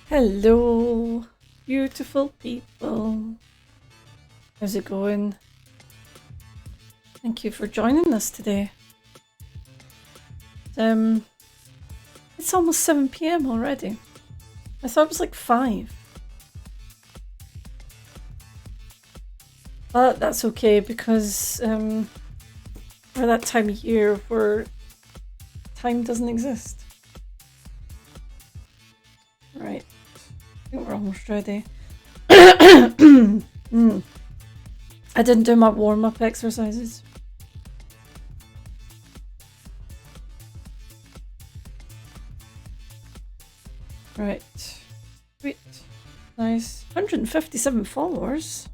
Hello, beautiful people. How's it going? Thank you for joining us today. It's almost 7 PM already. I thought it was like 5. But that's okay because we're that time of year where time doesn't exist. Right. I think we're almost ready. I didn't do my warm-up exercises. Right. Sweet. Nice. 157 followers.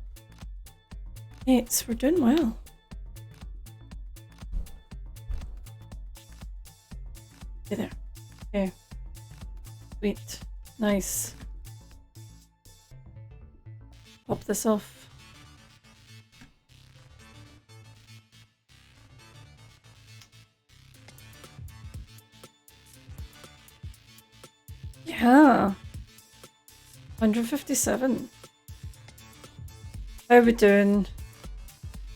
Mates, we're doing well. Hey there. Okay. Sweet. Nice. Pop this off. Yeah. 157. How are we doing?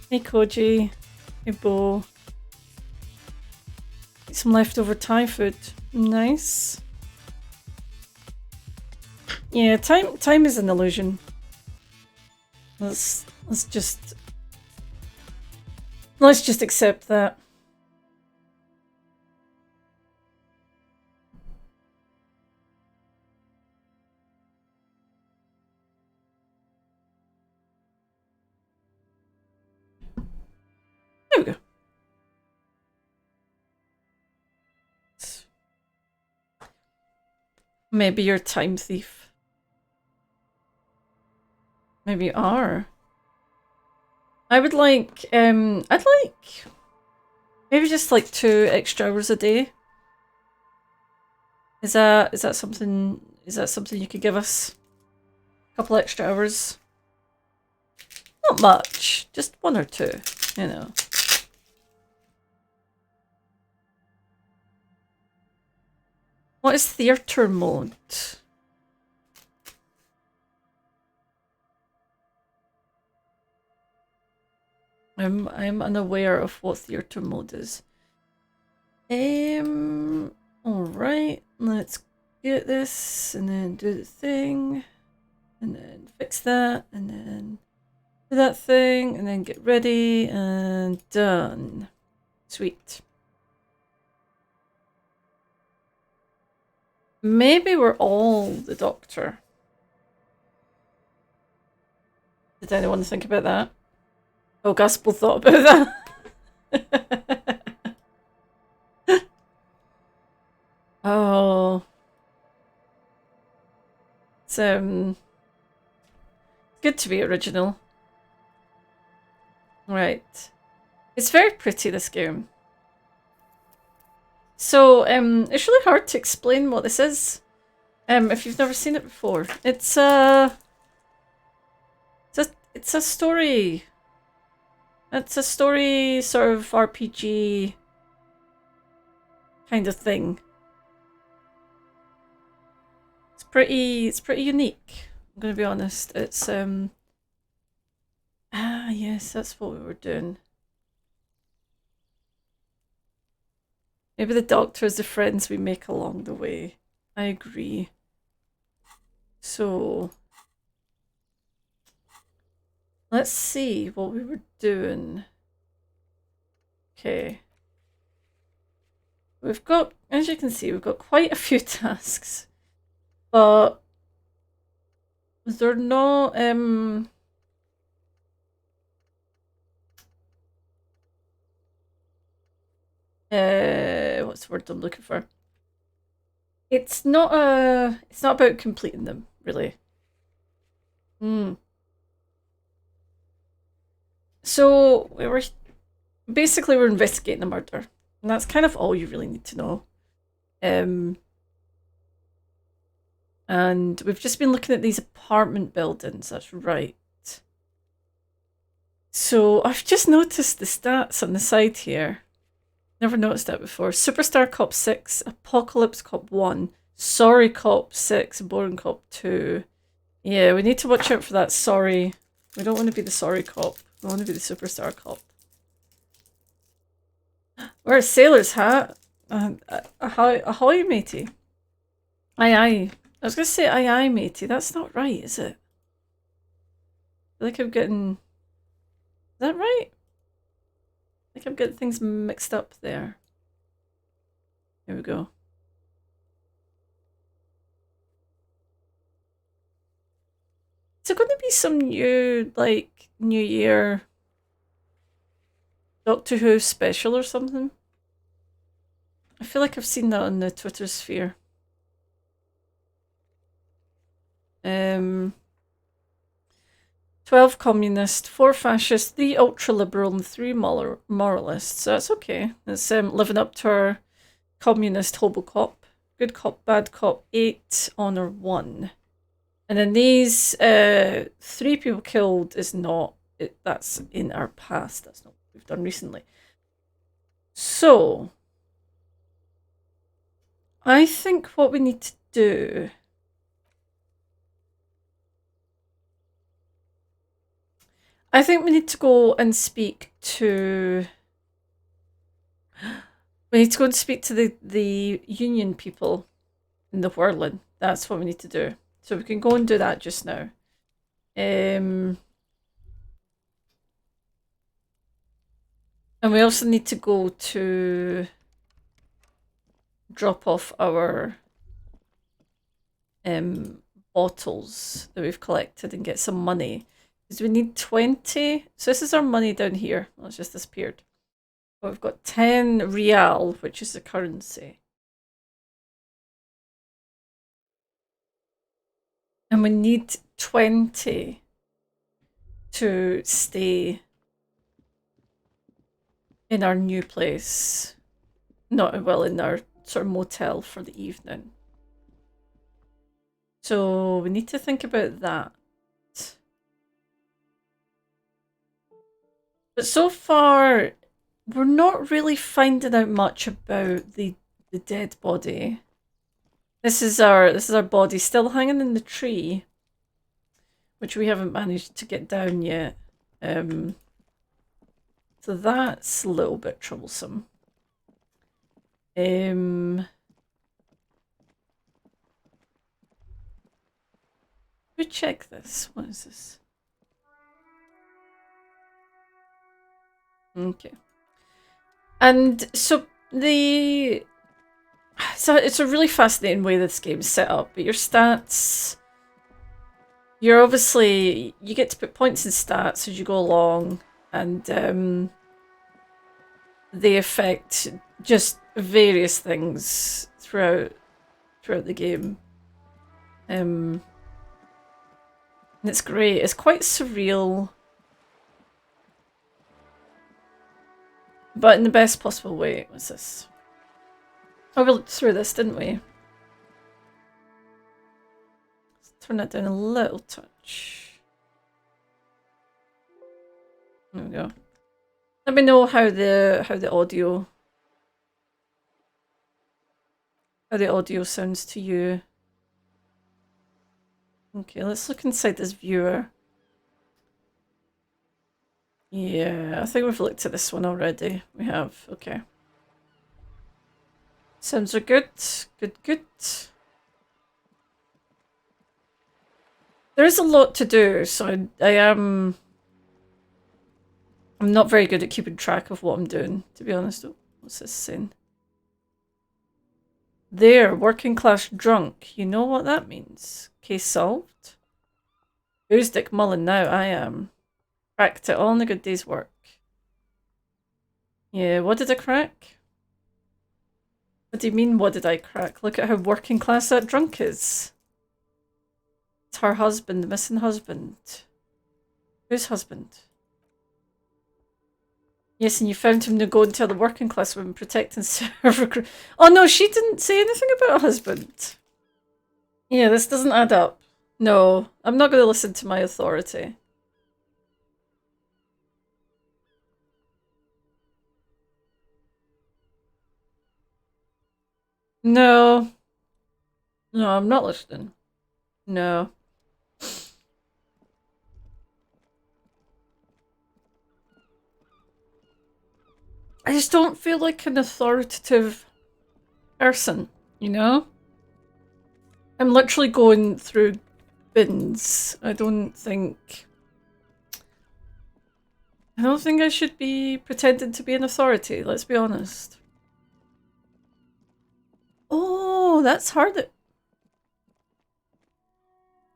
Hey Koji. Hey Bo. Some leftover Thai food. Nice. Yeah, time is an illusion. Let's just accept that. There we go. Maybe you're a time thief. Maybe you are. I would like, I'd like maybe just like 2 extra hours a day. Is that something you could give us? A couple extra hours? Not much, just 1 or 2, you know. What is theatre mode? I'm unaware of what theatre mode is. Alright, let's get this and then do the thing and then fix that and then do that thing and then get ready and done. Sweet. Maybe we're all the Doctor. Did anyone think about that? Oh, Gospel thought about that. Oh. It's good to be original. Right. It's very pretty, this game. So, it's really hard to explain what this is. If you've never seen it before. It's a story. It's a story sort of RPG kind of thing. It's pretty unique, I'm gonna be honest. It's yes, that's what we were doing. Maybe the Doctor is the friends we make along the way. I agree. So let's see what we were doing. Okay. We've got, as you can see, we've got quite a few tasks. But they're not what's the word I'm looking for? It's not about completing them, really. So we're investigating a murder. And that's kind of all you really need to know. And we've just been looking at these apartment buildings, that's right. So I've just noticed the stats on the side here. Never noticed that before. Superstar Cop 6, Apocalypse Cop 1, Sorry Cop 6, Boring Cop 2. Yeah, we need to watch out for that sorry. We don't want to be the sorry cop. We want to be the superstar cop. Wear a sailor's hat. Ahoy, matey. Aye, aye. I was going to say aye, aye, matey. That's not right, is it? I feel like I'm getting... Is that right? I think I'm getting things mixed up there. Here we go. Is there going to be some new, like, New Year Doctor Who special or something? I feel like I've seen that on the Twitter sphere. 12 communist, 4 fascist, 3 ultra-liberal, and 3 moralists. So that's okay. It's living up to our communist hobo cop. Good cop, bad cop, 8, honor 1. And then these 3 people killed is not... that's in our past. That's not what we've done recently. So... I think what we need to do... I think we need to go and speak to... We need to go and speak to the union people in the Whirling. That's what we need to do. So we can go and do that just now. And we also need to go to drop off our bottles that we've collected and get some money. Because we need 20. So this is our money down here. Oh, it's just disappeared. But we've got 10 real, which is the currency. And we need 20 to stay in our new place. Not well, in our sort of motel for the evening. So we need to think about that. But so far, we're not really finding out much about the dead body. This is our body still hanging in the tree, which we haven't managed to get down yet. So that's a little bit troublesome. We check this. What is this? Okay. And so it's a really fascinating way this game's set up. But your stats, you get to put points in stats as you go along, and they affect just various things throughout the game. And it's great. It's quite surreal, but in the best possible way. What's this? Oh, we looked through this, didn't we? Let's turn that down a little touch. There we go. Let me know how the audio sounds to you. Okay, let's look inside this viewer. Yeah, I think we've looked at this one already. We have, okay. Sounds are good. Good. There is a lot to do, so I'm not very good at keeping track of what I'm doing, to be honest. Oh, what's this saying? There, working class drunk. You know what that means? Case solved? Who's Dick Mullen now? I am. Cracked it all in a good day's work. Yeah, what did I crack? What do you mean, what did I crack? Look at how working class that drunk is. It's her husband, the missing husband. Whose husband? Yes, and you found him to go and tell the working class women protecting server. Oh no, she didn't say anything about a husband. Yeah, this doesn't add up. No, I'm not going to listen to my authority. No. No, I'm not listening. No. I just don't feel like an authoritative person, you know? I'm literally going through bins. I don't think I should be pretending to be an authority, let's be honest. Oh, that's hard.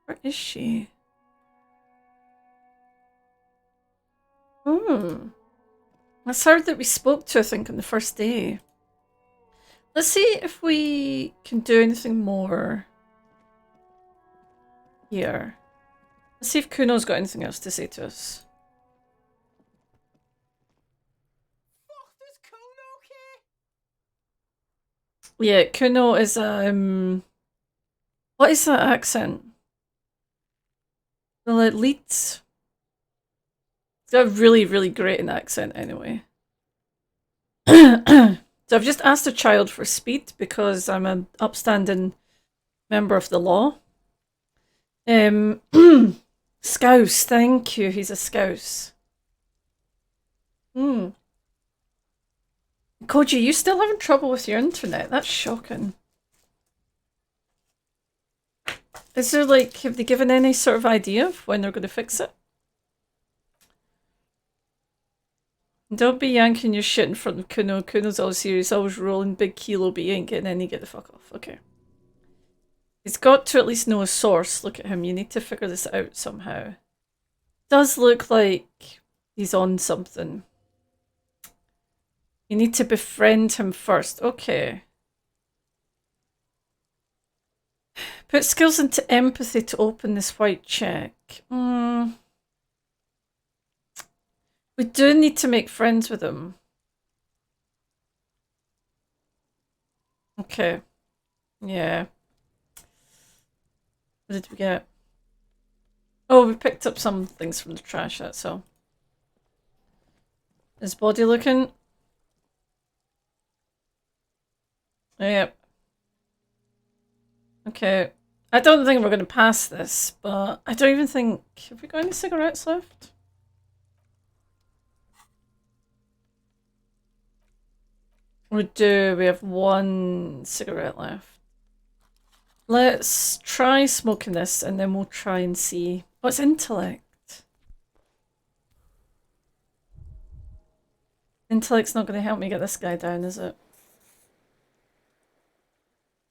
Where is she? Hmm. That's hard that we spoke to, I think, on the first day. Let's see if we can do anything more here. Let's see if Kuno's got anything else to say to us. Does Kuno care? Yeah, Kuno is what is that accent? Well, it leads. It's got a really, really great an accent anyway. So I've just asked a child for speed because I'm an upstanding member of the law. Scouse, thank you. He's a scouse. Koji, you still having trouble with your internet? That's shocking. Is there like, have they given any sort of idea of when they're going to fix it? Don't be yanking your shit in front of Kuno. Kuno's always here. He's always rolling big kilo, but you ain't getting any. Get the fuck off. Okay. He's got to at least know a source. Look at him. You need to figure this out somehow. Does look like he's on something. You need to befriend him first. Okay. Put skills into empathy to open this white check. We do need to make friends with him. Okay. Yeah. What did we get? Oh, we picked up some things from the trash, that's all. His body looking? Yep. Okay. I don't think we're going to pass this, but I don't even think... Have we got any cigarettes left? We do. We have one cigarette left. Let's try smoking this and then we'll try and see. What's intellect? Intellect's not going to help me get this guy down, is it?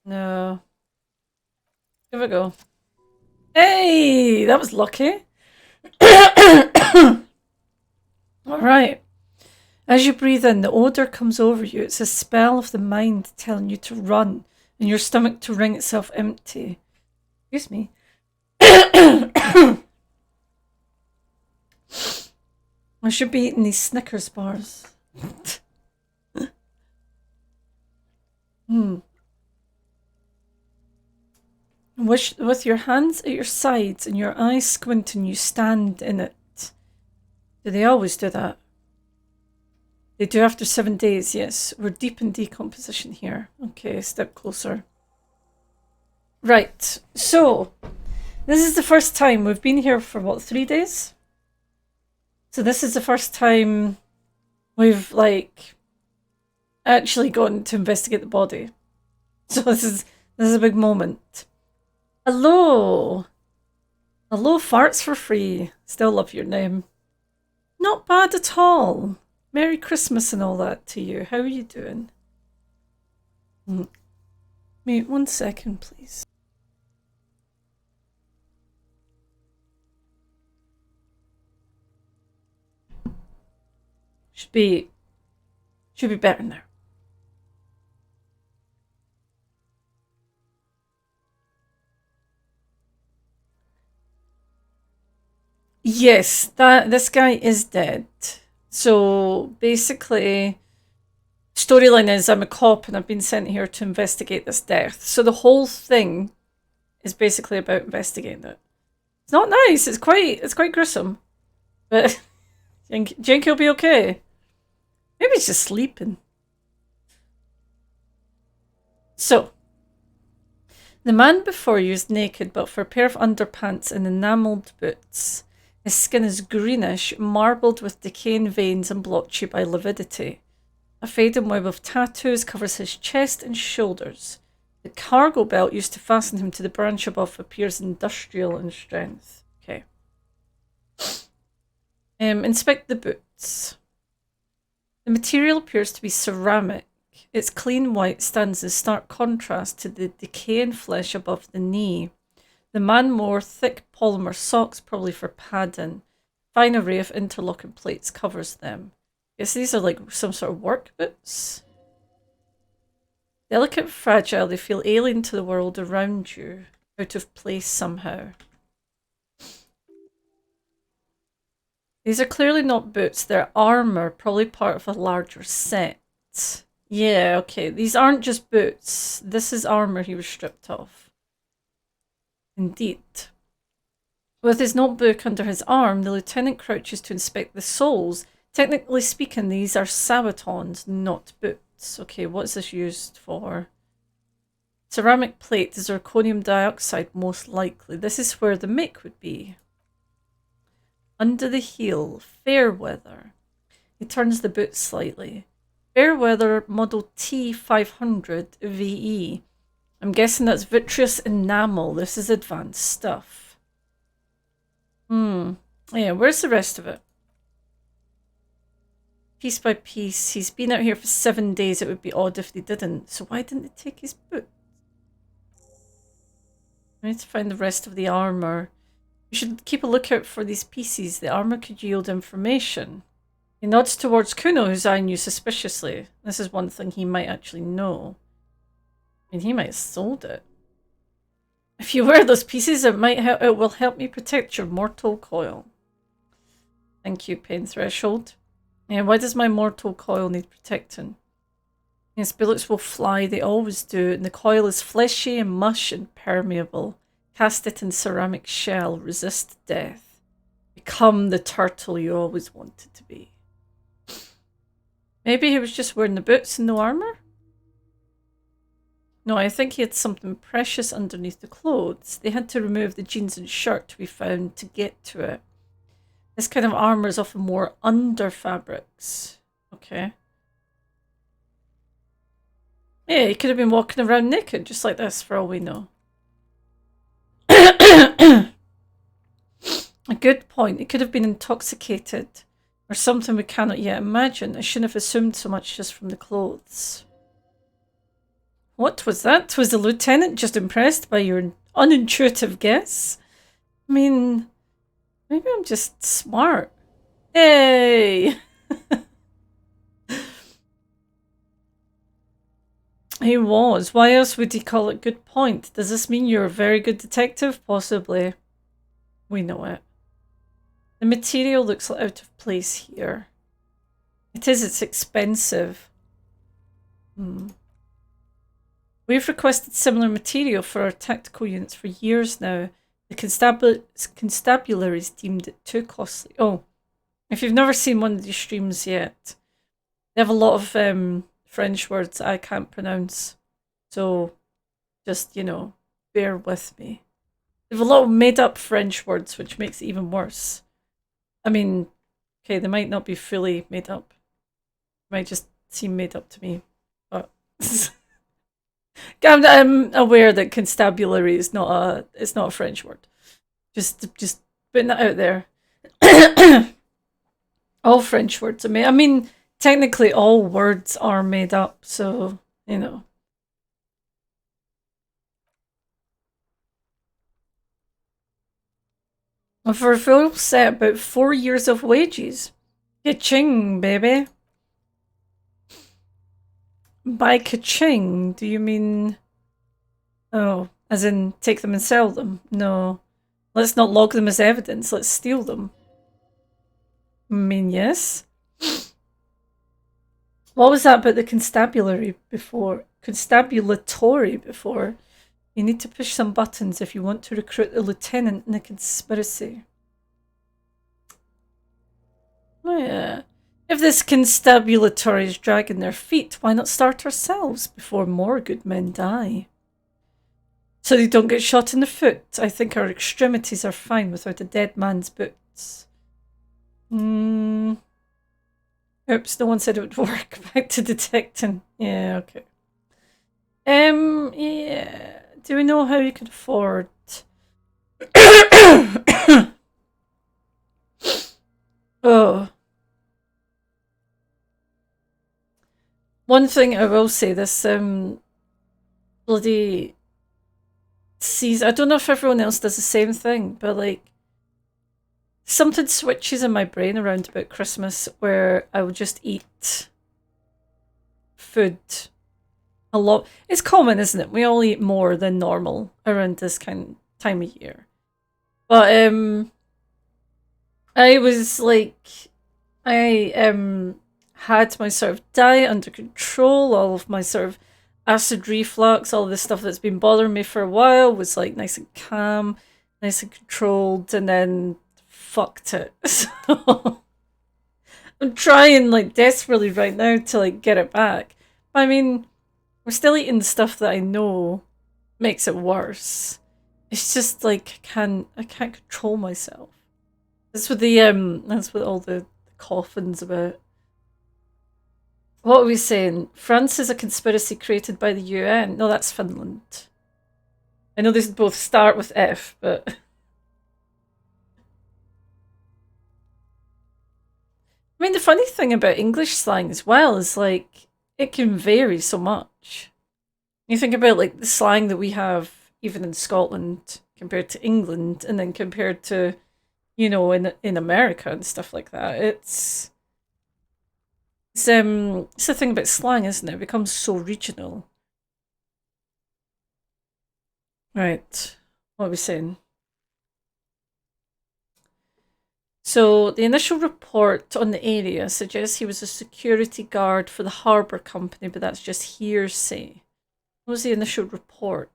No. Give it a go. Hey! That was lucky. Alright. As you breathe in, the odour comes over you. It's a spell of the mind telling you to run and your stomach to wring itself empty. Excuse me. I should be eating these Snickers bars. With your hands at your sides and your eyes squinting, you stand in it. Do they always do that? They do after 7 days, yes. We're deep in decomposition here. Okay, step closer. Right, so this is the first time we've been here for what, 3 days? So this is the first time we've like actually gone to investigate the body. So this is a big moment. Hello. Hello, farts for free. Still love your name. Not bad at all. Merry Christmas and all that to you. How are you doing? Wait 1 second, please. Should be better now. Yes, this guy is dead. So basically, storyline is I'm a cop and I've been sent here to investigate this death. So the whole thing is basically about investigating it. It's not nice. It's quite gruesome, but Jenky will be okay. Maybe he's just sleeping. So The man before you is naked but for a pair of underpants and enamelled boots. His skin is greenish, marbled with decaying veins and blotchy by lividity. A faded web of tattoos covers his chest and shoulders. The cargo belt used to fasten him to the branch above appears industrial in strength. Okay. Inspect the boots. The material appears to be ceramic. Its clean white stands in stark contrast to the decaying flesh above the knee. The man wore thick polymer socks, probably for padding. Fine array of interlocking plates covers them. Guess these are like some sort of work boots. Delicate and fragile, they feel alien to the world around you, out of place somehow. These are clearly not boots, they're armour, probably part of a larger set. Yeah, okay, these aren't just boots. This is armour he was stripped of. Indeed. With his notebook under his arm, the lieutenant crouches to inspect the soles. Technically speaking, these are sabotons, not boots. Okay, what's this used for? Ceramic plate, zirconium dioxide, most likely. This is where the make would be. Under the heel, fair weather. He turns the boot slightly. Fair weather Model T500 VE. I'm guessing that's vitreous enamel. This is advanced stuff. Yeah, where's the rest of it? Piece by piece. He's been out here for 7 days. It would be odd if they didn't. So why didn't they take his boot? I need to find the rest of the armour. We should keep a lookout for these pieces. The armour could yield information. He nods towards Kuno, who's eyeing you suspiciously. This is one thing he might actually know. I mean, he might have sold it. If you wear those pieces, it will help me protect your mortal coil. Thank you, Pain Threshold. Yeah, why does my mortal coil need protecting? Yes, bullets will fly, they always do, and the coil is fleshy and mush and permeable. Cast it in ceramic shell, resist death. Become the turtle you always wanted to be. Maybe he was just wearing the boots and no armour? No, I think he had something precious underneath the clothes. They had to remove the jeans and shirt to be found to get to it. This kind of armour is often more under fabrics. Okay. Yeah, he could have been walking around naked, just like this, for all we know. A good point. He could have been intoxicated, or something we cannot yet imagine. I shouldn't have assumed so much just from the clothes. What was that? Was the lieutenant just impressed by your unintuitive guess? I mean, maybe I'm just smart. Hey! He was. Why else would he call it good point? Does this mean you're a very good detective? Possibly. We know it. The material looks out of place here. It is, it's expensive. We've requested similar material for our tactical units for years now. The constabularies deemed it too costly. Oh, if you've never seen one of these streams yet, they have a lot of French words I can't pronounce. So just, you know, bear with me. They have a lot of made-up French words, which makes it even worse. I mean, okay, they might not be fully made up. They might just seem made up to me. But I'm aware that constabulary is not a French word. Just putting that out there. All French words are made. I mean, technically all words are made up, so, you know. For a full set, about 4 years of wages. Ka-ching, baby. By ka-ching, do you mean... Oh, as in take them and sell them? No. Let's not log them as evidence, let's steal them. I mean, yes. What was that about the constabulary before? Constabulatory before? You need to push some buttons if you want to recruit a lieutenant in a conspiracy. Oh yeah. If this constabulatory is dragging their feet, why not start ourselves before more good men die? So they don't get shot in the foot. I think our extremities are fine without a dead man's boots. Oops, no one said it would work. Back to detecting. Yeah, okay. Yeah. Do we know how you could afford? Oh. One thing I will say, this bloody season, I don't know if everyone else does the same thing, but like something switches in my brain around about Christmas where I will just eat food a lot. It's common, isn't it? We all eat more than normal around this kind of time of year. But I was like, I had my sort of diet under control. All of my sort of acid reflux, all of this stuff that's been bothering me for a while was like nice and calm, nice and controlled, and then fucked it. So I'm trying like desperately right now to like get it back. But I mean, we're still eating the stuff that I know makes it worse. It's just like I can't control myself. That's what all the coughing's about. What are we saying? France is a conspiracy created by the UN. No, that's Finland. I know these both start with F, but I mean the funny thing about English slang as well is like it can vary so much. You think about like the slang that we have even in Scotland compared to England, and then compared to, you know, in America and stuff like that. It's the thing about slang, isn't it? It becomes so regional. Right. What are we saying? So the initial report on the area suggests he was a security guard for the harbour company, but that's just hearsay. What was the initial report?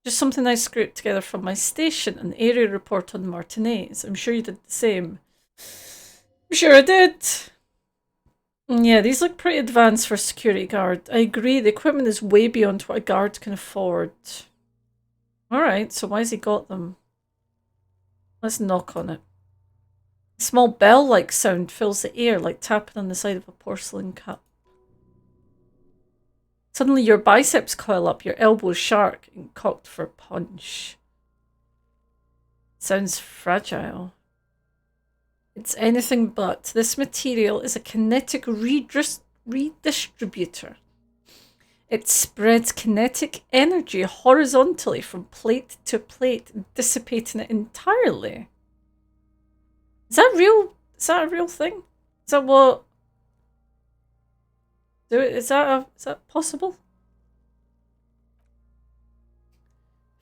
Just something I scraped together from my station, an area report on the Martinez. I'm sure you did the same. I'm sure I did. Yeah, these look pretty advanced for a security guard. I agree, the equipment is way beyond what a guard can afford. Alright, so why's he got them? Let's knock on it. A small bell-like sound fills the air like tapping on the side of a porcelain cup. Suddenly your biceps coil up, your elbows sharp and cocked for a punch. Sounds fragile. It's anything but. This material is a kinetic redistributor. It spreads kinetic energy horizontally from plate to plate, dissipating it entirely. Is that real? Is that a real thing? Is that what? Is that possible?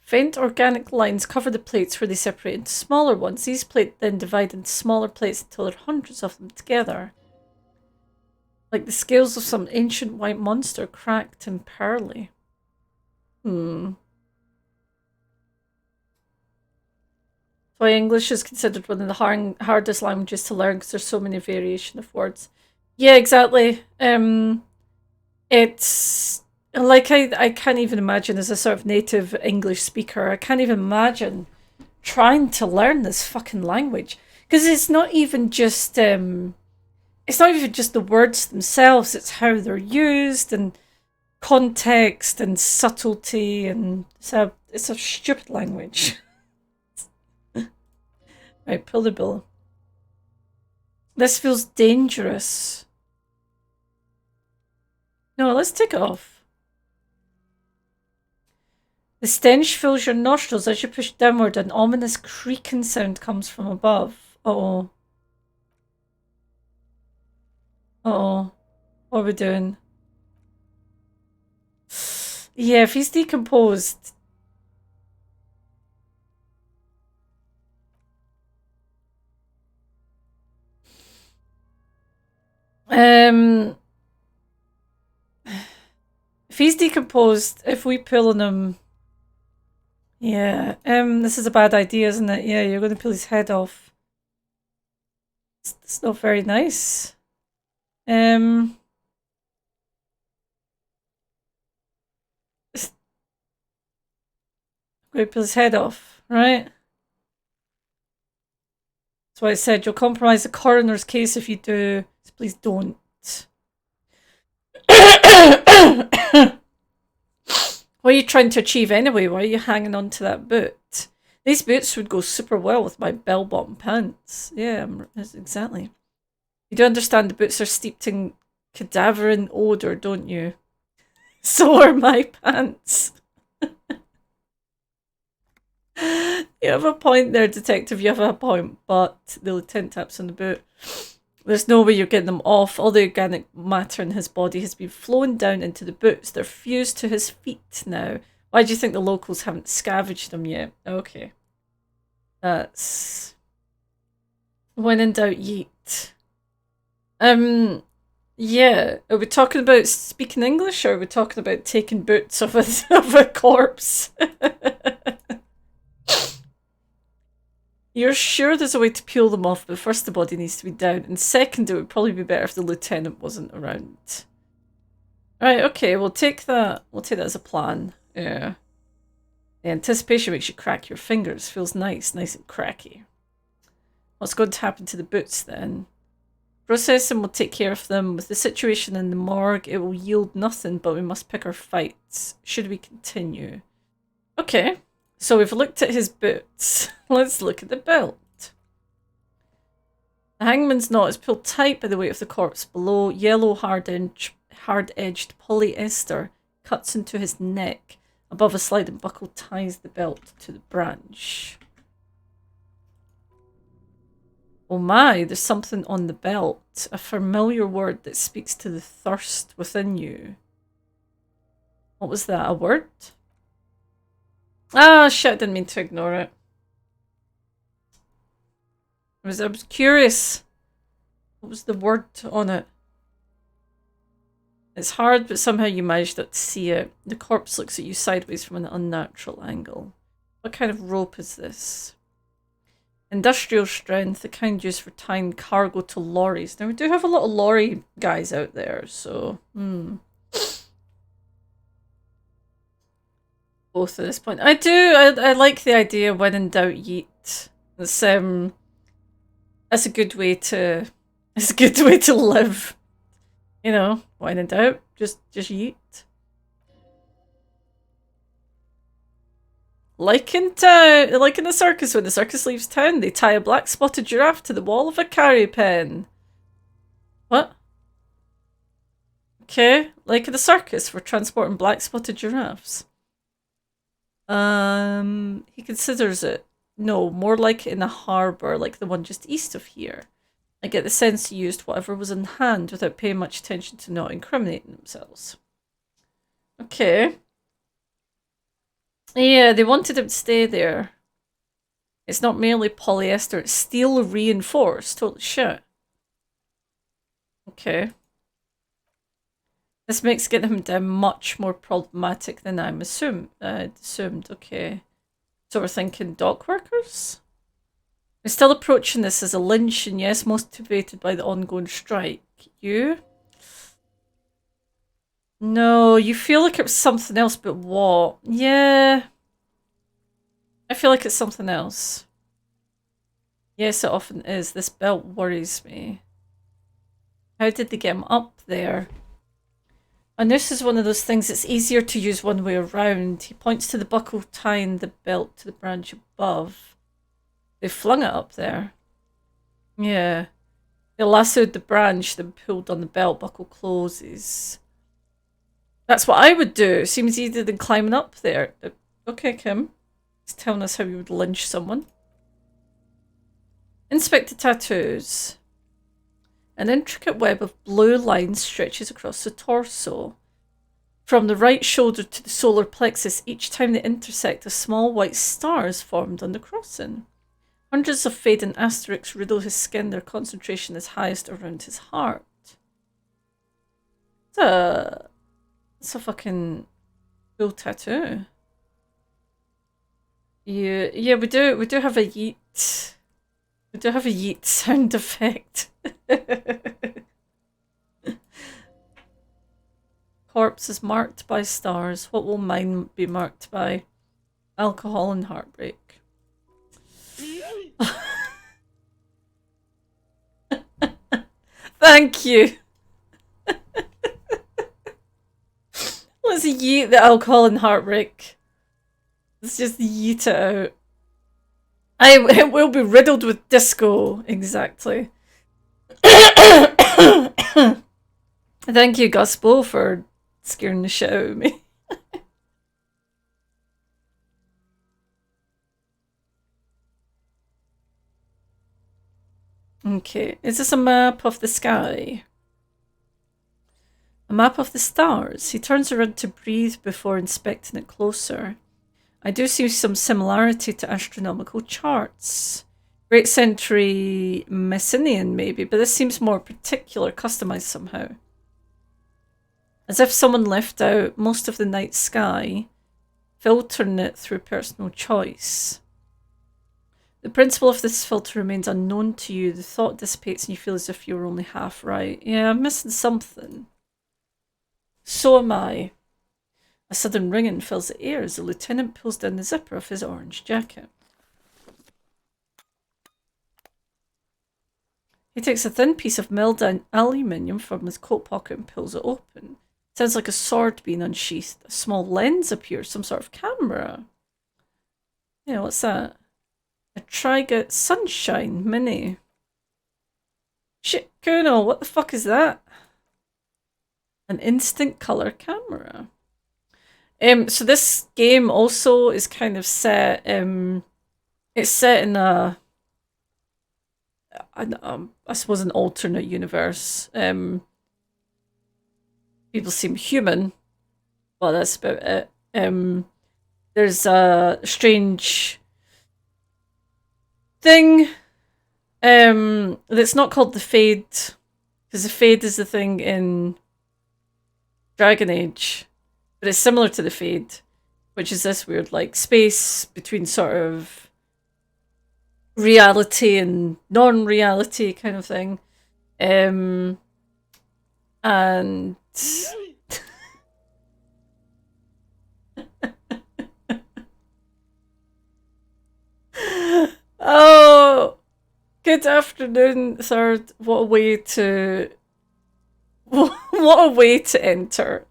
Faint organic lines cover the plates where they separate into smaller ones. These plates then divide into smaller plates until there are hundreds of them together. Like the scales of some ancient white monster, cracked and pearly. Why English is considered one of the hardest languages to learn because there's so many variation of words. Yeah, exactly. It's like I can't even imagine as a sort of native English speaker. I can't even imagine trying to learn this fucking language because it's not even just the words themselves. It's how they're used and context and subtlety, and it's a stupid language. Right, pull the bill. This feels dangerous. No, let's take it off. The stench fills your nostrils as you push downward. An ominous creaking sound comes from above. Uh-oh. Uh-oh. What are we doing? Yeah, if he's decomposed. If he's decomposed, if we pull on him, yeah, this is a bad idea, isn't it? Yeah, you're going to pull his head off. It's not very nice. Rip his head off, right? That's why I said you'll compromise the coroner's case if you do. So please don't. What are you trying to achieve anyway? Why are you hanging on to that boot? These boots would go super well with my bell-bottom pants. Yeah, exactly. You do understand the boots are steeped in cadaverine odour, don't you? So are my pants. You have a point there, detective. You have a point, but the lieutenant taps on the boot. There's no way you're getting them off. All the organic matter in his body has been flown down into the boots. They're fused to his feet now. Why do you think the locals haven't scavenged them yet? Okay. That's... When in doubt, yeet. Yeah. Are we talking about speaking English, or are we talking about taking boots of a corpse? You're sure there's a way to peel them off, but first the body needs to be down, and second it would probably be better if the lieutenant wasn't around. Right, okay, we'll take that as a plan. Yeah. The anticipation makes you crack your fingers. Feels nice and cracky. What's going to happen to the boots then? Processing will take care of them. With the situation in the morgue, it will yield nothing, but we must pick our fights. Should we continue? Okay. So we've looked at his boots. Let's look at the belt. The hangman's knot is pulled tight by the weight of the corpse below. Yellow hard-edged polyester cuts into his neck. Above a sliding buckle ties the belt to the branch. Oh my, there's something on the belt. A familiar word that speaks to the thirst within you. What was that? A word? Ah, shit, I didn't mean to ignore it. I was curious. What was the word on it? It's hard, but somehow you managed to see it. The corpse looks at you sideways from an unnatural angle. What kind of rope is this? Industrial strength, the kind used for tying cargo to lorries. Now, we do have a lot of lorry guys out there, so... Both at this point. I like the idea when in doubt, yeet. That's a good way to... It's a good way to live. You know, when in doubt, just yeet. Like in the circus, when the circus leaves town, they tie a black spotted giraffe to the wall of a carry pen. What? Okay, like in the circus, we're transporting black spotted giraffes. He considers it. No, more like in a harbour, like the one just east of here. I get the sense he used whatever was in hand without paying much attention to not incriminating themselves. Okay. Yeah, they wanted him to stay there. It's not merely polyester, it's steel reinforced. Holy shit. Okay. This makes getting him down much more problematic than I'd assumed. Okay. So we're thinking dock workers? We're still approaching this as a lynch, and yes, motivated by the ongoing strike. You? No, you feel like it was something else, but what? Yeah. I feel like it's something else. Yes, it often is. This belt worries me. How did they get him up there? And this is one of those things that's easier to use one way around. He points to the buckle tying the belt to the branch above. They flung it up there. Yeah. They lassoed the branch, then pulled on the belt buckle closes. That's what I would do. Seems easier than climbing up there. Okay, Kim. He's telling us how you would lynch someone. Inspect the tattoos. An intricate web of blue lines stretches across the torso. From the right shoulder to the solar plexus, each time they intersect, a small white star is formed on the crossing. Hundreds of fading asterisks riddle his skin, their concentration is highest around his heart. It's a fucking cool tattoo. Yeah, we do have a yeet. We do have a yeet sound effect. Corpse is marked by stars. What will mine be marked by? Alcohol and heartbreak. Thank you. Let's yeet the alcohol and heartbreak. Let's just yeet it out. It will be riddled with disco. Exactly. Thank you, Guspo, for scaring the shit out of me. Okay, is this a map of the sky? A map of the stars. He turns around to breathe before inspecting it closer. I do see some similarity to astronomical charts. Great Century Messinian, maybe, but this seems more particular, customized somehow. As if someone left out most of the night sky, filtering it through personal choice. The principle of this filter remains unknown to you. The thought dissipates and you feel as if you were only half right. Yeah, I'm missing something. So am I. A sudden ringing fills the air as the lieutenant pulls down the zipper of his orange jacket. He takes a thin piece of milled aluminium from his coat pocket and pulls it open. Sounds like a sword being unsheathed. A small lens appears, some sort of camera. Yeah, what's that? A Trigot Sunshine Mini. Shit, Kuno, what the fuck is that? An instant color camera. So this game also is kind of set. It's set in I suppose an alternate universe. People seem human, but that's about it. There's a strange thing that's not called the Fade, because the Fade is the thing in Dragon Age, but it's similar to the Fade, which is this weird like space between sort of reality and non-reality kind of thing. And oh, good afternoon, Third. What a way to enter.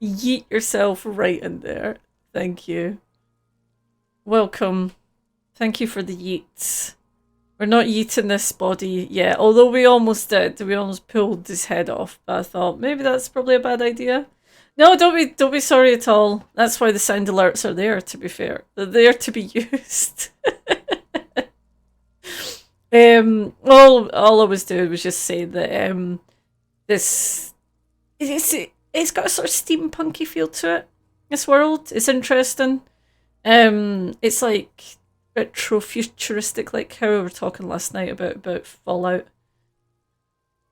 Yeet yourself right in there. Thank you. Welcome. Thank you for the yeets. We're not yeeting this body yet, although we almost did. We almost pulled his head off, but I thought maybe that's probably a bad idea. No, don't be sorry at all. That's why the sound alerts are there, to be fair. They're there to be used. All I was doing was just saying that it's got a sort of steampunky feel to it. This world, it's interesting. It's like retro-futuristic, like how we were talking last night about Fallout.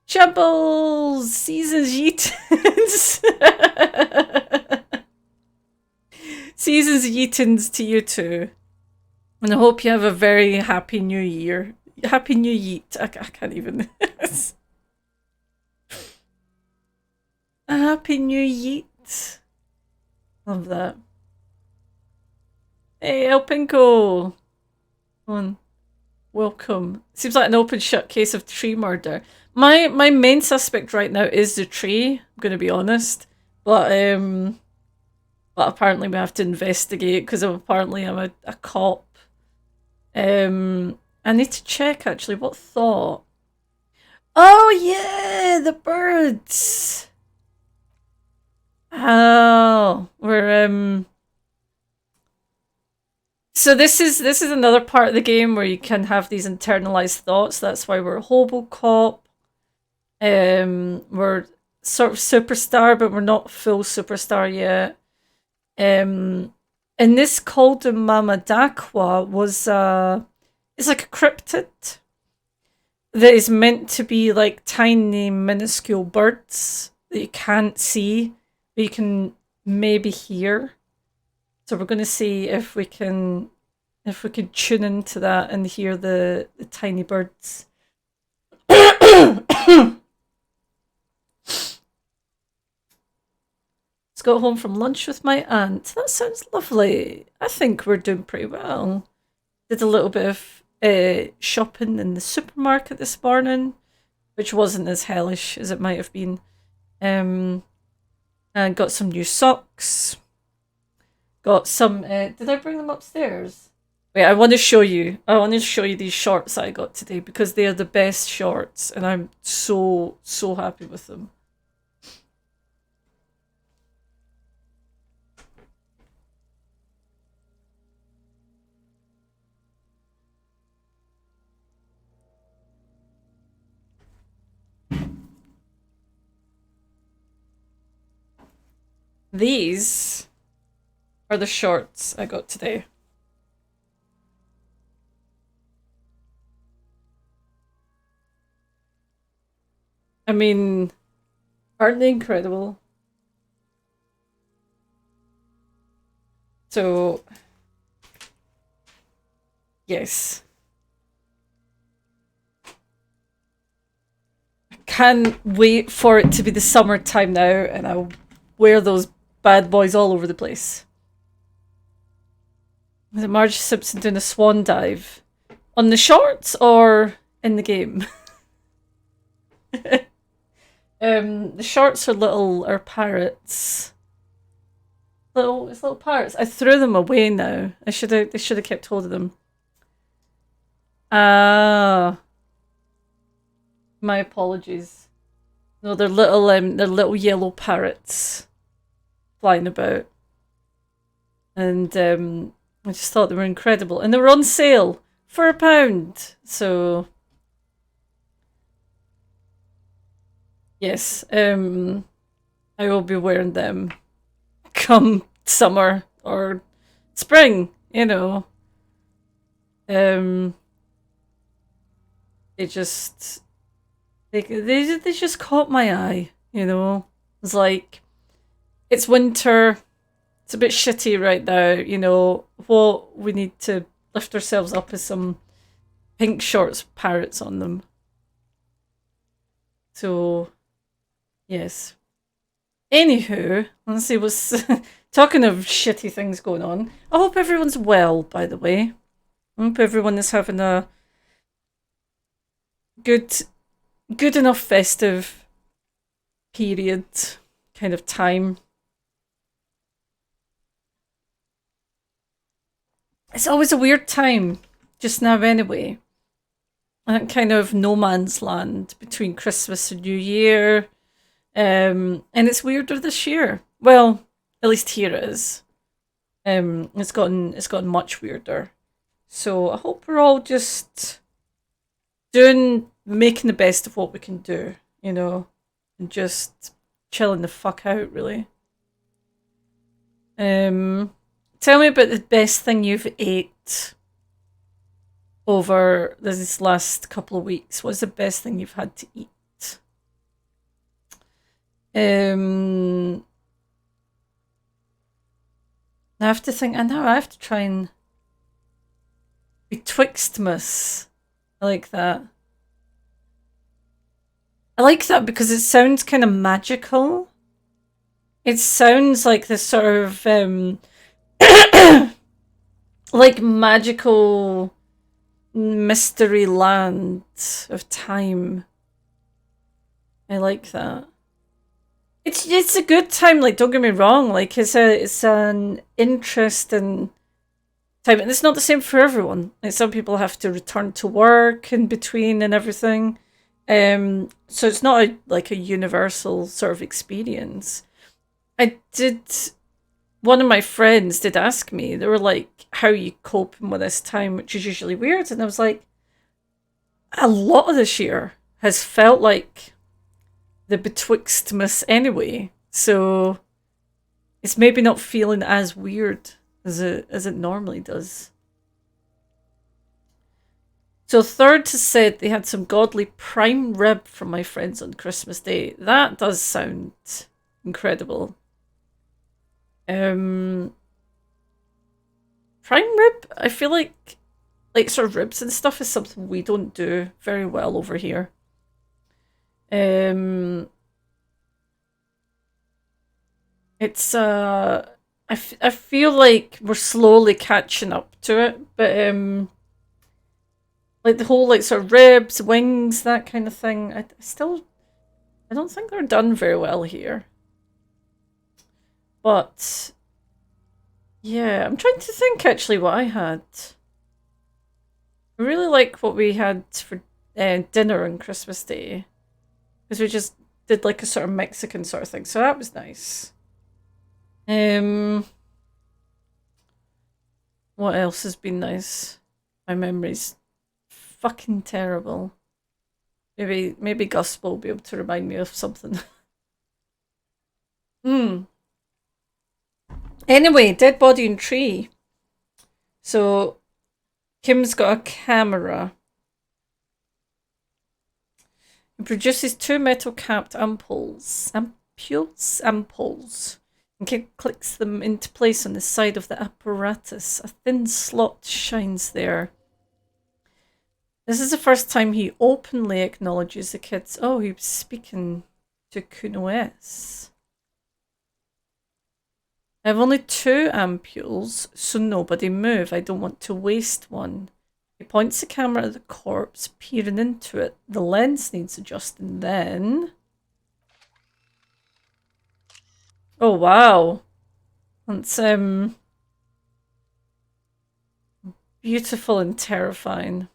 Shambles! Seasons yeetins! Seasons yeetins to you too. And I hope you have a very happy new year. Happy new yeet. I can't even... A happy new yeet. Love that. Hey, El Pinko! Come on. Welcome. Seems like an open shut case of tree murder. My main suspect right now is the tree, I'm gonna be honest. But apparently we have to investigate because apparently I'm a cop. I need to check actually what thought. Oh yeah, the birds. Oh, we're so this is another part of the game where you can have these internalized thoughts. That's why we're a hobo cop. We're sort of superstar, but we're not full superstar yet. And this called Mama Dakwa was it's like a cryptid that is meant to be like tiny minuscule birds that you can't see, but you can maybe hear. So we're going to see if we can tune into that and hear the tiny birds. Let's got home from lunch with my aunt. That sounds lovely. I think we're doing pretty well. Did a little bit of shopping in the supermarket this morning, which wasn't as hellish as it might have been. And got some new socks. Got some. Did I bring them upstairs? Wait, I want to show you. I want to show you these shorts I got today because they are the best shorts, and I'm so happy with them. These are the shorts I got today. I mean, aren't they incredible? So, yes. I can't wait for it to be the summertime now, and I'll wear those bad boys all over the place. Was it Marge Simpson doing a swan dive? On the shorts or in the game? The shorts are parrots. It's little parrots. I threw them away now. They should have kept hold of them. Ah, my apologies. No, they're little yellow parrots flying about. And I just thought they were incredible. And they were on sale for £1. So yes, I will be wearing them come summer or spring, you know. They just they just caught my eye, you know. It's like it's winter. It's a bit shitty right now, you know. What we need to lift ourselves up is some pink shorts with parrots on them. So yes. Anywho, let's see what's talking of shitty things going on. I hope everyone's well, by the way. I hope everyone is having a good enough festive period kind of time. It's always a weird time just now anyway. That kind of no man's land between Christmas and New Year. And it's weirder this year. Well, at least here it is. It's gotten much weirder. So I hope we're all just making the best of what we can do, you know, and just chilling the fuck out, really. Tell me about the best thing you've ate over this last couple of weeks. What's the best thing you've had to eat? I have to think. I know I have to try and betwixtmas. I like that. I like that because it sounds kind of magical. It sounds like this sort of like magical mystery land of time. I like that. It's a good time. Like, don't get me wrong. Like, it's an interesting time, and it's not the same for everyone. Like, some people have to return to work in between and everything. So it's not like a universal sort of experience. One of my friends did ask me, they were like, how are you coping with this time, which is usually weird. And I was like, a lot of this year has felt like the betwixtmas anyway. So it's maybe not feeling as weird as it normally does. So Third has said they had some godly prime rib from my friends on Christmas Day. That does sound incredible. Prime rib, I feel like sort of ribs and stuff is something we don't do very well over here. It's I feel like we're slowly catching up to it, but like the whole like sort of ribs, wings, that kind of thing. I don't think they're done very well here. But yeah, I'm trying to think actually what I had. I really like what we had for dinner on Christmas Day because we just did like a sort of Mexican sort of thing, so that was nice. Um, what else has been nice? My memory's fucking terrible. Maybe Gus will be able to remind me of something. Hmm. Anyway, dead body and tree. So Kim's got a camera. It produces two metal capped ampoules, and Kim clicks them into place on the side of the apparatus. A thin slot shines there. This is the first time he openly acknowledges the kids. Oh, he was speaking to Kuno S. I have only two ampoules, so nobody move. I don't want to waste one. He points the camera at the corpse, peering into it. The lens needs adjusting then. Oh wow. That's beautiful and terrifying.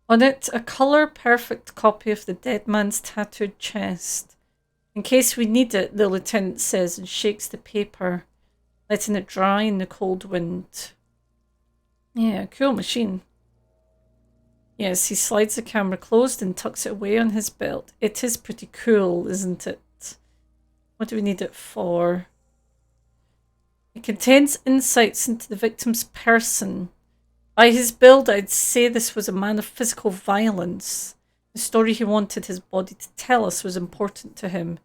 On it, a colour perfect copy of the dead man's tattooed chest. In case we need it, the lieutenant says and shakes the paper, letting it dry in the cold wind. Yeah, cool machine. Yes, he slides the camera closed and tucks it away on his belt. It is pretty cool, isn't it? What do we need it for? It contains insights into the victim's person. By his build, I'd say this was a man of physical violence. The story he wanted his body to tell us was important to him.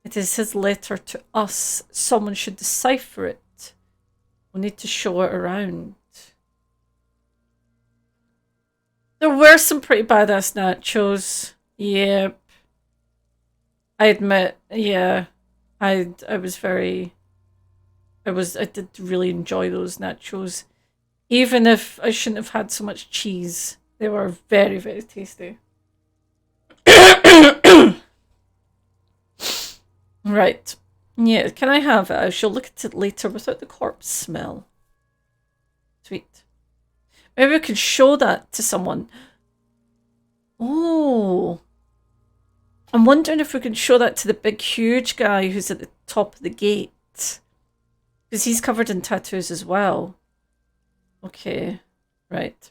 It is his letter to us. Someone should decipher it. We'll need to show it around. There were some pretty badass nachos. Yep. I admit, yeah. I did really enjoy those nachos. Even if I shouldn't have had so much cheese. They were very, very tasty. Right. Yeah, can I have it? I shall look at it later without the corpse smell. Sweet. Maybe we could show that to someone. Oh. I'm wondering if we can show that to the big, huge guy who's at the top of the gate. Because he's covered in tattoos as well. Okay. Right.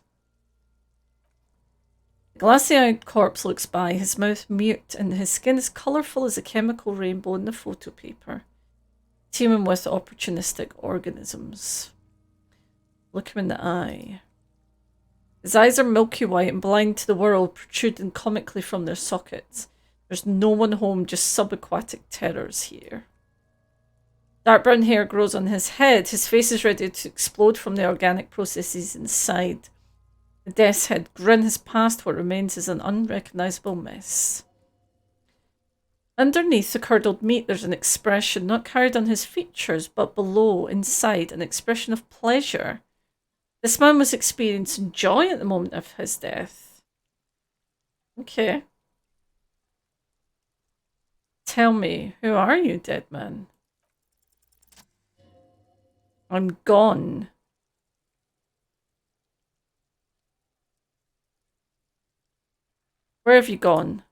The glassy-eyed corpse looks by, his mouth mute, and his skin is colourful as a chemical rainbow in the photo paper. Teeming with opportunistic organisms. Look him in the eye. His eyes are milky white and blind to the world, protruding comically from their sockets. There's no one home, just subaquatic terrors here. Dark brown hair grows on his head. His face is ready to explode from the organic processes inside. The death's head grin has passed. What remains is an unrecognisable mess. Underneath the curdled meat, there's an expression not carried on his features, but below, inside, an expression of pleasure. This man was experiencing joy at the moment of his death. Okay. Tell me, who are you, dead man? I'm gone. Where have you gone?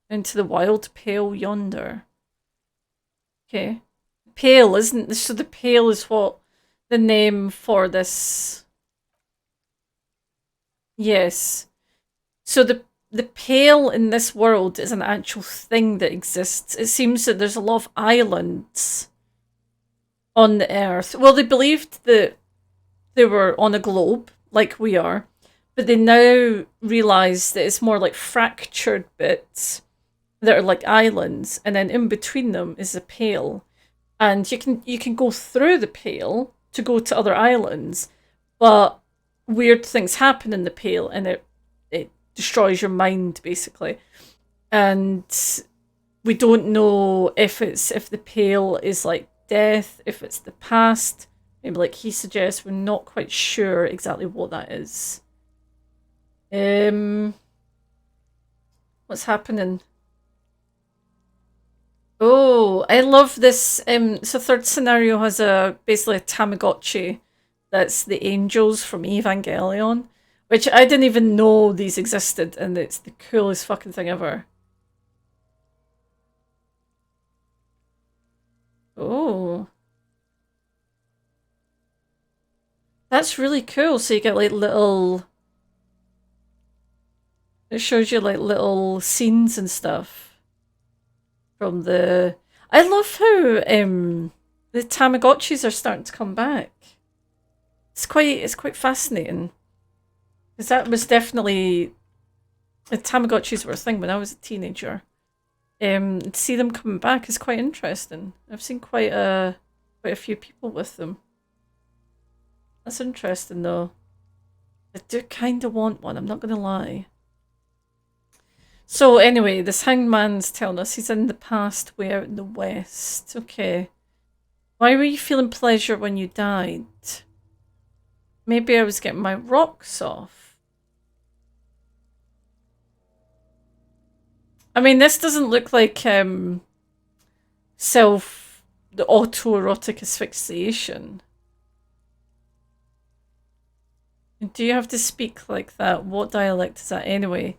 Into the wild pale yonder. Okay. Pale, isn't this? So the pale is what the name for this. Yes. So the pale in this world is an actual thing that exists. It seems that there's a lot of islands on the earth. Well, they believed that they were on a globe, like we are, but they now realise that it's more like fractured bits that are like islands, and then in between them is a pale. And you can go through the pale to go to other islands, but weird things happen in the pale and it destroys your mind basically. and we don't know if the pale is like death, if it's the past. Maybe like he suggests, we're not quite sure exactly what that is. What's happening? Oh, I love this. So third scenario has basically a Tamagotchi that's the angels from Evangelion, which I didn't even know these existed, and it's the coolest fucking thing ever. Oh. That's really cool. So you get like little... It shows you like little scenes and stuff from the... I love how the Tamagotchis are starting to come back. It's quite fascinating. Because that was definitely... The Tamagotchis were a thing when I was a teenager. To see them coming back is quite interesting. I've seen quite a few people with them. That's interesting though. I do kind of want one, I'm not going to lie. So anyway, this hangman's telling us he's in the past, way out in the west. Okay. Why were you feeling pleasure when you died? Maybe I was getting my rocks off. I mean, this doesn't look like the autoerotic asphyxiation. Do you have to speak like that? What dialect is that anyway?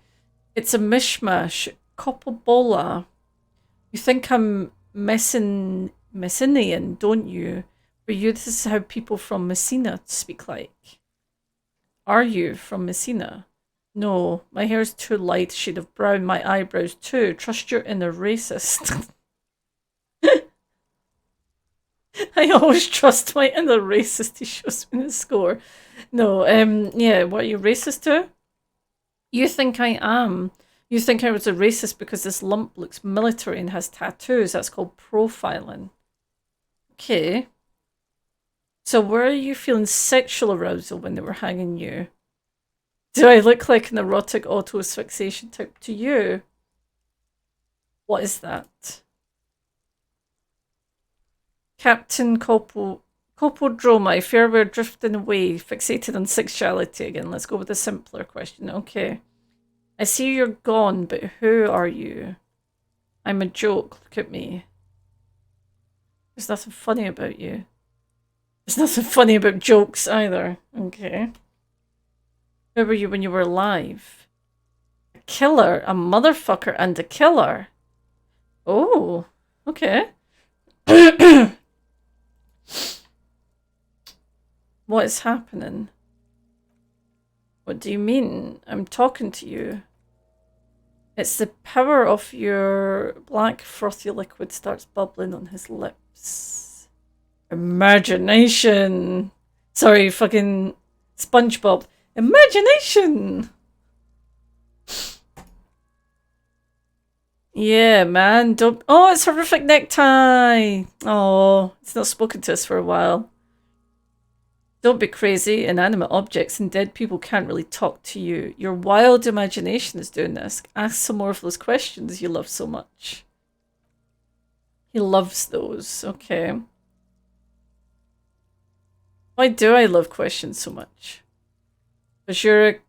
It's a mishmash. Copobola. You think I'm Messinian, don't you? For you, this is how people from Messina speak like. Are you from Messina? No, my hair's too light shade of brown, my eyebrows too. Trust your inner racist. I always trust my inner racist, he shows me the score. No, yeah, what are you racist to? You think I am. You think I was a racist because this lump looks military and has tattoos. That's called profiling. Okay. So where are you feeling sexual arousal when they were hanging you? Do I look like an erotic auto-asphyxiation type to you? What is that? Captain Copodroma, I fear we're drifting away, fixated on sexuality again. Let's go with a simpler question. Okay. I see you're gone, but who are you? I'm a joke. Look at me. There's nothing funny about you. There's nothing funny about jokes either. Okay. Who were you when you were alive? A killer, a motherfucker, and a killer. Oh, okay. What is happening? What do you mean? I'm talking to you. It's the power of your black frothy liquid starts bubbling on his lips. Imagination. Sorry, fucking SpongeBob. Imagination. Yeah, man. Don't. Oh, it's horrific necktie. Oh, it's not spoken to us for a while. Don't be crazy. Inanimate objects and dead people can't really talk to you. Your wild imagination is doing this. Ask some more of those questions you love so much. He loves those. Okay. Why do I love questions so much? Because you're a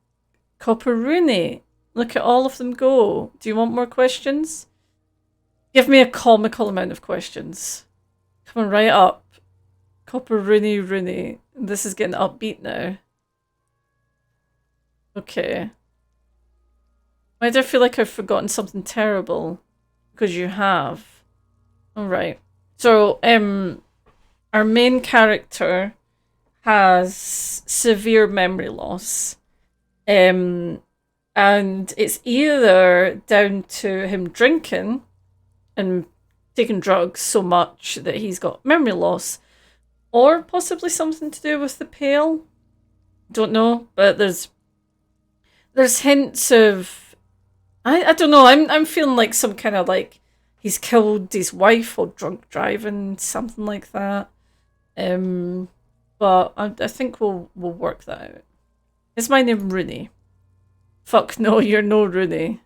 copperoonie. Look at all of them go. Do you want more questions? Give me a comical amount of questions. Coming right up. Copperoonie. This is getting upbeat now. Okay. Why do I feel like I've forgotten something terrible? Because you have. Alright. So, our main character has severe memory loss. And it's either down to him drinking and taking drugs so much that he's got memory loss, or possibly something to do with the pale. Don't know, but there's hints of I don't know. I'm feeling like some kind of like he's killed his wife or drunk driving, something like that. But I think we'll work that out. Is my name Rooney? Fuck no, you're no Rooney.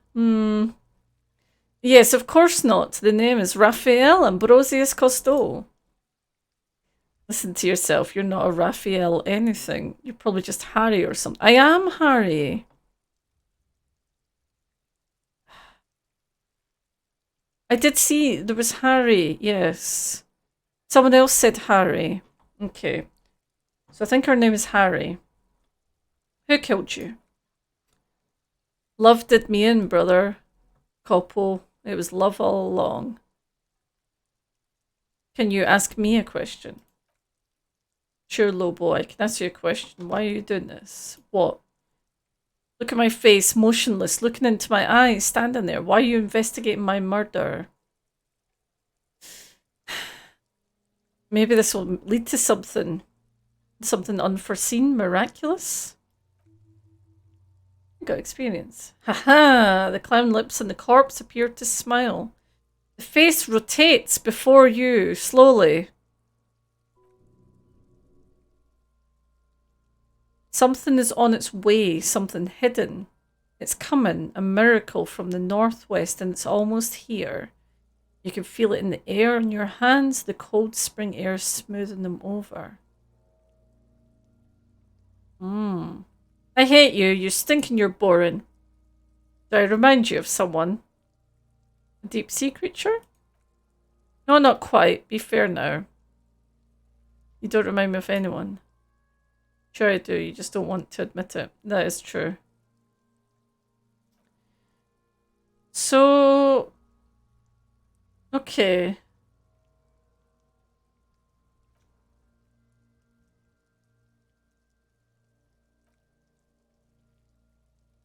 Yes, of course not. The name is Raphael Ambrosius Cousteau. Listen to yourself. You're not a Raphael anything. You're probably just Harry or something. I am Harry. I did see there was Harry. Yes. Someone else said Harry. Okay. So I think her name is Harry. Who killed you? Love did me in, brother. Couple. It was love all along. Can you ask me a question? Sure, Lobo, I can ask you a question. Why are you doing this? What? Look at my face, motionless, looking into my eyes, standing there. Why are you investigating my murder? Maybe this will lead to something. Something unforeseen, miraculous? Got experience. Haha! The clown lips on the corpse appear to smile. The face rotates before you, slowly. Something is on its way, something hidden. It's coming, a miracle from the northwest, and it's almost here. You can feel it in the air in your hands, the cold spring air smoothing them over. I hate you, you stink and you're boring. Do I remind you of someone? A deep sea creature? No, not quite. Be fair now. You don't remind me of anyone. Sure I do, you just don't want to admit it. That is true. So... Okay.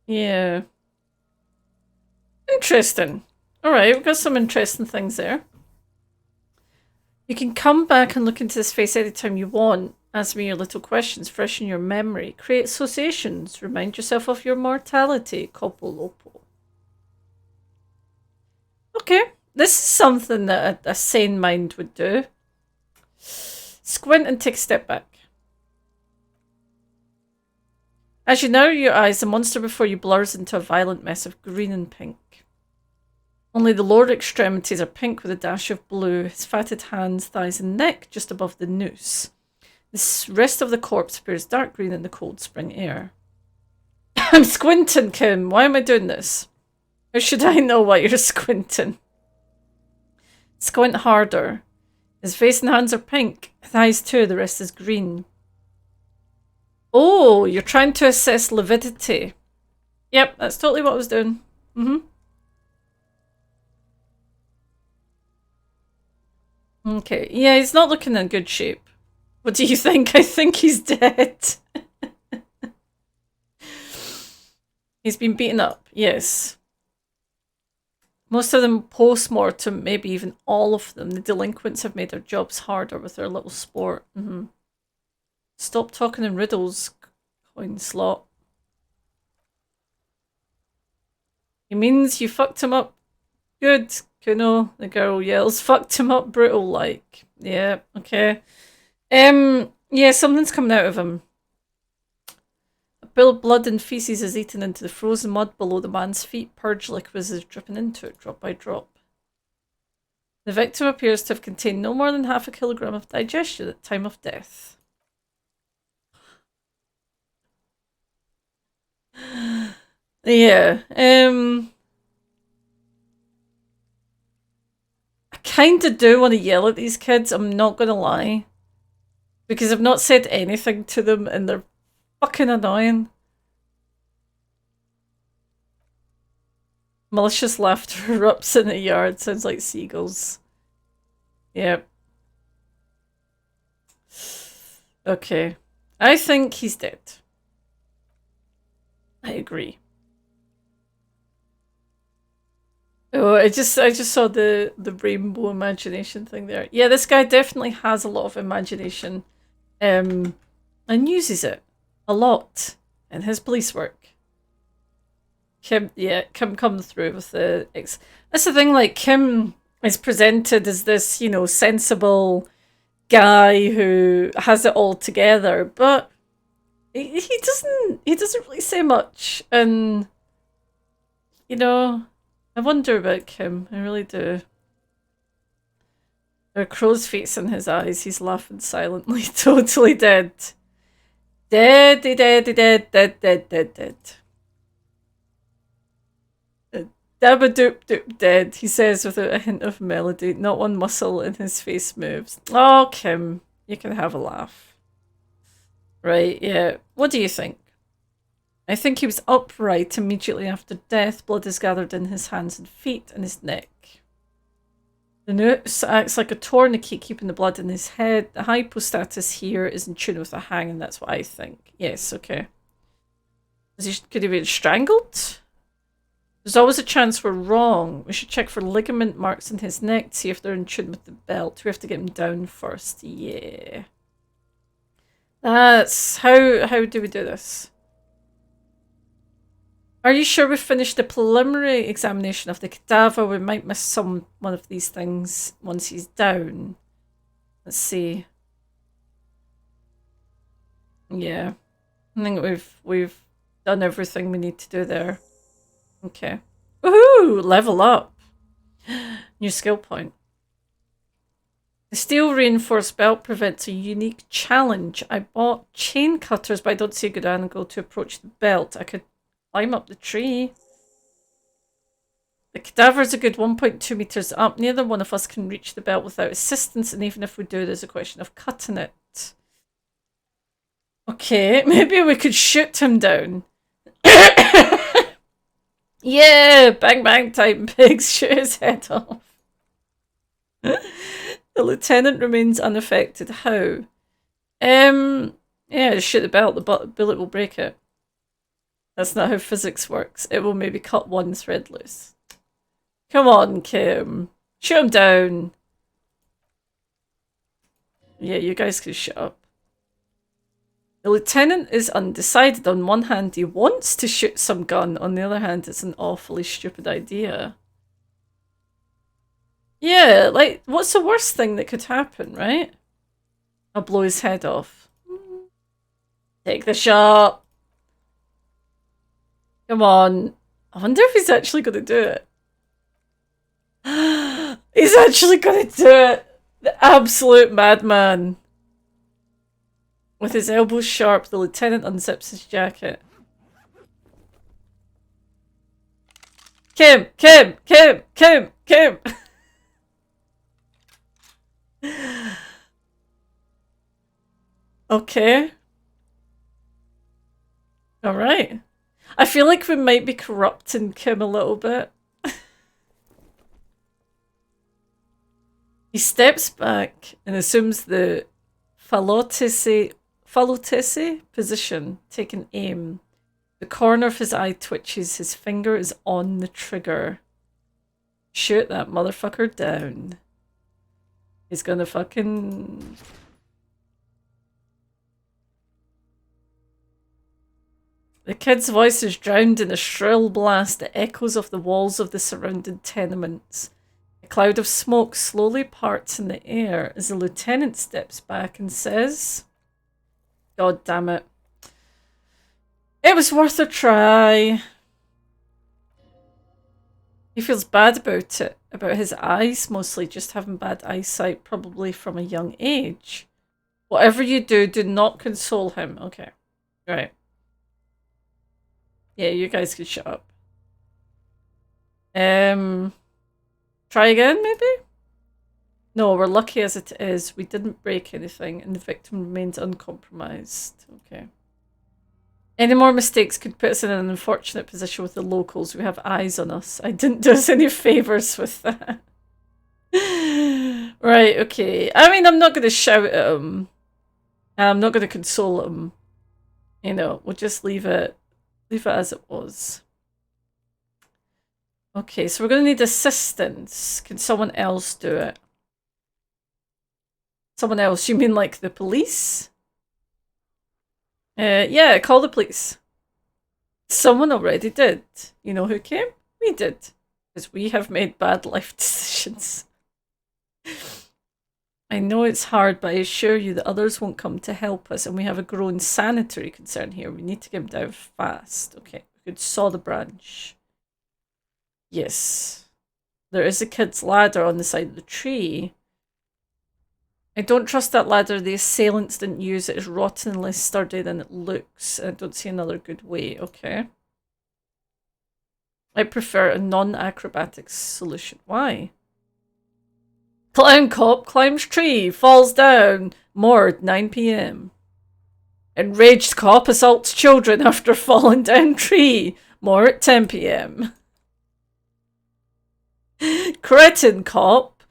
Yeah. Interesting. Alright, we've got some interesting things there. You can come back and look into this face anytime you want. Ask me your little questions, freshen your memory, create associations, remind yourself of your mortality. Copo Lopo. Okay, this is something that a sane mind would do. Squint and take a step back. As you narrow your eyes, the monster before you blurs into a violent mess of green and pink. Only the lower extremities are pink with a dash of blue, his fatted hands, thighs and neck just above the noose. The rest of the corpse appears dark green in the cold spring air. I'm squinting, Kim. Why am I doing this? How should I know why you're squinting? Squint harder. His face and hands are pink. Thighs too, the rest is green. Oh, you're trying to assess lividity. Yep, that's totally what I was doing. Okay, yeah, he's not looking in good shape. What do you think? I think he's dead. He's been beaten up, yes. Most of them post-mortem, maybe even all of them. The delinquents have made their jobs harder with their little sport. Stop talking in riddles, coin slot. He means you fucked him up good, Kuno, the girl yells. Fucked him up brutal-like. Yeah, okay. Yeah, something's coming out of him. A pool of blood and feces is eaten into the frozen mud below the man's feet. Purge liquid is dripping into it, drop by drop. The victim appears to have contained no more than half a kilogram of digestion at the time of death. Yeah, I kind of do want to yell at these kids, I'm not going to lie. Because I've not said anything to them and they're fucking annoying. Malicious laughter erupts in the yard. Sounds like seagulls. Yep. Okay. I think he's dead. I agree. Oh, I just saw the rainbow imagination thing there. Yeah, this guy definitely has a lot of imagination. And uses it a lot in his police work. Kim comes through with the... That's the thing, like, Kim is presented as this, you know, sensible guy who has it all together, but he doesn't really say much, and, you know, I wonder about Kim. I really do. There are crow's feet in his eyes. He's laughing silently. Totally dead. Dead, dead, dead, dead, dead, dead, dead, dead. Dabba-doop doop dead, he says without a hint of melody. Not one muscle in his face moves. Oh, Kim, you can have a laugh. Right, yeah. What do you think? I think he was upright immediately after death. Blood is gathered in his hands and feet and his neck. The noose acts like a tourniquet, keeping the blood in his head. The hypostatus here is in tune with a hang, and that's what I think. Yes, okay. Could he be strangled? There's always a chance we're wrong. We should check for ligament marks in his neck to see if they're in tune with the belt. We have to get him down first. Yeah. That's... How do we do this? Are you sure we've finished the preliminary examination of the cadaver? We might miss one of these things once he's down. Let's see. Yeah. I think we've done everything we need to do there. Okay. Woohoo! Level up. New skill point. The steel reinforced belt prevents a unique challenge. I bought chain cutters, but I don't see a good angle to approach the belt. I could climb up the tree. The cadaver's a good 1.2 meters up. Neither one of us can reach the belt without assistance, and even if we do, there's a question of cutting it. Okay, maybe we could shoot him down. Yeah, bang bang type pigs, shoot his head off. The lieutenant remains unaffected. How? Yeah, shoot the belt, the bullet will break it. That's not how physics works. It will maybe cut one thread loose. Come on, Kim. Shoot him down. Yeah, you guys can shut up. The lieutenant is undecided. On one hand, he wants to shoot some gun. On the other hand, it's an awfully stupid idea. Yeah, like, what's the worst thing that could happen, right? I'll blow his head off. Take the shot. Come on. I wonder if he's actually going to do it. He's actually going to do it. The absolute madman. With his elbows sharp, the lieutenant unzips his jacket. Kim! Kim! Kim! Kim! Kim! Okay. Alright. I feel like we might be corrupting Kim a little bit. He steps back and assumes the phallotese position, taking aim. The corner of his eye twitches. His finger is on the trigger. Shoot that motherfucker down. He's gonna fucking... The kid's voice is drowned in a shrill blast that echoes off the walls of the surrounding tenements. A cloud of smoke slowly parts in the air as the lieutenant steps back and says, God damn it. It was worth a try. He feels bad about it, about his eyes mostly, just having bad eyesight, probably from a young age. Whatever you do, do not console him. Okay, right. Yeah, you guys can shut up. Try again, maybe? No, we're lucky as it is. We didn't break anything, and the victim remains uncompromised. Okay. Any more mistakes could put us in an unfortunate position with the locals. We have eyes on us. I didn't do us any favours with that. Right, okay. I mean, I'm not going to shout at him. I'm not going to console him. You know, we'll just leave it as it was. Okay, so we're going to need assistance. Can someone else do it? Someone else? You mean like the police? Yeah, call the police. Someone already did. You know who came? We did. Because we have made bad life decisions. I know it's hard, but I assure you that others won't come to help us, and we have a growing sanitary concern here. We need to get him down fast. Okay, we could saw the branch. Yes. There is a kid's ladder on the side of the tree. I don't trust that ladder. The assailants didn't use it. It's rotten and less sturdy than it looks. I don't see another good way. Okay. I prefer a non-acrobatic solution. Why? Clown cop climbs tree, falls down. Moored 9 p.m. Enraged cop assaults children after falling down tree. More at 10 p.m. Cretin cop,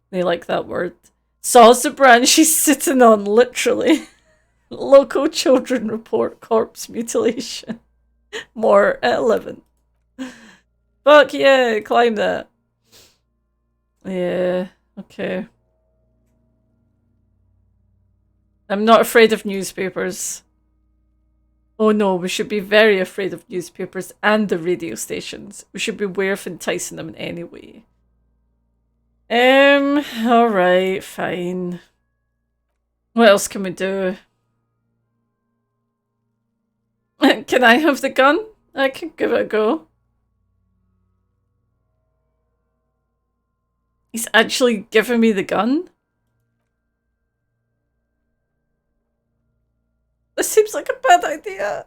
they like that word, saws the branch she's sitting on, literally. Local children report corpse mutilation. More at 11. Fuck yeah, climb that. Yeah, okay. I'm not afraid of newspapers. Oh no, we should be very afraid of newspapers and the radio stations. We should beware of enticing them in any way. Alright, fine. What else can we do? Can I have the gun? I can give it a go. He's actually giving me the gun? This seems like a bad idea.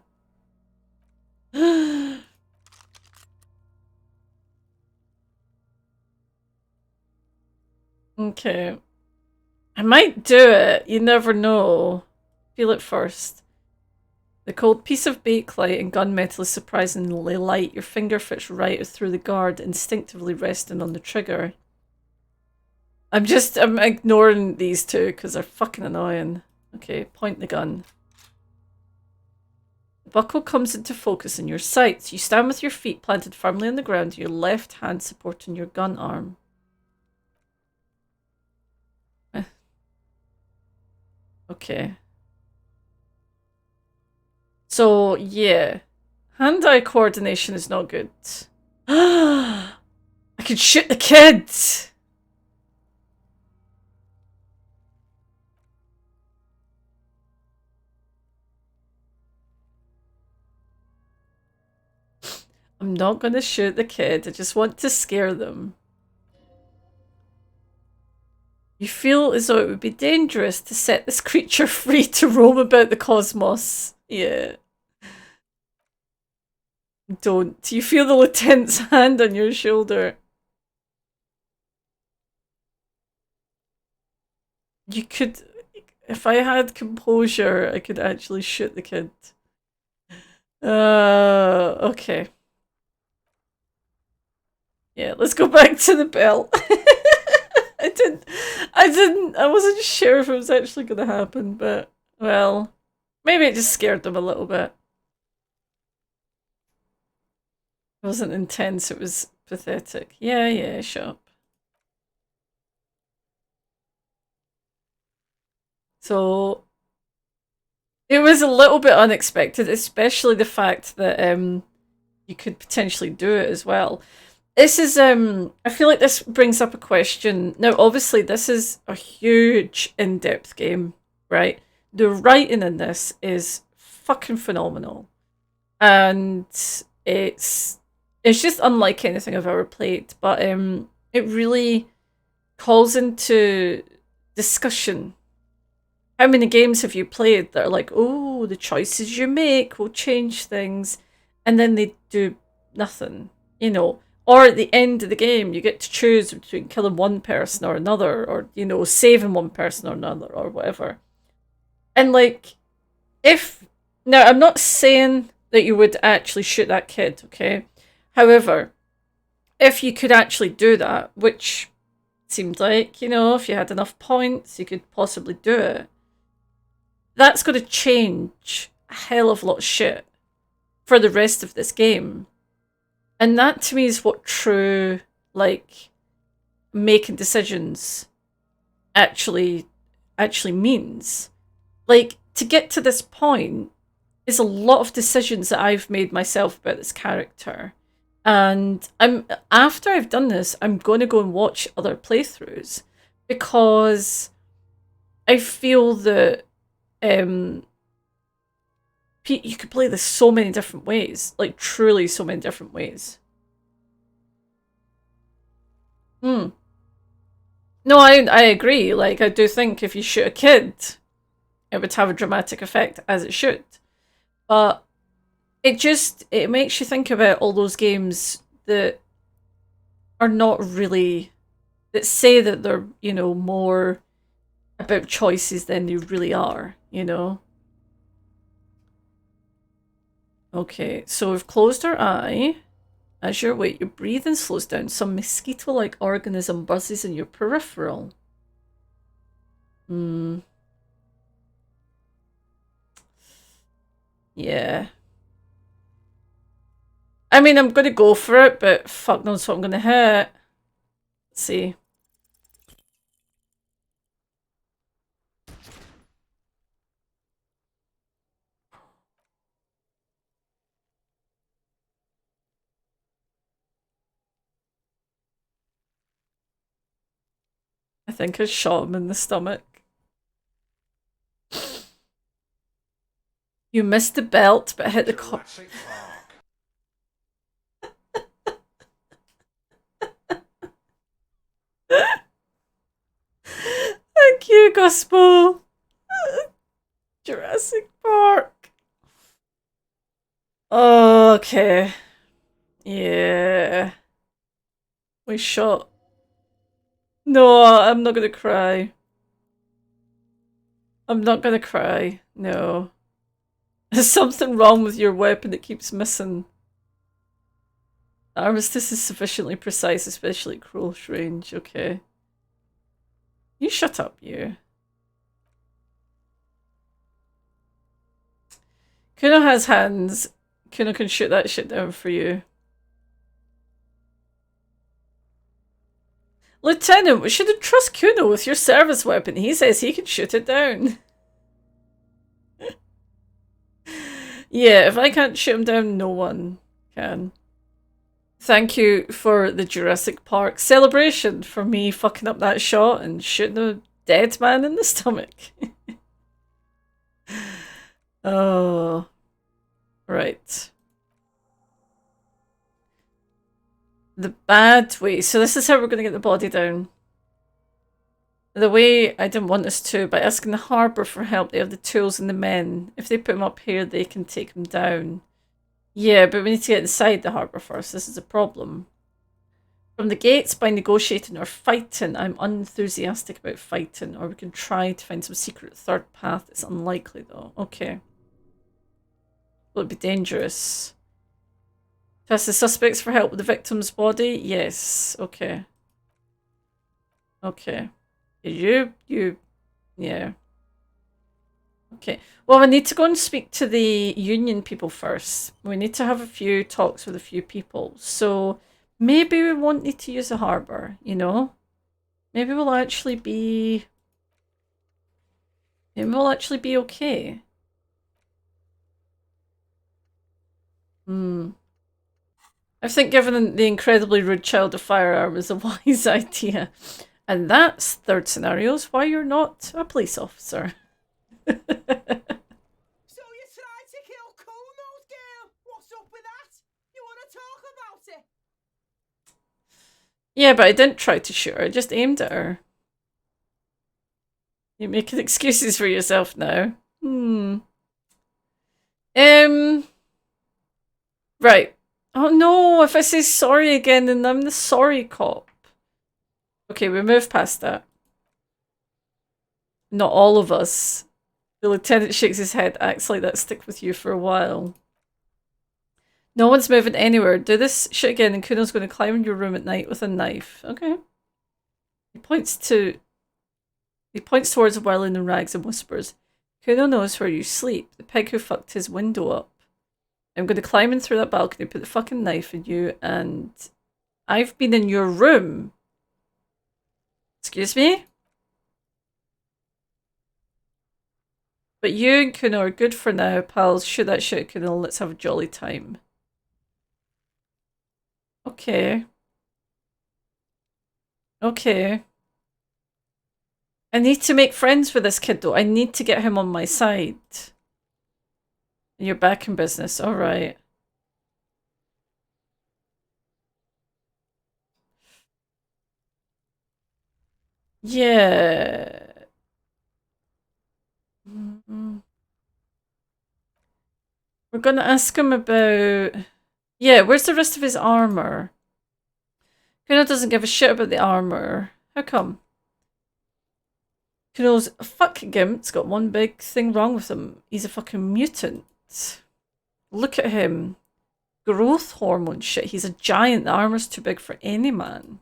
Okay. I might do it. You never know. Feel it first. The cold piece of bakelite and gunmetal is surprisingly light. Your finger fits right through the guard, instinctively resting on the trigger. I'm ignoring these two because they're fucking annoying. Okay, point the gun. The buckle comes into focus in your sights. You stand with your feet planted firmly on the ground, your left hand supporting your gun arm. Okay. So, yeah. Hand-eye coordination is not good. I could shoot the kid! I'm not gonna shoot the kid. I just want to scare them. You feel as though it would be dangerous to set this creature free to roam about the cosmos. Yeah. Don't. You feel the lieutenant's hand on your shoulder. You could... If I had composure, I could actually shoot the kid. Okay. Yeah, let's go back to the bell. I wasn't sure if it was actually going to happen, but, well, maybe it just scared them a little bit. It wasn't intense, it was pathetic. Yeah, shut up. So, it was a little bit unexpected, especially the fact that you could potentially do it as well. This is, I feel like this brings up a question. Now, obviously, this is a huge, in-depth game, right? The writing in this is fucking phenomenal. And it's just unlike anything I've ever played. But it really calls into discussion. How many games have you played that are like, oh, the choices you make will change things, and then they do nothing, you know? Or at the end of the game, you get to choose between killing one person or another, or, you know, saving one person or another, or whatever. And, like, if... Now, I'm not saying that you would actually shoot that kid, okay? However, if you could actually do that, which seemed like, you know, if you had enough points, you could possibly do it. That's going to change a hell of a lot of shit for the rest of this game. And that to me is what true, like, making decisions actually means. Like, to get to this point is a lot of decisions that I've made myself about this character. And after I've done this, I'm going to go and watch other playthroughs, because I feel that you could play this so many different ways, like truly so many different ways. Hmm. No, I agree. Like, I do think if you shoot a kid, it would have a dramatic effect, as it should. But it makes you think about all those games that are not really, that say that they're, you know, more about choices than they really are, you know? Okay, so we've closed our eye. As you wait, your breathing slows down. Some mosquito-like organism buzzes in your peripheral. Hmm. Yeah. I mean, I'm gonna go for it, but fuck knows what I'm gonna hit. Let's see. I think I shot him in the stomach. You missed the belt, but hit the cop. Thank you, Gospel. Jurassic Park. Okay. Yeah. We shot. No, I'm not gonna cry. I'm not gonna cry. No. There's something wrong with your weapon that keeps missing. Armistice is sufficiently precise, especially at close range. Okay. You shut up, you. Kuno has hands. Kuno can shoot that shit down for you. Lieutenant, we shouldn't trust Kuno with your service weapon. He says he can shoot it down. Yeah, if I can't shoot him down, no one can. Thank you for the Jurassic Park celebration for me fucking up that shot and shooting a dead man in the stomach. Oh, right. The bad way. So this is how we're going to get the body down. The way I didn't want us to, by asking the harbour for help, they have the tools and the men. If they put them up here, they can take them down. Yeah, but we need to get inside the harbour first. This is a problem. From the gates, by negotiating or fighting, I'm unenthusiastic about fighting. Or we can try to find some secret third path. It's unlikely, though. Okay. Will it be dangerous? To ask the suspects for help with the victim's body? Yes. Okay. Okay. You, yeah. Okay. Well, we need to go and speak to the union people first. We need to have a few talks with a few people. So maybe we won't need to use a harbour, you know? Maybe we'll actually be... Maybe we'll actually be okay. Hmm. I think giving the incredibly rude child a firearm is a wise idea. And that's third scenarios why you're not a police officer. So you tried to kill Kuno's girl? What's up with that? You want to talk about it? Yeah, but I didn't try to shoot her. I just aimed at her. You're making excuses for yourself now. Right. Oh no, if I say sorry again, then I'm the sorry cop. Okay, we move past that. Not all of us. The lieutenant shakes his head, acts like that stick with you for a while. No one's moving anywhere. Do this shit again and Kuno's going to climb in your room at night with a knife. Okay. He points towards a whirling in rags and whispers, Kuno knows where you sleep. The pig who fucked his window up. I'm going to climb in through that balcony, put the fucking knife in you, and I've been in your room. Excuse me? But you and Kuno are good for now, pals. Shoot that shit, Kuno. Let's have a jolly time. Okay. Okay. I need to make friends with this kid, though. I need to get him on my side. You're back in business. All right. Yeah. We're gonna ask him about... Yeah, where's the rest of his armor? Kuno doesn't give a shit about the armor. How come? Kuno's a fucking gimp. It's got one big thing wrong with him. He's a fucking mutant. Look at him. Growth hormone shit. He's a giant. The armor's too big for any man.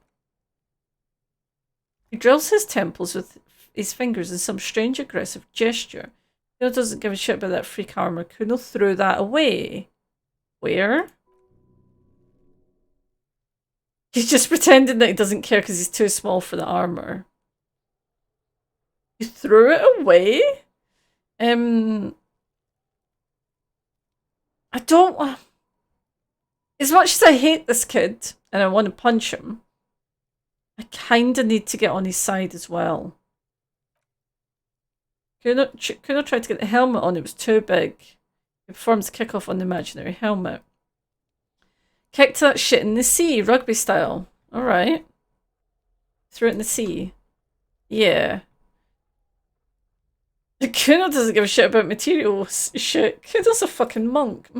He drills his temples with his fingers in some strange aggressive gesture. Kuno doesn't give a shit about that freak armor. Kuno threw that away. Where? He's just pretending that he doesn't care because he's too small for the armor. You threw it away? I don't... As much as I hate this kid and I want to punch him, I kind of need to get on his side as well. Kuno tried to get the helmet on. It was too big. He performs the kickoff on the imaginary helmet. Kicked that shit in the sea, rugby style. Alright. Threw it in the sea. Yeah. Kuno doesn't give a shit about materials shit. Kuno's a fucking monk.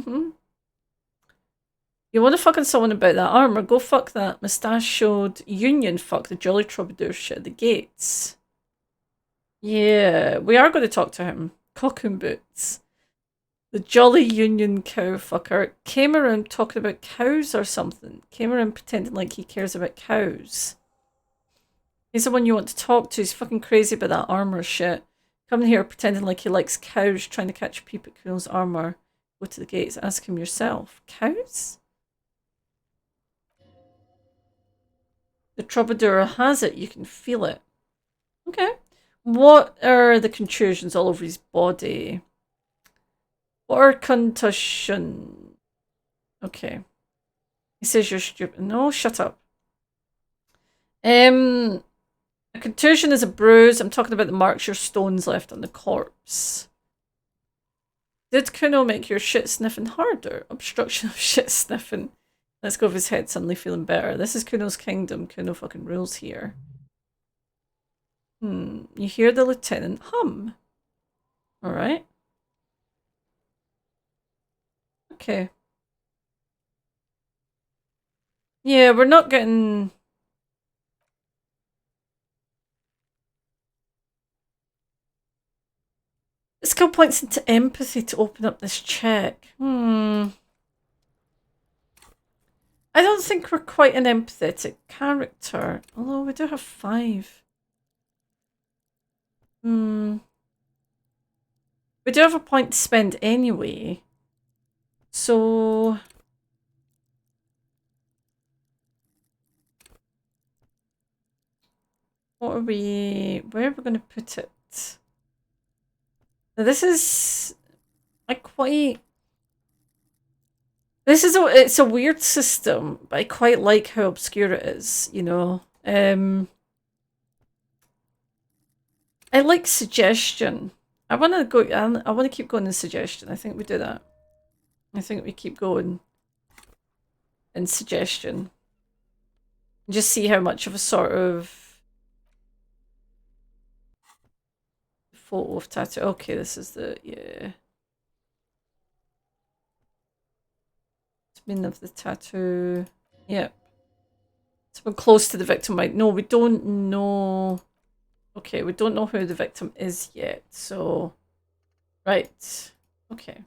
You want to fucking someone about that armor? Go fuck that mustachioed union fuck, the jolly troubadour shit at the gates. Yeah, we are going to talk to him. Cock and boots. The jolly union cow fucker came around talking about cows or something. Came around pretending like he cares about cows. He's the one you want to talk to. He's fucking crazy about that armor shit. Coming here pretending like he likes cows, trying to catch a peep at Kuno's armor. Go to the gates, ask him yourself. Cows? The troubadour has it, you can feel it. Okay. What are the contusions all over his body? What are contusion? Okay. He says you're stupid. No, shut up. A contusion is a bruise. I'm talking about the marks your stones left on the corpse. Did Kuno make your shit sniffing harder? Obstruction of shit sniffing. Let's go with his head suddenly feeling better. This is Kuno's kingdom. Kuno fucking rules here. You hear the lieutenant hum. Alright. Okay. Yeah, we're not getting... Skill points into empathy to open up this check. I don't think we're quite an empathetic character. Although we do have 5. We do have a point to spend anyway. So... What are we... Where are we going to put it? Now this is... It's a weird system, but I quite like how obscure it is, you know. I like suggestion. I want to keep going in suggestion. I think we do that. I think we keep going in suggestion. Just see how much of a sort of photo of tattoo. Okay, this is the, yeah. Meaning of the tattoo. Yep. Someone close to the victim might... No, we don't know... Okay, we don't know who the victim is yet, so... Right. Okay.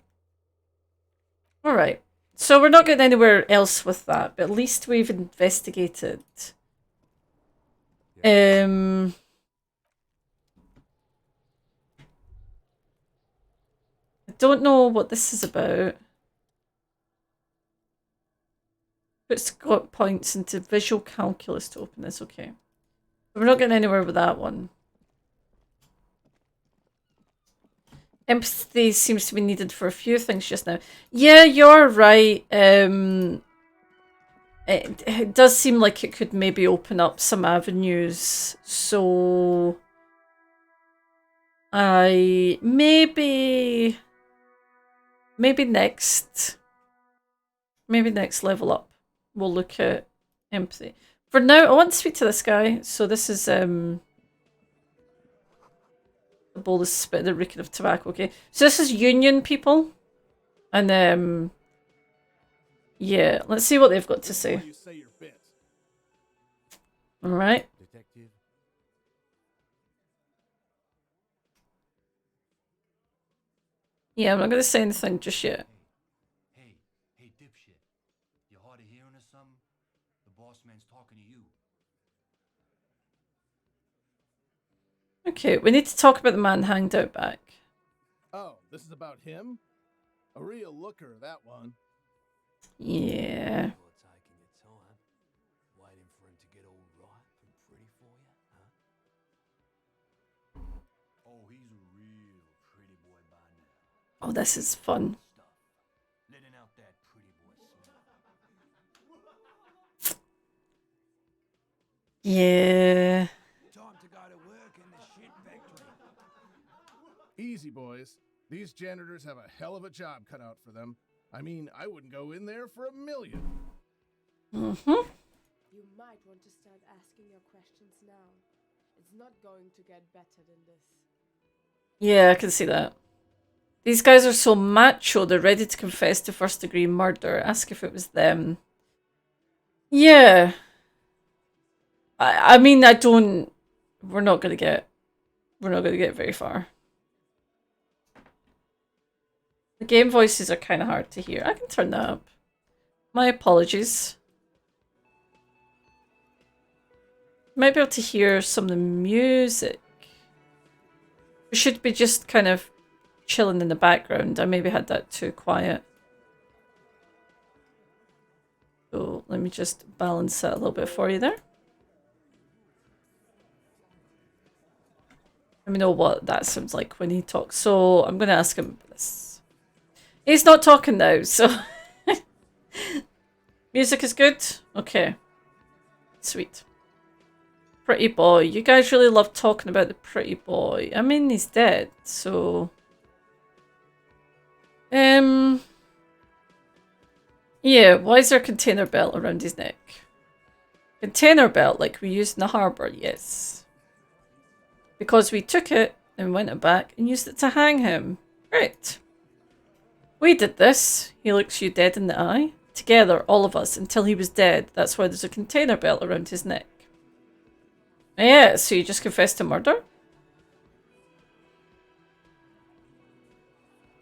Alright. So we're not getting anywhere else with that, but at least we've investigated. I don't know what this is about. Puts points into visual calculus to open this. Okay. But we're not getting anywhere with that one. Empathy seems to be needed for a few things just now. Yeah, you're right. It does seem like it could maybe open up some avenues. So... Maybe next level up. We'll look at empathy. For now, I want to speak to this guy. So this is The bowl is spit, the reeking of tobacco. Okay, so this is Union people, and yeah, let's see what they've got to say. All right. Detective. Yeah, I'm not going to say anything just yet. Hey, dipshit. You hard of hearing or something? The boss man's talking to you. Okay, we need to talk about the man hanged out back. Oh, this is about him? A real looker, that one. Yeah. You're taking your time, waiting for him to get all ripe and pretty for you, huh? Oh, he's a real pretty boy by now. Oh, this is fun. Stuff. Letting out that pretty boy smell. Yeah. Time to go to work in the shit factory. Easy, boys. These janitors have a hell of a job cut out for them. I mean, I wouldn't go in there for $1 million. Mm-hmm. You might want to start asking your questions now. It's not going to get better than this. Yeah, I can see that. These guys are so macho, they're ready to confess to first-degree murder. Ask if it was them. Yeah. I mean, I don't... We're not going to get very far. The game voices are kind of hard to hear. I can turn that up. My apologies. Might be able to hear some of the music. We should be just kind of chilling in the background. I maybe had that too quiet. So let me just balance that a little bit for you there. Let me know what that sounds like when he talks. So I'm going to ask him this. He's not talking now, so... Music is good? Okay. Sweet. Pretty boy. You guys really love talking about the pretty boy. I mean, he's dead, so... Yeah, why is there a container belt around his neck? Container belt like we used in the harbour, yes. Because we took it and went it back and used it to hang him. Great. We did this. He looks you dead in the eye. Together, all of us, until he was dead. That's why there's a container belt around his neck. Yeah, so you just confessed to murder?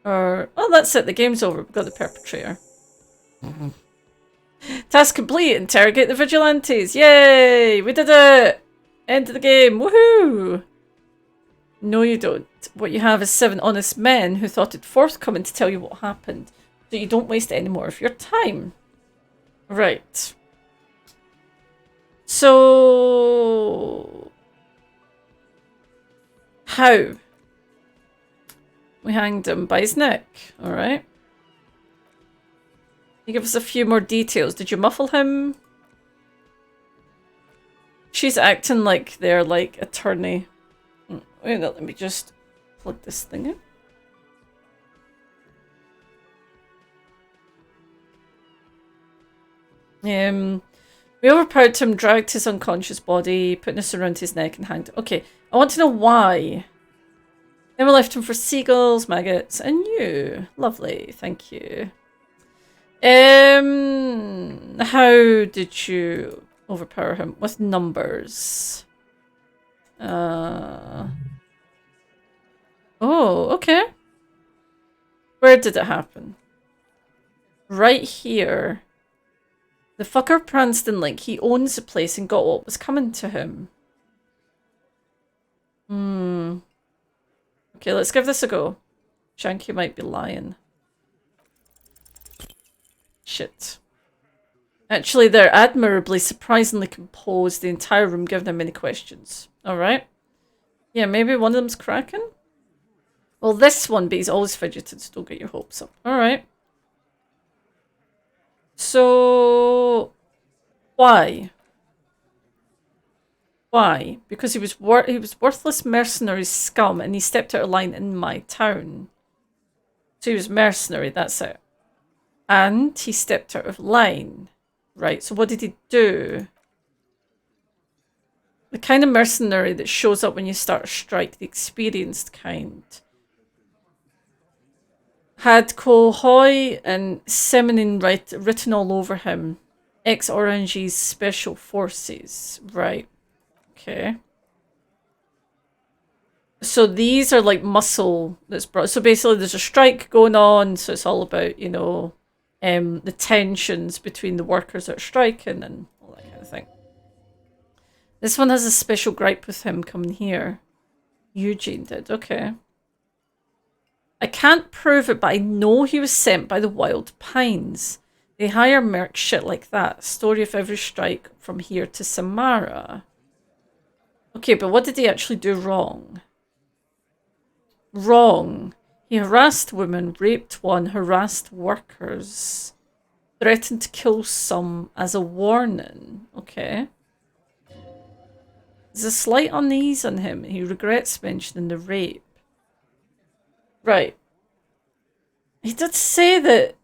Or, oh, that's it. The game's over. We've got the perpetrator. Task complete. Interrogate the vigilantes. Yay! We did it! End of the game. Woohoo! No, you don't. What you have is 7 honest men who thought it forthcoming to tell you what happened, so you don't waste any more of your time. Right. So... How? We hanged him by his neck. Alright. You give us a few more details. Did you muffle him? She's acting like they're like attorney. Wait, let me just plug this thing in. We overpowered him, dragged his unconscious body, put this around his neck and hanged. Okay, I want to know why. Then we left him for seagulls, maggots, and you. Lovely, thank you. How did you overpower him? With numbers. Oh, okay. Where did it happen? Right here. The fucker pranced in like he owns the place and got what was coming to him. Okay, let's give this a go. Shanky might be lying. Shit. Actually, they're admirably, surprisingly composed. The entire room giving him many questions. Alright. Yeah, maybe one of them's cracking? Well, this one, but he's always fidgeted, so don't get your hopes up. Alright. So... Why? Why? Because he was worthless mercenary scum and he stepped out of line in my town. So he was mercenary, that's it. And he stepped out of line. Right, so what did he do? The kind of mercenary that shows up when you start a strike, the experienced kind. Had Kohoy and Seminin written all over him. Ex-Orange's Special Forces. Right. Okay. So these are like muscle that's brought. So basically there's a strike going on. So it's all about, you know, the tensions between the workers that are striking and all that kind of thing. This one has a special gripe with him coming here. Eugene did. Okay. I can't prove it, but I know he was sent by the Wild Pines. They hire merc shit like that. Story of every strike from here to Samara. Okay, but what did he actually do wrong? Wrong. He harassed women, raped one, harassed workers. Threatened to kill some as a warning. Okay. There's a slight unease on him. He regrets mentioning the rape. Right. He did say that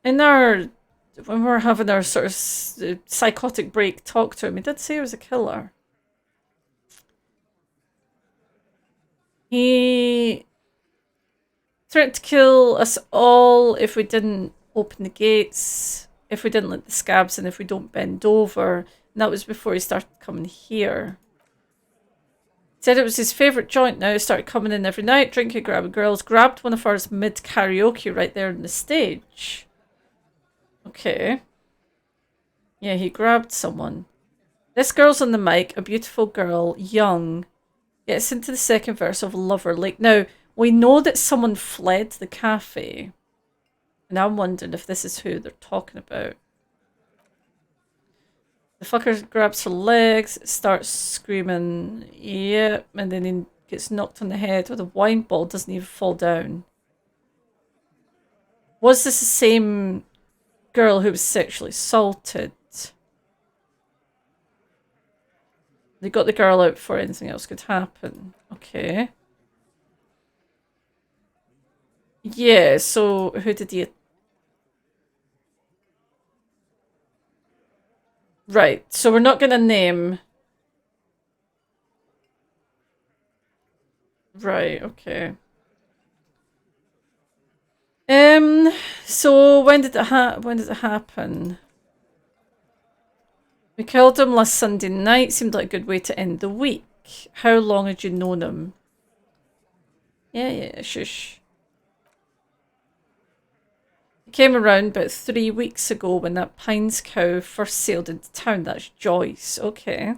in our... when we were having our sort of psychotic break talk to him, he did say he was a killer. He threatened to kill us all if we didn't open the gates, if we didn't let the scabs in, if we don't bend over. And that was before he started coming here. Said it was his favourite joint now. He started coming in every night, drinking, grabbing girls. Grabbed one of ours mid-karaoke right there on the stage. Okay. Yeah, he grabbed someone. This girl's on the mic, a beautiful girl, young. Gets into the second verse of Lover Lake. Now, we know that someone fled the cafe. And I'm wondering if this is who they're talking about. The fucker grabs her legs, starts screaming, yep, and then he gets knocked on the head with a wine ball, doesn't even fall down. Was this the same girl who was sexually assaulted? They got the girl out before anything else could happen. Okay. Yeah, so who did he... Right, so we're not going to name... Right, okay. So when did it happen? We killed him last Sunday night. Seemed like a good way to end the week. How long had you known him? Yeah, shush. He came around about 3 weeks ago when that Pines cow first sailed into town. That's Joyce. Okay.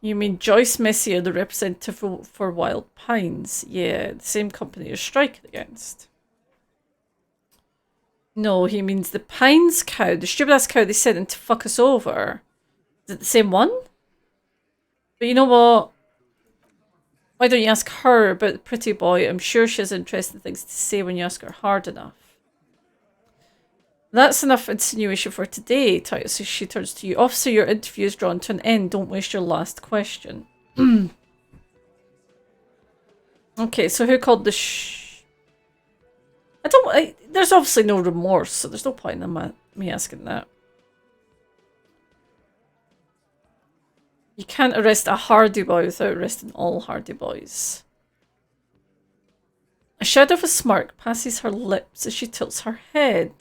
You mean Joyce Messier, the representative for Wild Pines? Yeah, the same company you're striking against. No, he means the Pines cow, the stupid-ass cow they sent in to fuck us over. Is it the same one? But you know what? Why don't you ask her about the pretty boy? I'm sure she has interesting things to say when you ask her hard enough. That's enough insinuation for today, Titus. She turns to you. Officer, your interview is drawn to an end. Don't waste your last question. Okay, so who called the there's obviously no remorse, so there's no point in me asking that. You can't arrest a Hardy boy without arresting all Hardy boys. A shadow of a smirk passes her lips as she tilts her head.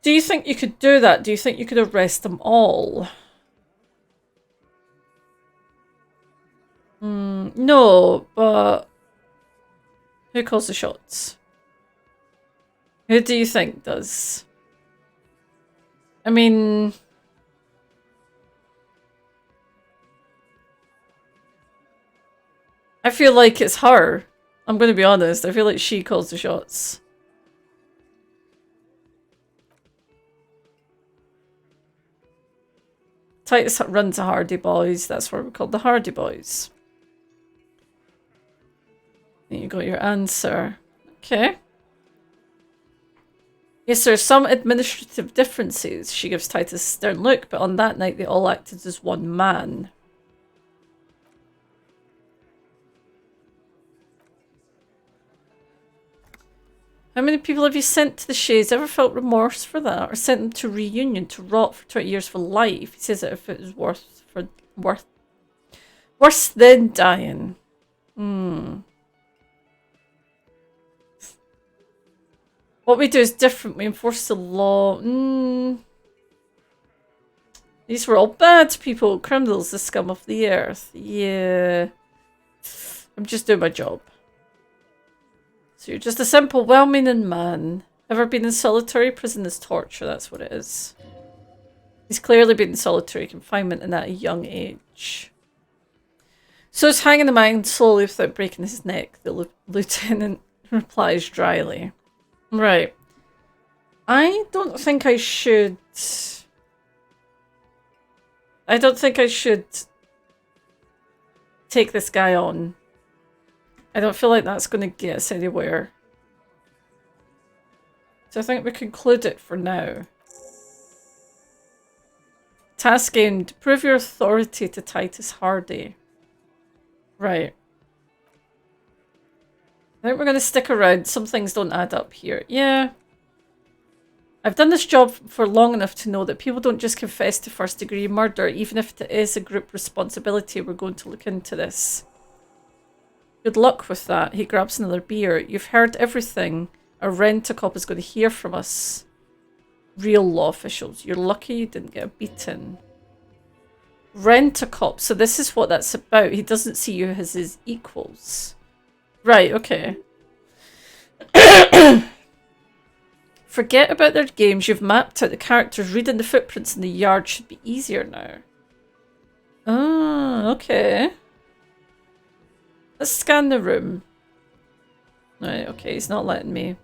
Do you think you could do that? Do you think you could arrest them all? No, but who calls the shots? Who do you think does? I mean... I feel like it's her. I'm going to be honest. I feel like she calls the shots. Titus runs the Hardy Boys. That's why we're called the Hardy Boys. You got your answer. Okay. Yes, there are some administrative differences. She gives Titus a stern look, but on that night they all acted as one man. How many people have you sent to the Shades? Ever felt remorse for that? Or sent them to reunion to rot for 20 years for life? He says that if it was worse than dying. What we do is different. We enforce the law. These were all bad people, criminals, the scum of the earth. Yeah. I'm just doing my job. So you're just a simple, well-meaning man. Ever been in solitary? Prison is torture, that's what it is. He's clearly been in solitary confinement and at a young age. So he's hanging the man slowly without breaking his neck, the lieutenant replies dryly. Right. I don't think I should take this guy on. I don't feel like that's going to get us anywhere. So I think we conclude it for now. Task gained. Prove your authority to Titus Hardy. Right. I think we're going to stick around. Some things don't add up here. Yeah. I've done this job for long enough to know that people don't just confess to first-degree murder. Even if it is a group responsibility, we're going to look into this. Good luck with that. He grabs another beer. You've heard everything. A rent-a-cop is going to hear from us. Real law officials. You're lucky you didn't get beaten. Rent-a-cop. So this is what that's about. He doesn't see you as his equals. Right, okay. Forget about their games. You've mapped out the characters. Reading the footprints in the yard should be easier now. Oh, okay. Let's scan the room. Right, okay, he's not letting me.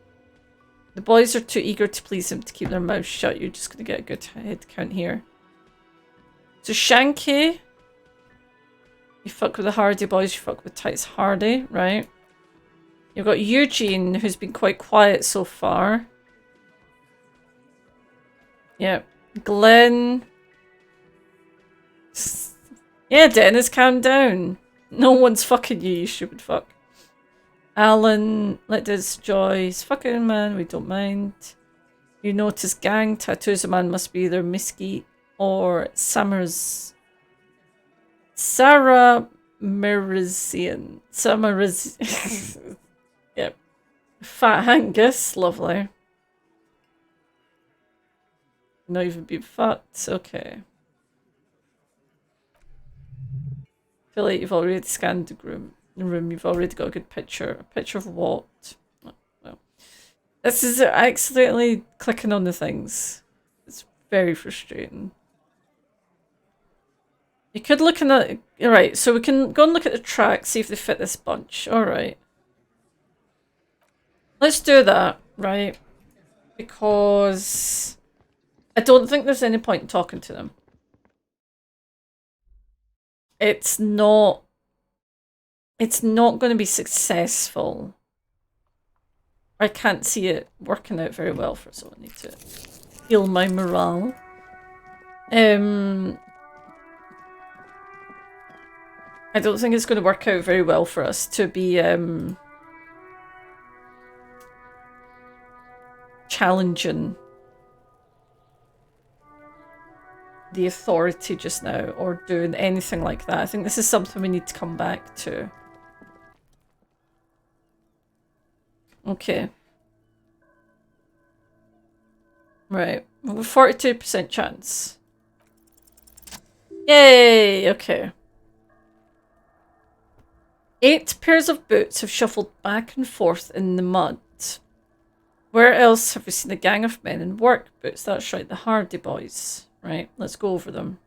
The boys are too eager to please him to keep their mouths shut. You're just going to get a good head count here. So Shanky. You fuck with the Hardy boys, you fuck with Titus Hardy, right? You've got Eugene, who's been quite quiet so far. Yep. Glenn. Yeah, Dennis, calm down. No one's fucking you, you stupid fuck. Alan, let this Joyce. Fucking man, we don't mind. You notice gang tattoos. A man must be either Miski or Sarah Merizian. Yep. Fat Angus, lovely. Not even be fucked. Okay. Feel like you've already scanned the room. You've already got a good picture. A picture of what? Oh, well. This is accidentally clicking on the things. It's very frustrating. You could look in that. Alright, so we can go and look at the track, see if they fit this bunch. Alright. Let's do that, right? Because I don't think there's any point in talking to them. It's not going to be successful. I can't see it working out very well for us, so I need to heal my morale. I don't think it's going to work out very well for us to be challenging the authority just now or doing anything like that. I think this is something we need to come back to. Okay. Right. Well, 42% chance. Yay! Okay. 8 pairs of boots have shuffled back and forth in the mud. Where else have we seen a gang of men in work boots? That's right, the Hardy boys. Right, let's go over them.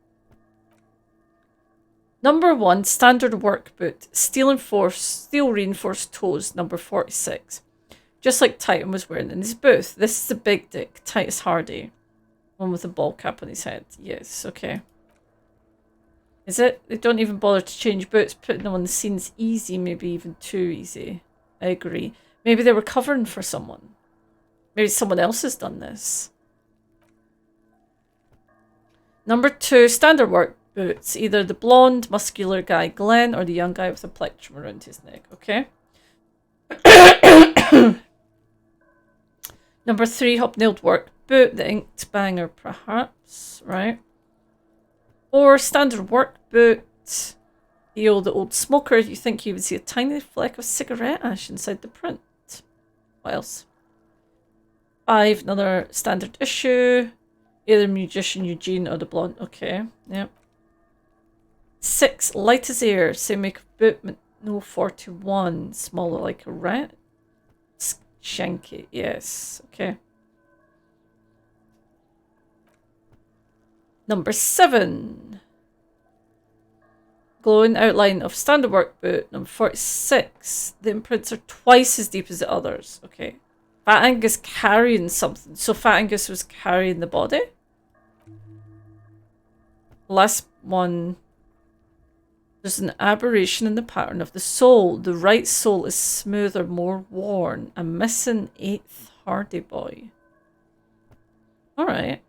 Number 1, standard work boot. Steel reinforced toes, number 46. Just like Titan was wearing in his booth. This is the big dick, Titus Hardy. One with a ball cap on his head. Yes, okay. Is it? They don't even bother to change boots. Putting them on the scene's easy, maybe even too easy. I agree. Maybe they were covering for someone. Maybe someone else has done this. Number 2, standard work boots. Either the blonde, muscular guy Glenn or the young guy with a plectrum around his neck. Okay. Number 3, hobnailed work boot, the inked banger perhaps, right? 4, standard work boot. Theo, the old smoker, you think you would see a tiny fleck of cigarette ash inside the print. What else? 5, another standard issue. Either musician Eugene or the blonde. Okay, yep. 6, light as air, same make of boot, but no 41. Smaller like a rat. Shanky, yes, okay. Number 7. Glowing outline of standard work boot. Number 46. The imprints are twice as deep as the others. Okay. Fat Angus carrying something. So Fat Angus was carrying the body. Last one. There's an aberration in the pattern of the sole. The right sole is smoother, more worn. A missing 8th Hardy Boy. Alright.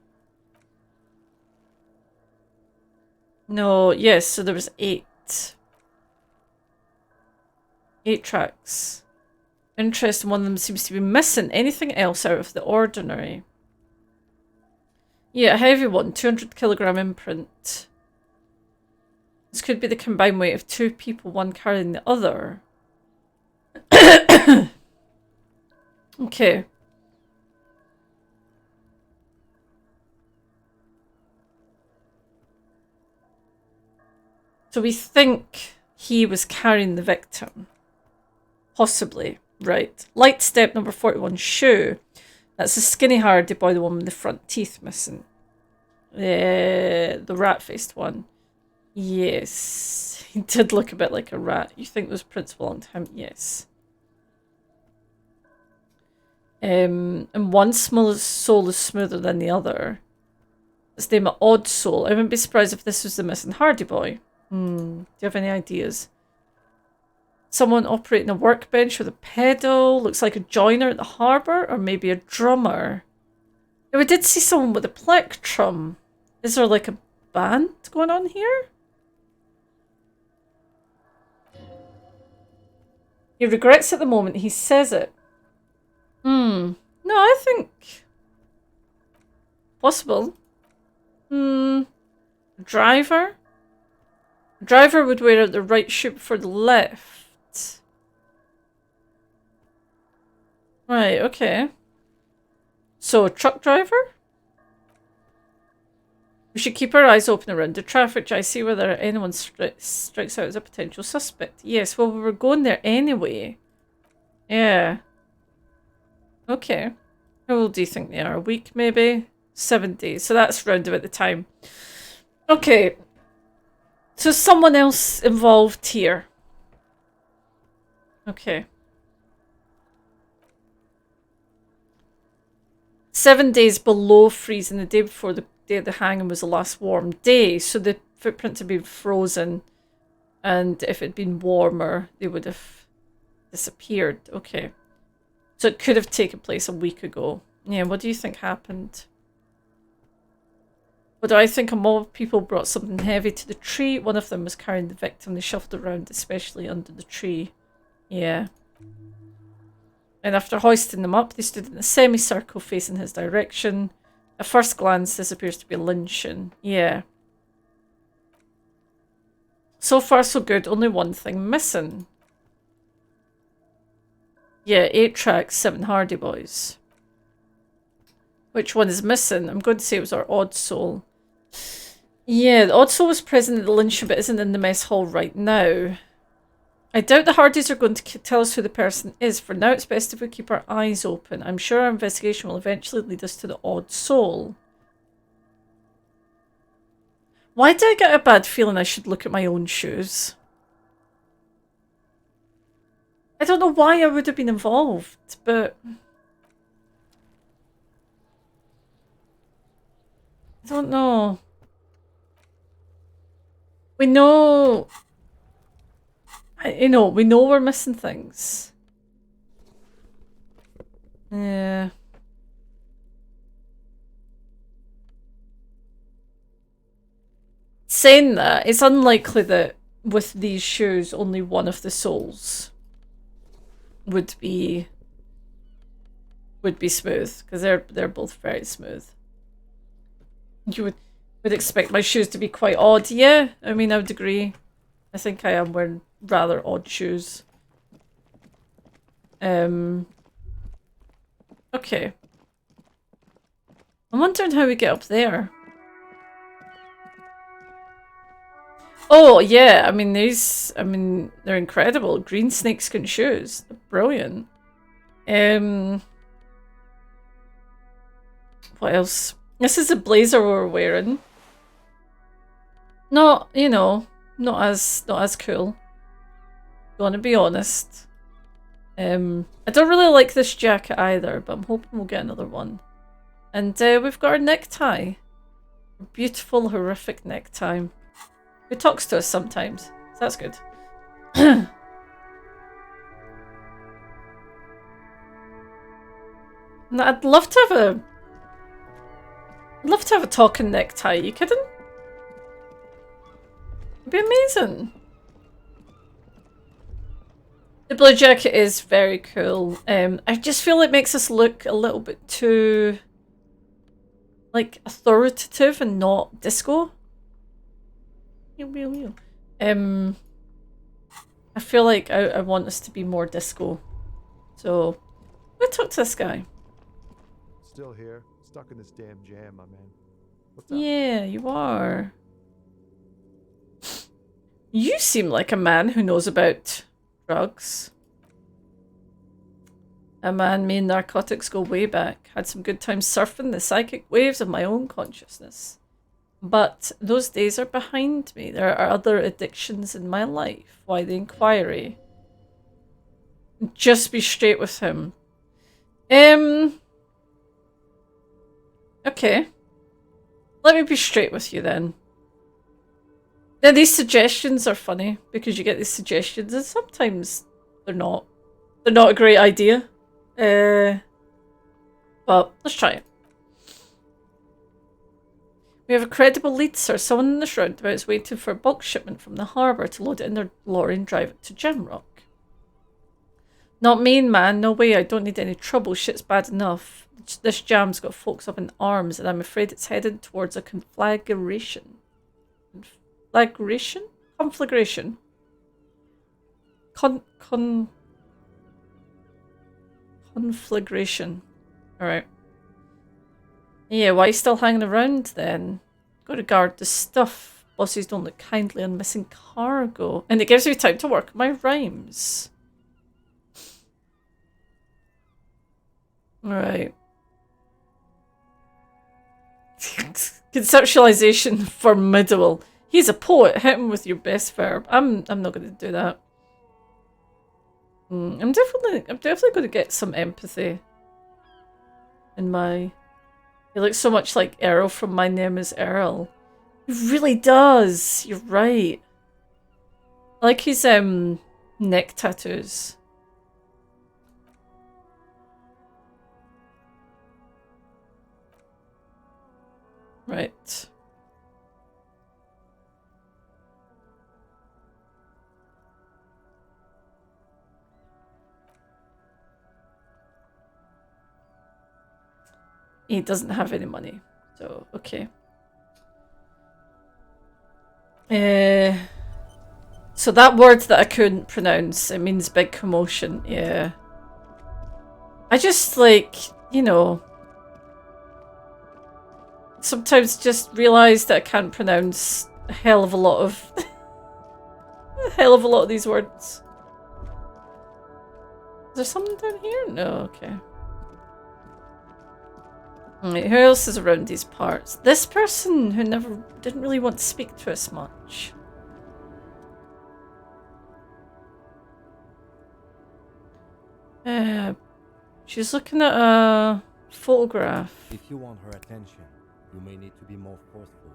No, yes, so there was 8. 8 tracks. Interesting, one of them seems to be missing. Anything else out of the ordinary? Yeah, a heavy one, 200 kilogram imprint. This could be the combined weight of 2 people, one carrying the other. Okay. So we think he was carrying the victim. Possibly. Right. Light step number 41, shoe. That's the skinny Hardy Boy, the one with the front teeth missing. The rat-faced one. Yes. He did look a bit like a rat. You think those prints belong to him? Yes. And one sole is smoother than the other. It's named an odd sole. I wouldn't be surprised if this was the missing Hardy Boy. Do you have any ideas? Someone operating a workbench with a pedal. Looks like a joiner at the harbour. Or maybe a drummer. Yeah, we did see someone with a plectrum. Is there like a band going on here? He regrets at the moment he says it. No, I think... possible. Driver? Driver would wear out the right shoe before the left. Right, okay. So, truck driver? We should keep our eyes open around the traffic to see whether anyone strikes out as a potential suspect. Yes, well, we were going there anyway. Yeah. Okay. How old do you think they are? A week, maybe? 7 days. So that's round about the time. Okay. So someone else involved here. Okay. 7 days below freezing. The day before the day of the hanging was the last warm day. So the footprints had been frozen. And if it had been warmer, they would have disappeared. Okay. So it could have taken place a week ago. Yeah, what do you think happened? What do I think? A mob of people brought something heavy to the tree. One of them was carrying the victim. They shuffled around, especially under the tree. Yeah. And after hoisting them up, they stood in a semicircle facing his direction. At first glance, this appears to be a lynching. Yeah. So far, so good. Only one thing missing. Yeah, 8 tracks, 7 Hardy Boys. Which one is missing? I'm going to say it was our odd soul. Yeah, the odd soul was present at the lynching but isn't in the mess hall right now. I doubt the Hardys are going to tell us who the person is. For now, it's best if we keep our eyes open. I'm sure our investigation will eventually lead us to the odd soul. Why do I get a bad feeling I should look at my own shoes? I don't know why I would have been involved, but... I don't know. We know... we know we're missing things. Yeah. Saying that, it's unlikely that with these shoes, only one of the souls would be would be smooth, because they're both very smooth. You would expect my shoes to be quite odd. Yeah, I mean, I would agree. I think I am wearing rather odd shoes. Okay. I'm wondering how we get up there. Oh, yeah, I mean, they're incredible. Green snakeskin shoes. They're brilliant. What else? This is a blazer we're wearing. Not, you know, not as cool. Gonna be honest. I don't really like this jacket either, but I'm hoping we'll get another one. And we've got our necktie. A beautiful, horrific necktie. Who talks to us sometimes. So that's good. And I'd love to have a talking necktie. You kidding? It'd be amazing. The blue jacket is very cool. I just feel it makes us look a little bit too, like, authoritative and not disco. I feel like I want us to be more disco. So, let's talk to this guy. Still here, stuck in this damn jam, my man. What's up? Yeah, you are. You seem like a man who knows about drugs. A man, me and narcotics go way back. Had some good times surfing the psychic waves of my own consciousness. But those days are behind me. There are other addictions in my life. Why the inquiry? Just be straight with him. Okay. Let me be straight with you then. Now these suggestions are funny because you get these suggestions and sometimes they're not a great idea. But let's try it. We have a credible lead, sir. Someone in this roundabout is waiting for a bulk shipment from the harbour to load it in their lorry and drive it to Jamrock. Not me, man. No way. I don't need any trouble. Shit's bad enough. This jam's got folks up in arms, and I'm afraid it's headed towards a conflagration. Conflagration? Conflagration. Alright. Yeah, why are you still hanging around then? Gotta guard the stuff. Bosses don't look kindly on missing cargo. And it gives me time to work my rhymes. Alright. Conceptualization formidable. He's a poet. Hit him with your best verb. I'm not going to do that. I'm definitely going to get some empathy in my. He looks so much like Earl from My Name Is Earl. He really does. You're right. I like his neck tattoos. Right. He doesn't have any money, so okay. So that word that I couldn't pronounce, it means big commotion, yeah. I just, like, you know, sometimes just realise that I can't pronounce a hell of a lot of these words. Is there something down here? No, okay. Right, who else is around these parts? This person who didn't really want to speak to us much. She's looking at a photograph. If you want her attention, you may need to be more forceful.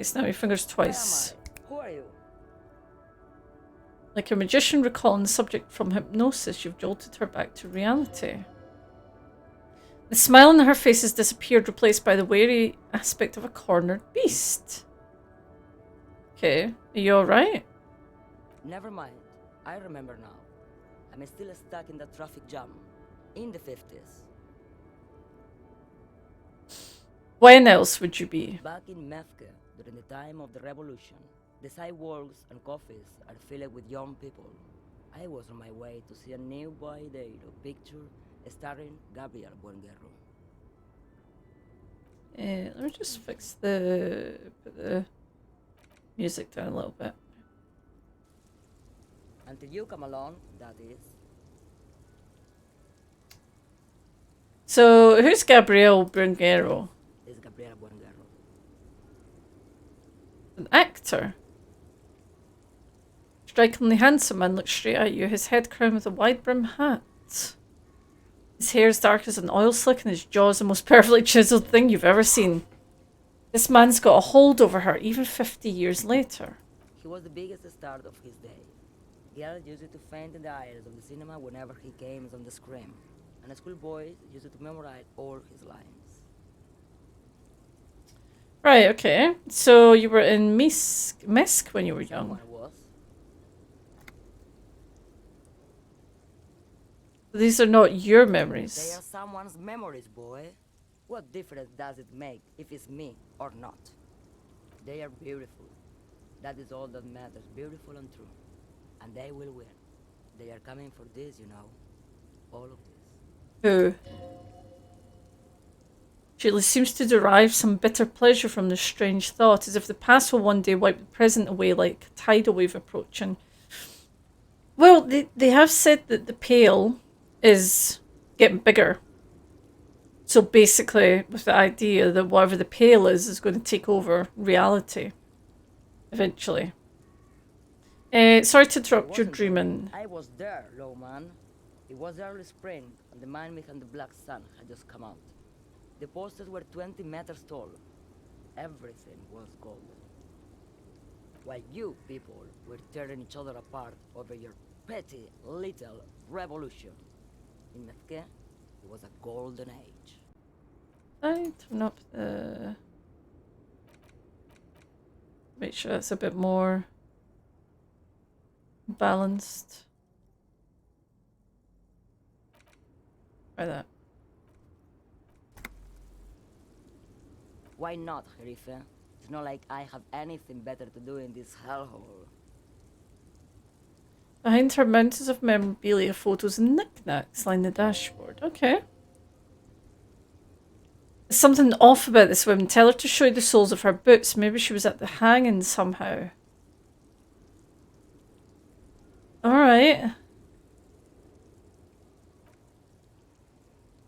Snap your fingers twice. Who are you? Like a magician recalling the subject from hypnosis, you've jolted her back to reality. The smile on her face has disappeared, replaced by the wary aspect of a cornered beast. Okay, are you alright? Never mind. I remember now. I'm still stuck in the traffic jam. In the 50s. When else would you be? Back in Mefke, during the time of the revolution, the sidewalks and coffees are filled with young people. I was on my way to see a new Baidero picture starring Gabriel Buenguerro. Let me just fix put the music down a little bit. Until you come along, that is. So, who's Gabriel Buenguerro? Is Gabriel Buenguerro. An actor. Strikingly handsome man looks straight at you, his head crowned with a wide brim hat. His hair is dark as an oil slick and his jaw is the most perfectly chiseled thing you've ever seen. This man's got a hold over her, even 50 years later. He was the biggest star of his day. Girls used to faint in the aisles of the cinema whenever he came on the screen, and schoolboys used to memorize all his lines. Right, okay. So you were in Mesk when you were young. Someone was. These are not your They memories. are someone's memories, boy. What difference does it make if it's me or not? They are beautiful. That is all that matters, beautiful and true. And they will win. They are coming for this, you know. All of this. Who? She seems to derive some bitter pleasure from this strange thought, as if the past will one day wipe the present away like a tidal wave approaching. Well, they have said that the Pale is getting bigger. So basically, with the idea that whatever the Pale is going to take over reality. Eventually. Sorry to interrupt your dreaming. I was there, low man. It was early spring, and the man behind the black sun had just come out. The posters were 20 meters tall. Everything was gold. While you people were tearing each other apart over your petty little revolution. In Mefke, it was a golden age. I turn up the... Make sure it's a bit more balanced. Try that. Why not, Herife? It's not like I have anything better to do in this hellhole. Behind her mountains of memorabilia, photos and knickknacks line the dashboard. Okay. There's something off about this woman. Tell her to show you the soles of her boots. Maybe she was at the hanging somehow. Alright.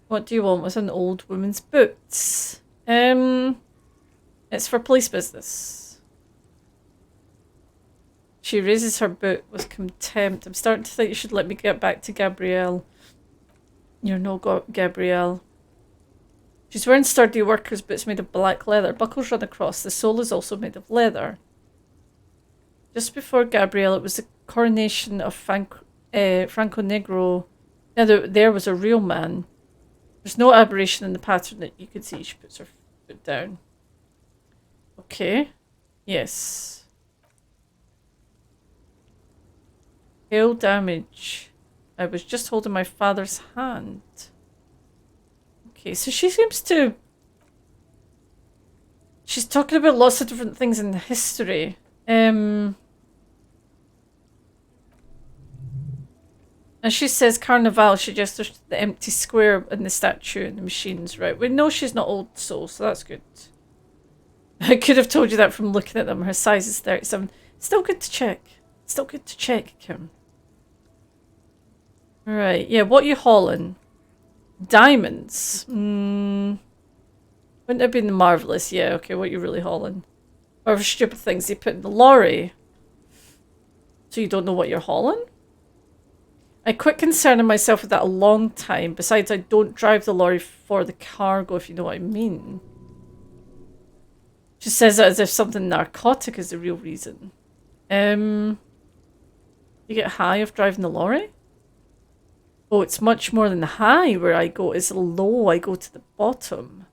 What do you want with an old woman's boots? It's for police business. She raises her boot with contempt. I'm starting to think you should let me get back to Gabrielle. You're no Gabrielle. She's wearing sturdy workers' boots made of black leather. Buckles run across. The sole is also made of leather. Just before Gabrielle, it was the coronation of Franco Negro. Now there was a real man. There's no aberration in the pattern that you could see. She puts her foot down. Okay. Yes. Hail damage. I was just holding my father's hand. Okay, so she seems to... She's talking about lots of different things in history. And she says Carnival, she gestures the empty square in the statue and the machines, right? We know she's not old soul, so that's good. I could have told you that from looking at them. Her size is 37. Still good to check. Still good to check, Kim. Right, yeah, what are you hauling? Diamonds. Wouldn't have been marvellous. Yeah, okay, what are you really hauling? Or stupid things they put in the lorry. So you don't know what you're hauling? I quit concerning myself with that a long time. Besides, I don't drive the lorry for the cargo, if you know what I mean. She says that as if something narcotic is the real reason. You get high of driving the lorry? Oh, it's much more than high where I go. It's low. I go to the bottom.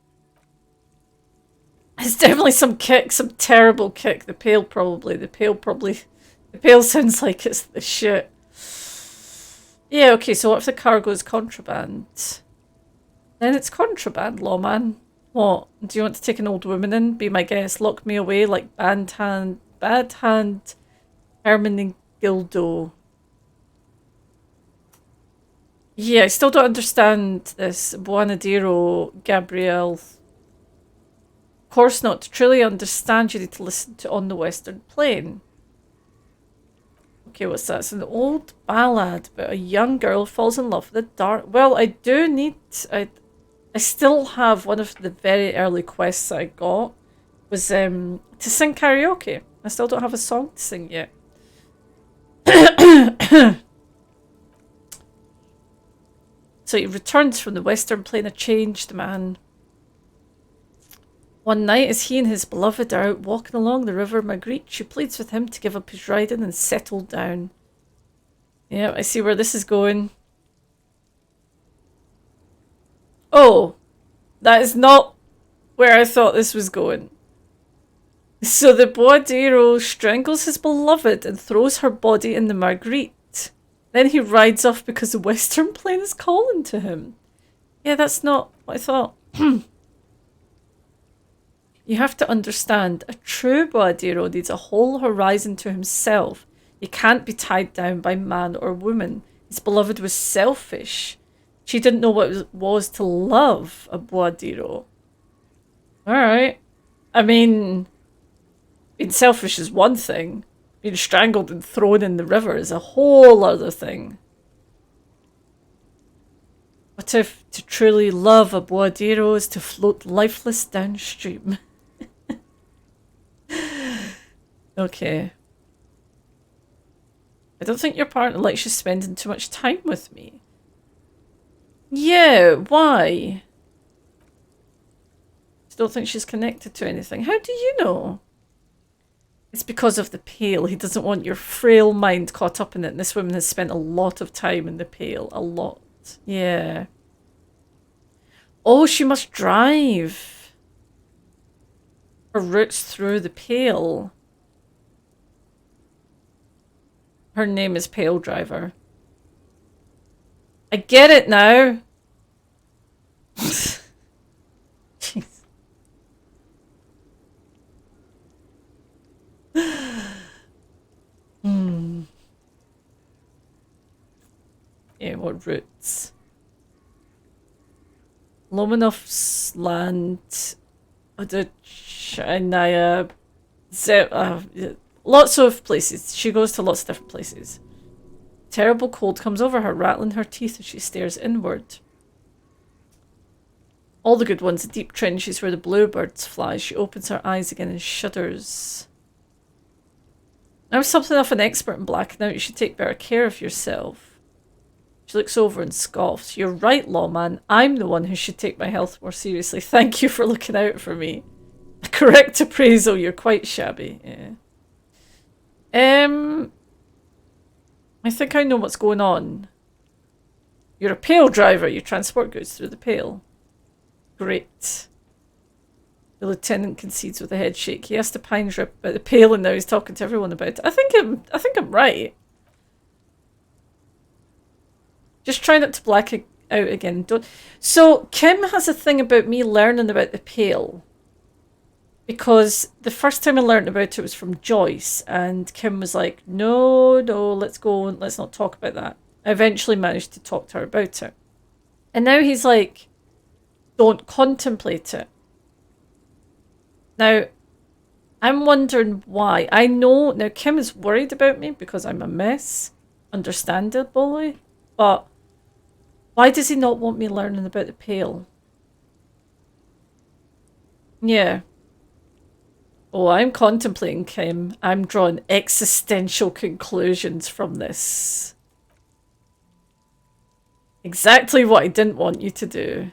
It's definitely some kick, some terrible kick. The Pale probably. The Pale sounds like it's the shit. Yeah, okay, so what if the cargo is contraband? Then it's contraband, lawman. What? Do you want to take an old woman in? Be my guest. Lock me away like bad hand Hermenegildo. Yeah, I still don't understand this. Buonadero, Gabrielle. Of course not. To truly understand, you need to listen to On the Western Plain. Okay, what's that? It's an old ballad about a young girl who falls in love with a dark... Well, I do need... I still have one of the very early quests I got was to sing karaoke. I still don't have a song to sing yet. So he returns from the Western Plain a changed man. One night, as he and his beloved are out walking along the River Magritte, she pleads with him to give up his riding and settle down. Yeah, I see where this is going. Oh, that is not where I thought this was going. So the Boadero strangles his beloved and throws her body in the Marguerite. Then he rides off because the Western Plain is calling to him. Yeah, that's not what I thought. You have to understand, a true Boadero needs a whole horizon to himself. He can't be tied down by man or woman. His beloved was selfish. She didn't know what it was to love a Boadero. Alright. I mean, being selfish is one thing. Being strangled and thrown in the river is a whole other thing. What if to truly love a Boadero is to float lifeless downstream? Okay. I don't think your partner likes you spending too much time with me. Yeah, why? I don't think she's connected to anything. How do you know? It's because of the Pale. He doesn't want your frail mind caught up in it. And this woman has spent a lot of time in the Pale. A lot. Yeah. Oh, she must drive. Her routes through the Pale. Her name is Pale Driver. I get it now. Jeez. Yeah, what routes? Lomanov's land. China. Lots of places. She goes to lots of different places. Terrible cold comes over her, rattling her teeth as she stares inward. All the good ones, the deep trenches where the bluebirds fly. She opens her eyes again and shudders. I'm something of an expert in blacking out. You should take better care of yourself. She looks over and scoffs. You're right, lawman. I'm the one who should take my health more seriously. Thank you for looking out for me. A correct appraisal. You're quite shabby. Yeah. I think I know what's going on. You're a Pale Driver. You transport goods through the Pale. Great. The lieutenant concedes with a head shake. He asked the pine drip about the Pale and now he's talking to everyone about it. I think I'm right. Just try not to black out again. Don't. So Kim has a thing about me learning about the Pale. Because the first time I learned about it was from Joyce, and Kim was like, no, let's go and let's not talk about that. I eventually managed to talk to her about it. And now he's like, don't contemplate it. Now, I'm wondering why. I know, now Kim is worried about me because I'm a mess, understandably, but why does he not want me learning about the Pale? Yeah. Oh, I'm contemplating, Kim. I'm drawing existential conclusions from this. Exactly what I didn't want you to do.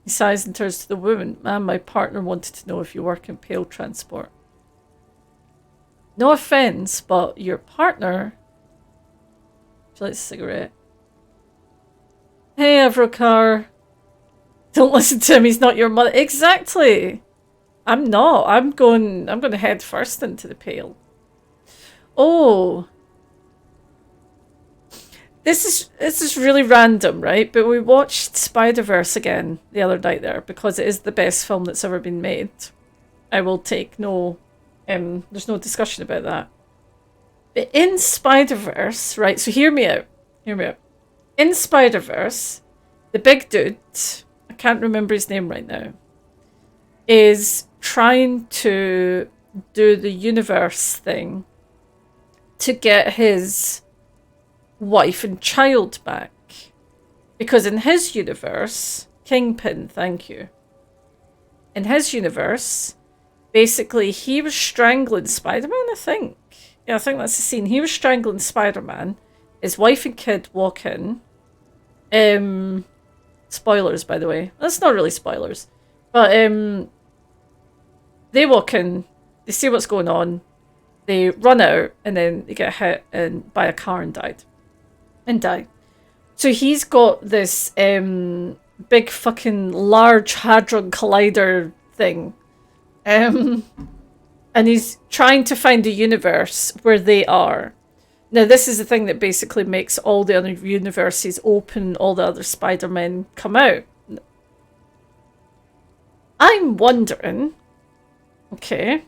He sighs and turns to the woman. Man, my partner wanted to know if you work in Pale transport. No offense, but your partner... She likes a cigarette. Hey, Avrocar. Don't listen to him, he's not your mother. Exactly! I'm not. I'm going to head first into the Pale. Oh. this is really random, right? But we watched Spider-Verse again the other night there because it is the best film that's ever been made. I will take no, there's no discussion about that. But in Spider-Verse, right? So hear me out. Hear me out. In Spider-Verse, the big dude, I can't remember his name right now, is trying to do the universe thing to get his wife and child back. Because in his universe, Kingpin, thank you. In his universe, basically he was strangling Spider-Man, I think. Yeah, I think that's the scene. He was strangling Spider-Man. His wife and kid walk in. Spoilers, by the way. That's not really spoilers. But they walk in, they see what's going on, they run out, and then they get hit by a car and die. So he's got this big fucking large Hadron Collider thing. And he's trying to find a universe where they are. Now, this is the thing that basically makes all the other universes open, all the other Spider-Men come out. I'm wondering, okay,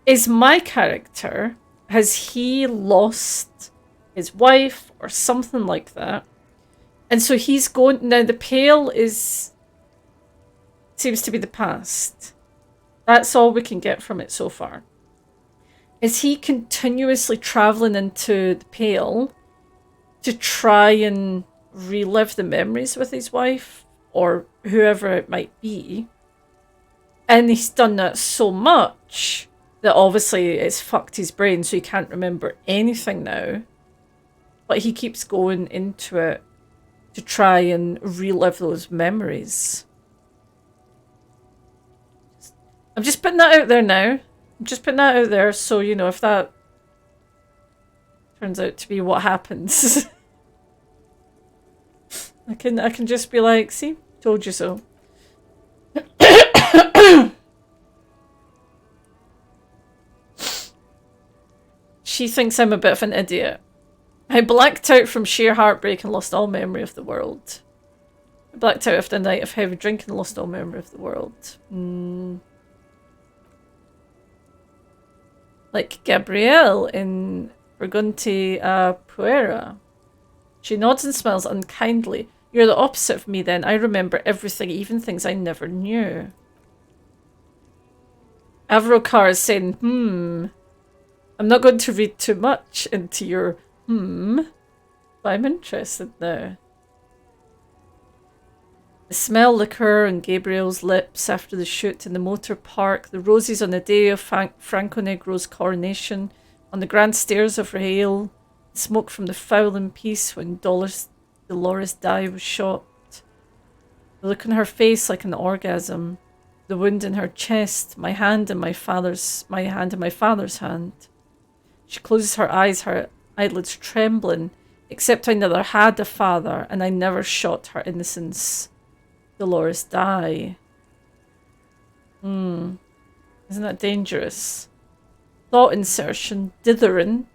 is my character, has he lost his wife or something like that? And so he's going, now the Pale seems to be the past. That's all we can get from it so far. Is he continuously traveling into the Pale to try and relive the memories with his wife or whoever it might be? And he's done that so much that obviously it's fucked his brain, so he can't remember anything now. But he keeps going into it to try and relive those memories. I'm just putting that out there now. I'm just putting that out there so, you know, if that turns out to be what happens, I can just be like, see, told you so. She thinks I'm a bit of an idiot. I blacked out from sheer heartbreak and lost all memory of the world. I blacked out after a night of heavy drinking and lost all memory of the world. Like Gabrielle in Bergunti Puera. She nods and smiles unkindly. You're the opposite of me then. I remember everything, even things I never knew. Avrokar is saying, I'm not going to read too much into your but I'm interested now. The smell liquor on Gabriel's lips after the shoot in the motor park, the roses on the day of Franco Negro's coronation, on the grand stairs of Raheel, the smoke from the fowling piece when Dolores Dye was shot, the look on her face like an orgasm, the wound in her chest, my hand in my father's hand. She closes her eyes, her eyelids trembling, except I never had a father and I never shot her innocence. Dolores Dye. Isn't that dangerous? Thought insertion, dithering.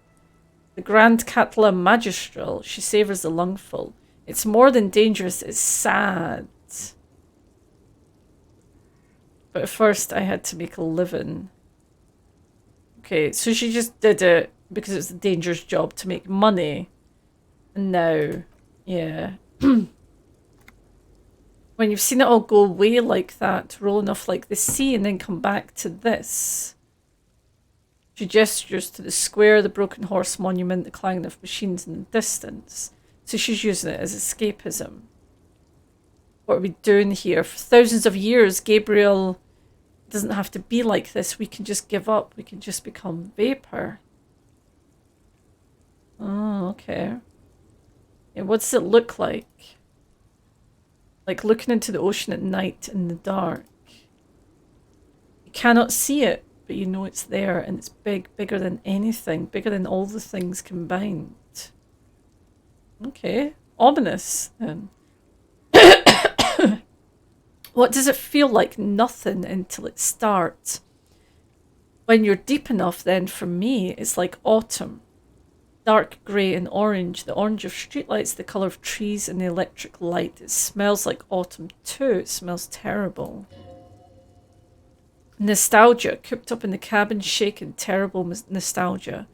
The Grand Catala Magistral. She savours the lungful. It's more than dangerous, it's sad. But first I had to make a living. Okay, so she just did it because it's a dangerous job to make money. And now, yeah. When you've seen it all go away like that, rolling off like the sea and then come back to this. She gestures to the square, the broken horse monument, the clanging of machines in the distance. So she's using it as escapism. What are we doing here? For thousands of years, Gabriel doesn't have to be like this. We can just give up. We can just become vapor. Oh, okay. Yeah, what does it look like? Like looking into the ocean at night in the dark. You cannot see it, but you know it's there, and it's big, bigger than anything, bigger than all the things combined. Okay, ominous then. What does it feel like? Nothing until it starts. When you're deep enough, then for me, it's like autumn. dark grey and orange. The orange of streetlights, the colour of trees and the electric light. It smells like autumn too. It smells terrible. Nostalgia, cooped up in the cabin, shaken, terrible nostalgia.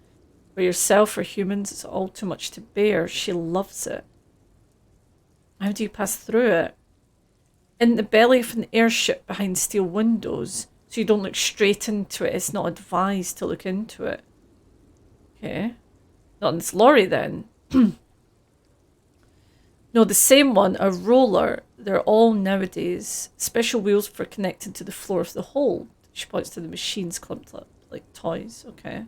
For yourself or humans, it's all too much to bear. She loves it. How do you pass through it? In the belly of an airship behind steel windows, so you don't look straight into it. It's not advised to look into it. Okay. Not in this lorry then. No, the same one, a roller. They're all nowadays. Special wheels for connecting to the floor of the hold. She points to the machines clumped up like toys. Okay.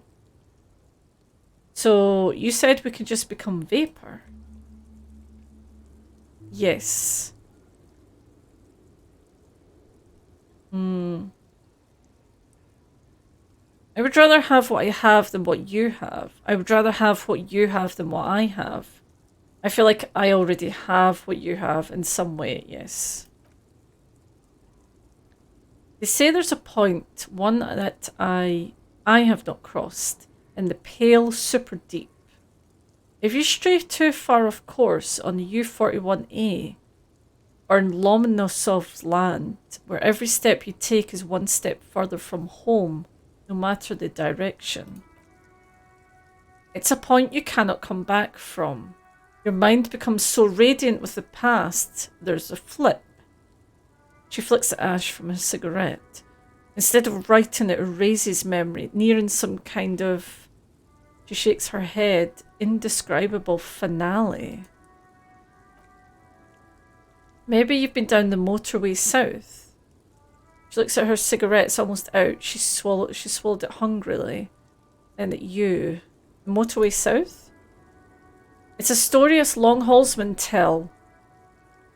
So you said we could just become vapor. Yes. I would rather have what I have than what you have. I would rather have what you have than what I have. I feel like I already have what you have in some way, yes. They say there's a point, one that I have not crossed, in the pale super deep. If you stray too far off course on the U41A, or in Lomonosov's land, where every step you take is one step further from home, no matter the direction. It's a point you cannot come back from. Your mind becomes so radiant with the past, there's a flip. She flicks the ash from her cigarette. Instead of writing, it erases memory, nearing some kind of... She shakes her head. Indescribable finale. Maybe you've been down the motorway south. She looks at her cigarette, it's almost out. She swallowed it hungrily. And at you. The motorway south? It's a story us long haulsmen tell.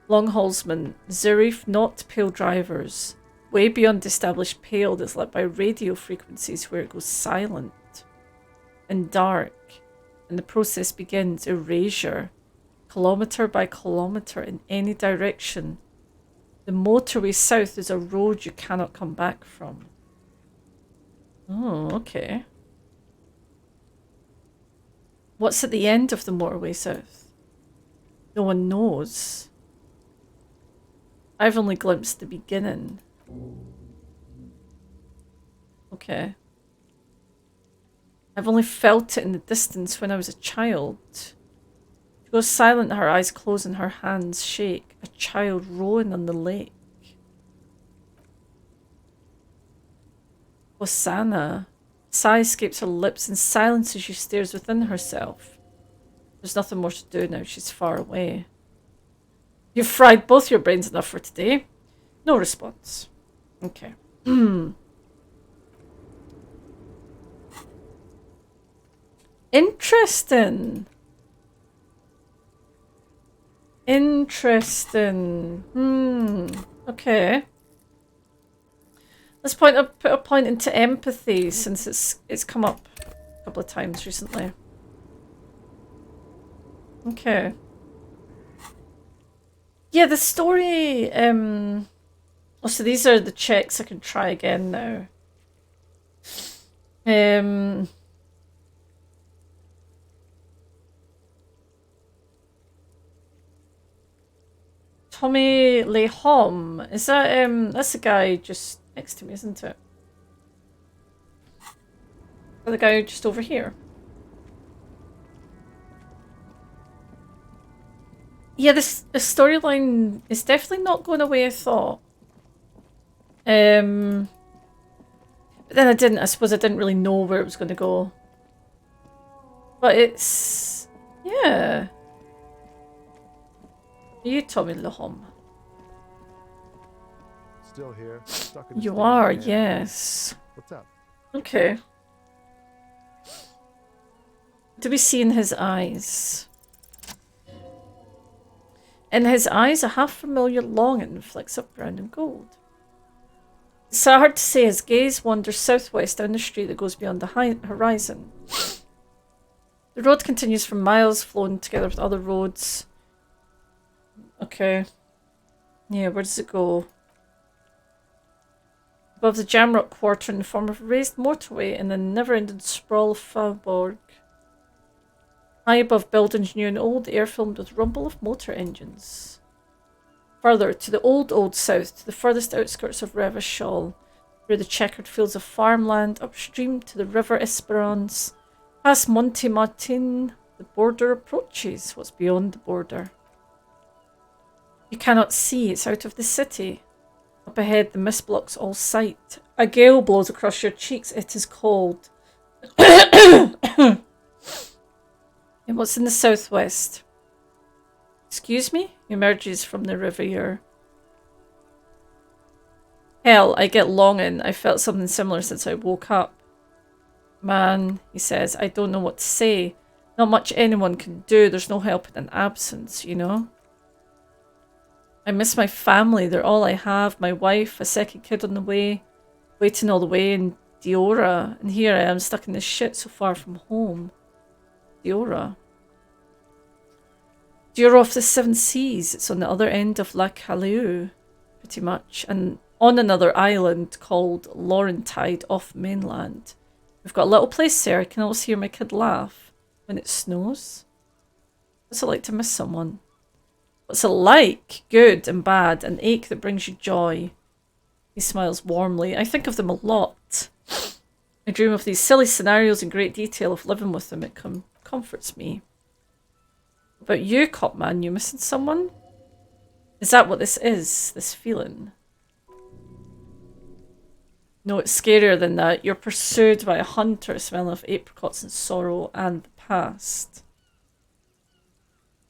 Long haulsmen, Zurich, not pale drivers. Way beyond established pale that's lit by radio frequencies where it goes silent. And dark. And the process begins. Erasure. Kilometre by kilometre in any direction. The motorway south is a road you cannot come back from. Oh, okay. What's at the end of the motorway south? No one knows. I've only glimpsed the beginning. Okay. I've only felt it in the distance when I was a child. She goes silent, her eyes close and her hands shake. A child rowing on the lake. Hosanna. Sigh escapes her lips in silence as she stares within herself. There's nothing more to do now, she's far away. You've fried both your brains enough for today. No response. Okay. Interesting. Interesting. Okay. Let's put a point into empathy since it's come up a couple of times recently. Okay. Yeah, the story. Oh, so these are the checks I can try again now. Tommy Lehom. Is that that's the guy just next to me, isn't it? Or the guy just over here? Yeah, this storyline is definitely not going the way I thought. But then I suppose I didn't really know where it was going to go. But it's... yeah. Are you Tommy Lehom? Still here, stuck in this You damn are, jam. yes. What's up? Okay. Do we see in his eyes? In his eyes, a half-familiar longing flicks up brown and gold. It's hard to say. His gaze wanders southwest down the street that goes beyond the horizon. The road continues for miles, flowing together with other roads. Okay. Yeah, where does it go? Above the Jamrock Quarter in the form of a raised motorway and the never-ending sprawl of Faubourg. High above buildings new and old, the air filled with rumble of motor engines. Further, to the old south, to the furthest outskirts of Revachol, through the checkered fields of farmland, upstream to the river Esperance, past Monte Martin, the border approaches. What's beyond the border? You cannot see, it's out of the city. Up ahead, the mist blocks all sight. A gale blows across your cheeks, it is cold. And what's in the southwest? Excuse me? He emerges from the riviere. Hell, I get longing. I felt something similar since I woke up. Man, he says, I don't know what to say. Not much anyone can do. There's no help in an absence, you know? I miss my family. They're all I have. My wife, a second kid on the way. Waiting all the way in Diora. And here I am stuck in this shit so far from home. Diora. Diora off the Seven Seas. It's on the other end of La Caleu. Pretty much. And on another island called Laurentide off mainland. We've got a little place there. I can always hear my kid laugh when it snows. What's it like to miss someone? What's it like? Good and bad. An ache that brings you joy. He smiles warmly. I think of them a lot. I dream of these silly scenarios in great detail of living with them. It comforts me. What about you, cop man? You missing someone? Is that what this is? This feeling? No, it's scarier than that. You're pursued by a hunter smelling of apricots and sorrow and the past.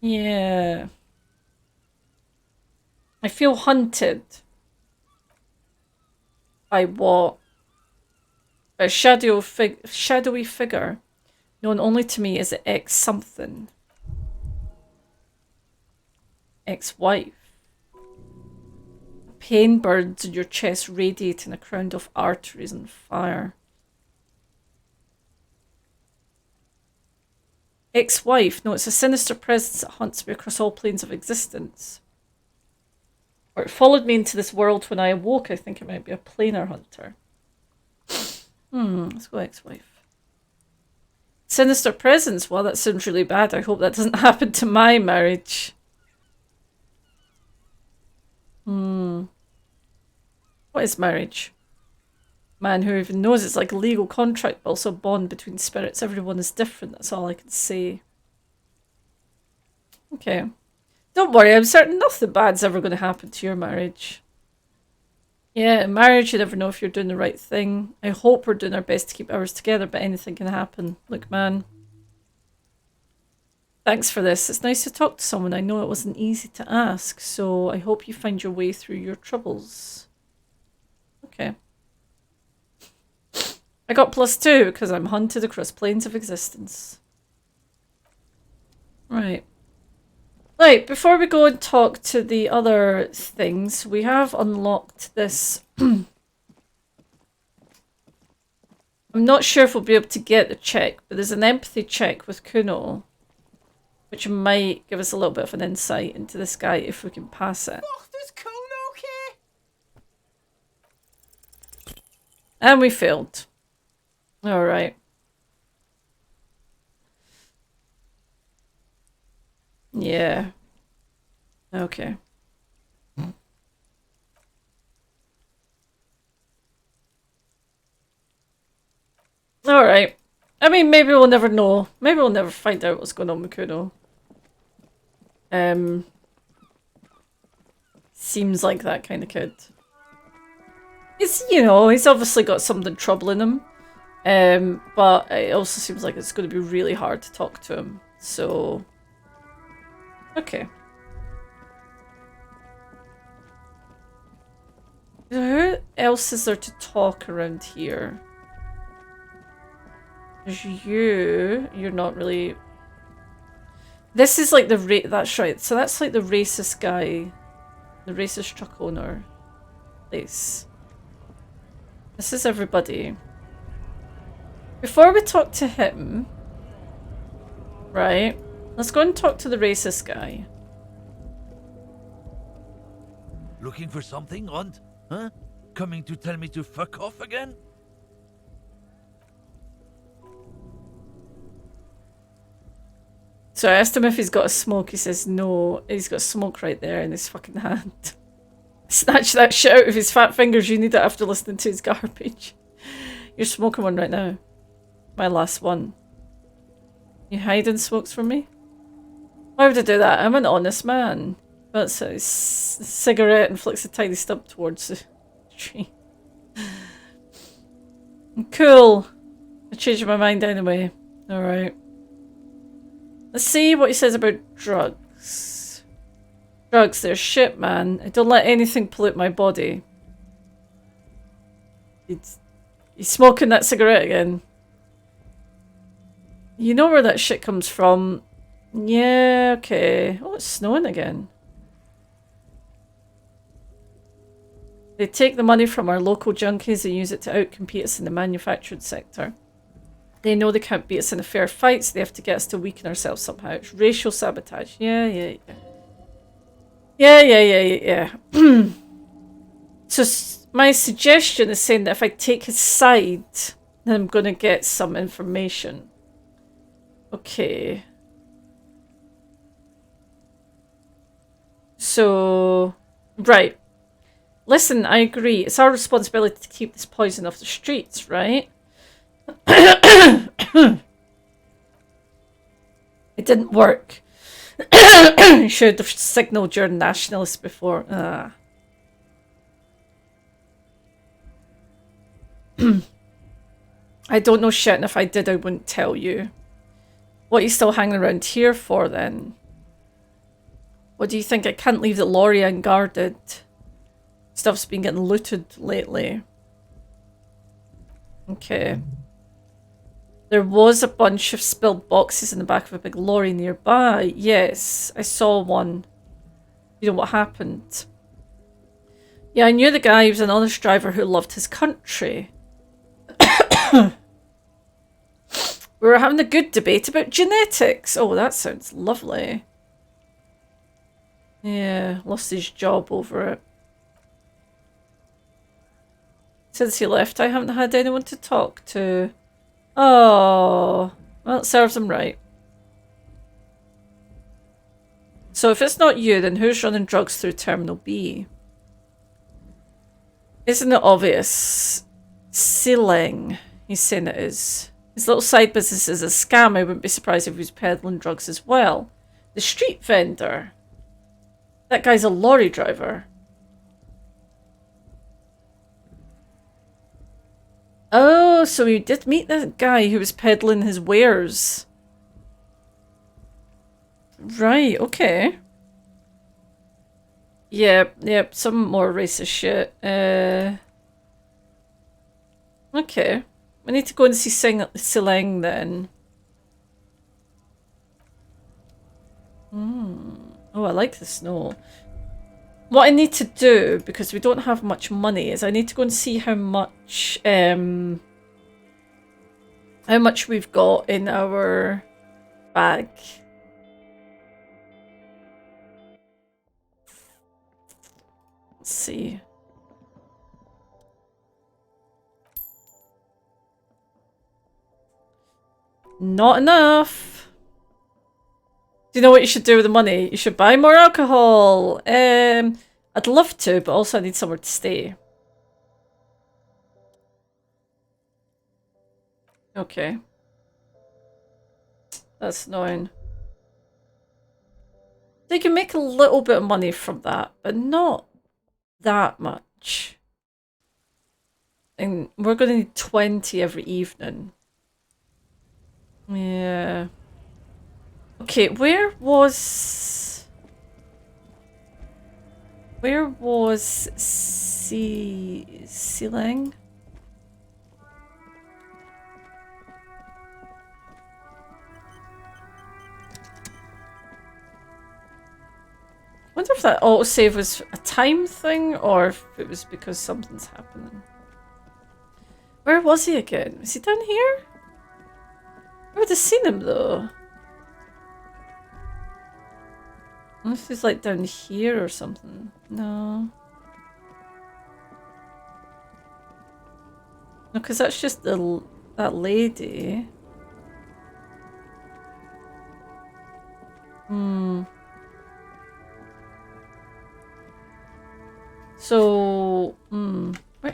Yeah. I feel hunted. By what? A shadowy figure, known only to me as an ex-something. Ex-wife. Pain burns in your chest, radiating a crown of arteries on fire. Ex-wife. No, it's a sinister presence that haunts me across all planes of existence. Or it followed me into this world when I awoke. I think it might be a planar hunter. Let's go ex-wife. Sinister presence. Well, that sounds really bad. I hope that doesn't happen to my marriage. What is marriage? Man, who even knows? It's like a legal contract, but also a bond between spirits. Everyone is different. That's all I can say. Okay. Don't worry, I'm certain nothing bad's ever going to happen to your marriage. Yeah, in marriage, you never know if you're doing the right thing. I hope we're doing our best to keep ours together, but anything can happen. Look, man. Thanks for this. It's nice to talk to someone. I know it wasn't easy to ask, so I hope you find your way through your troubles. Okay. I got +2 because I'm hunted across planes of existence. Right. Right, before we go and talk to the other things, we have unlocked this. I'm not sure if we'll be able to get the check, but there's an empathy check with Kuno, which might give us a little bit of an insight into this guy if we can pass it. Fuck, does Kuno care? And we failed. Alright. Yeah. Okay. Alright. I mean, maybe we'll never know. Maybe we'll never find out what's going on with Kuno. Seems like that kind of kid. He's, you know, he's obviously got something troubling him. But it also seems like it's going to be really hard to talk to him. So... Okay. Who else is there to talk around here? There's you. You're not really... This is like the... That's right. So that's like the racist guy. The racist truck owner. This is everybody. Before we talk to him... Right. Let's go and talk to the racist guy. Looking for something, Hunt? Huh? Coming to tell me to fuck off again? So I asked him if he's got a smoke. He says no. He's got smoke right there in his fucking hand. Snatch that shit out of his fat fingers. You need it after listening to his garbage. You're smoking one right now. My last one. You hiding smokes from me? Why would I do that? I'm an honest man. That's a cigarette and flicks a tiny stub towards the tree. Cool. I changed my mind anyway. Alright. Let's see what he says about drugs. Drugs, they're shit, man. I don't let anything pollute my body. He's smoking that cigarette again. You know where that shit comes from. Yeah, okay. Oh, it's snowing again. They take the money from our local junkies and use it to outcompete us in the manufacturing sector. They know they can't beat us in a fair fight, so they have to get us to weaken ourselves somehow. It's racial sabotage. Yeah. So my suggestion is saying that if I take his side, then I'm going to get some information. Okay. So, right. Listen, I agree. It's our responsibility to keep this poison off the streets, right? It didn't work. Should have signaled your nationalists before. I don't know shit, and if I did, I wouldn't tell you. What are you still hanging around here for, then? What do you think? I can't leave the lorry unguarded. Stuff's been getting looted lately. Okay. There was a bunch of spilled boxes in the back of a big lorry nearby. Yes, I saw one. You know what happened? Yeah, I knew the guy. He was an honest driver who loved his country. We were having a good debate about genetics. Oh, that sounds lovely. Yeah, lost his job over it. Since he left, I haven't had anyone to talk to. Oh, well, it serves him right. So if it's not you, then who's running drugs through Terminal B? Isn't it obvious? Sealing, he's saying it is. His little side business is a scam. I wouldn't be surprised if he was peddling drugs as well. The street vendor. That guy's a lorry driver. Oh, so we did meet that guy who was peddling his wares. Right, okay. Yep, some more racist shit. Okay. We need to go and see Sileng then. Oh, I like the snow. What I need to do, because we don't have much money, is I need to go and see how much we've got in our bag. Let's see. Not enough. Do you know what you should do with the money? You should buy more alcohol. I'd love to, but also I need somewhere to stay. Okay. That's annoying. They can make a little bit of money from that, but not that much. And we're going to need 20 every evening. Yeah. Okay, where was Sealing? I wonder if that autosave was a time thing or if it was because something's happening. Where was he again? Was he down here? I would have seen him though. Unless he's like down here or something. No. No, because that's just that lady.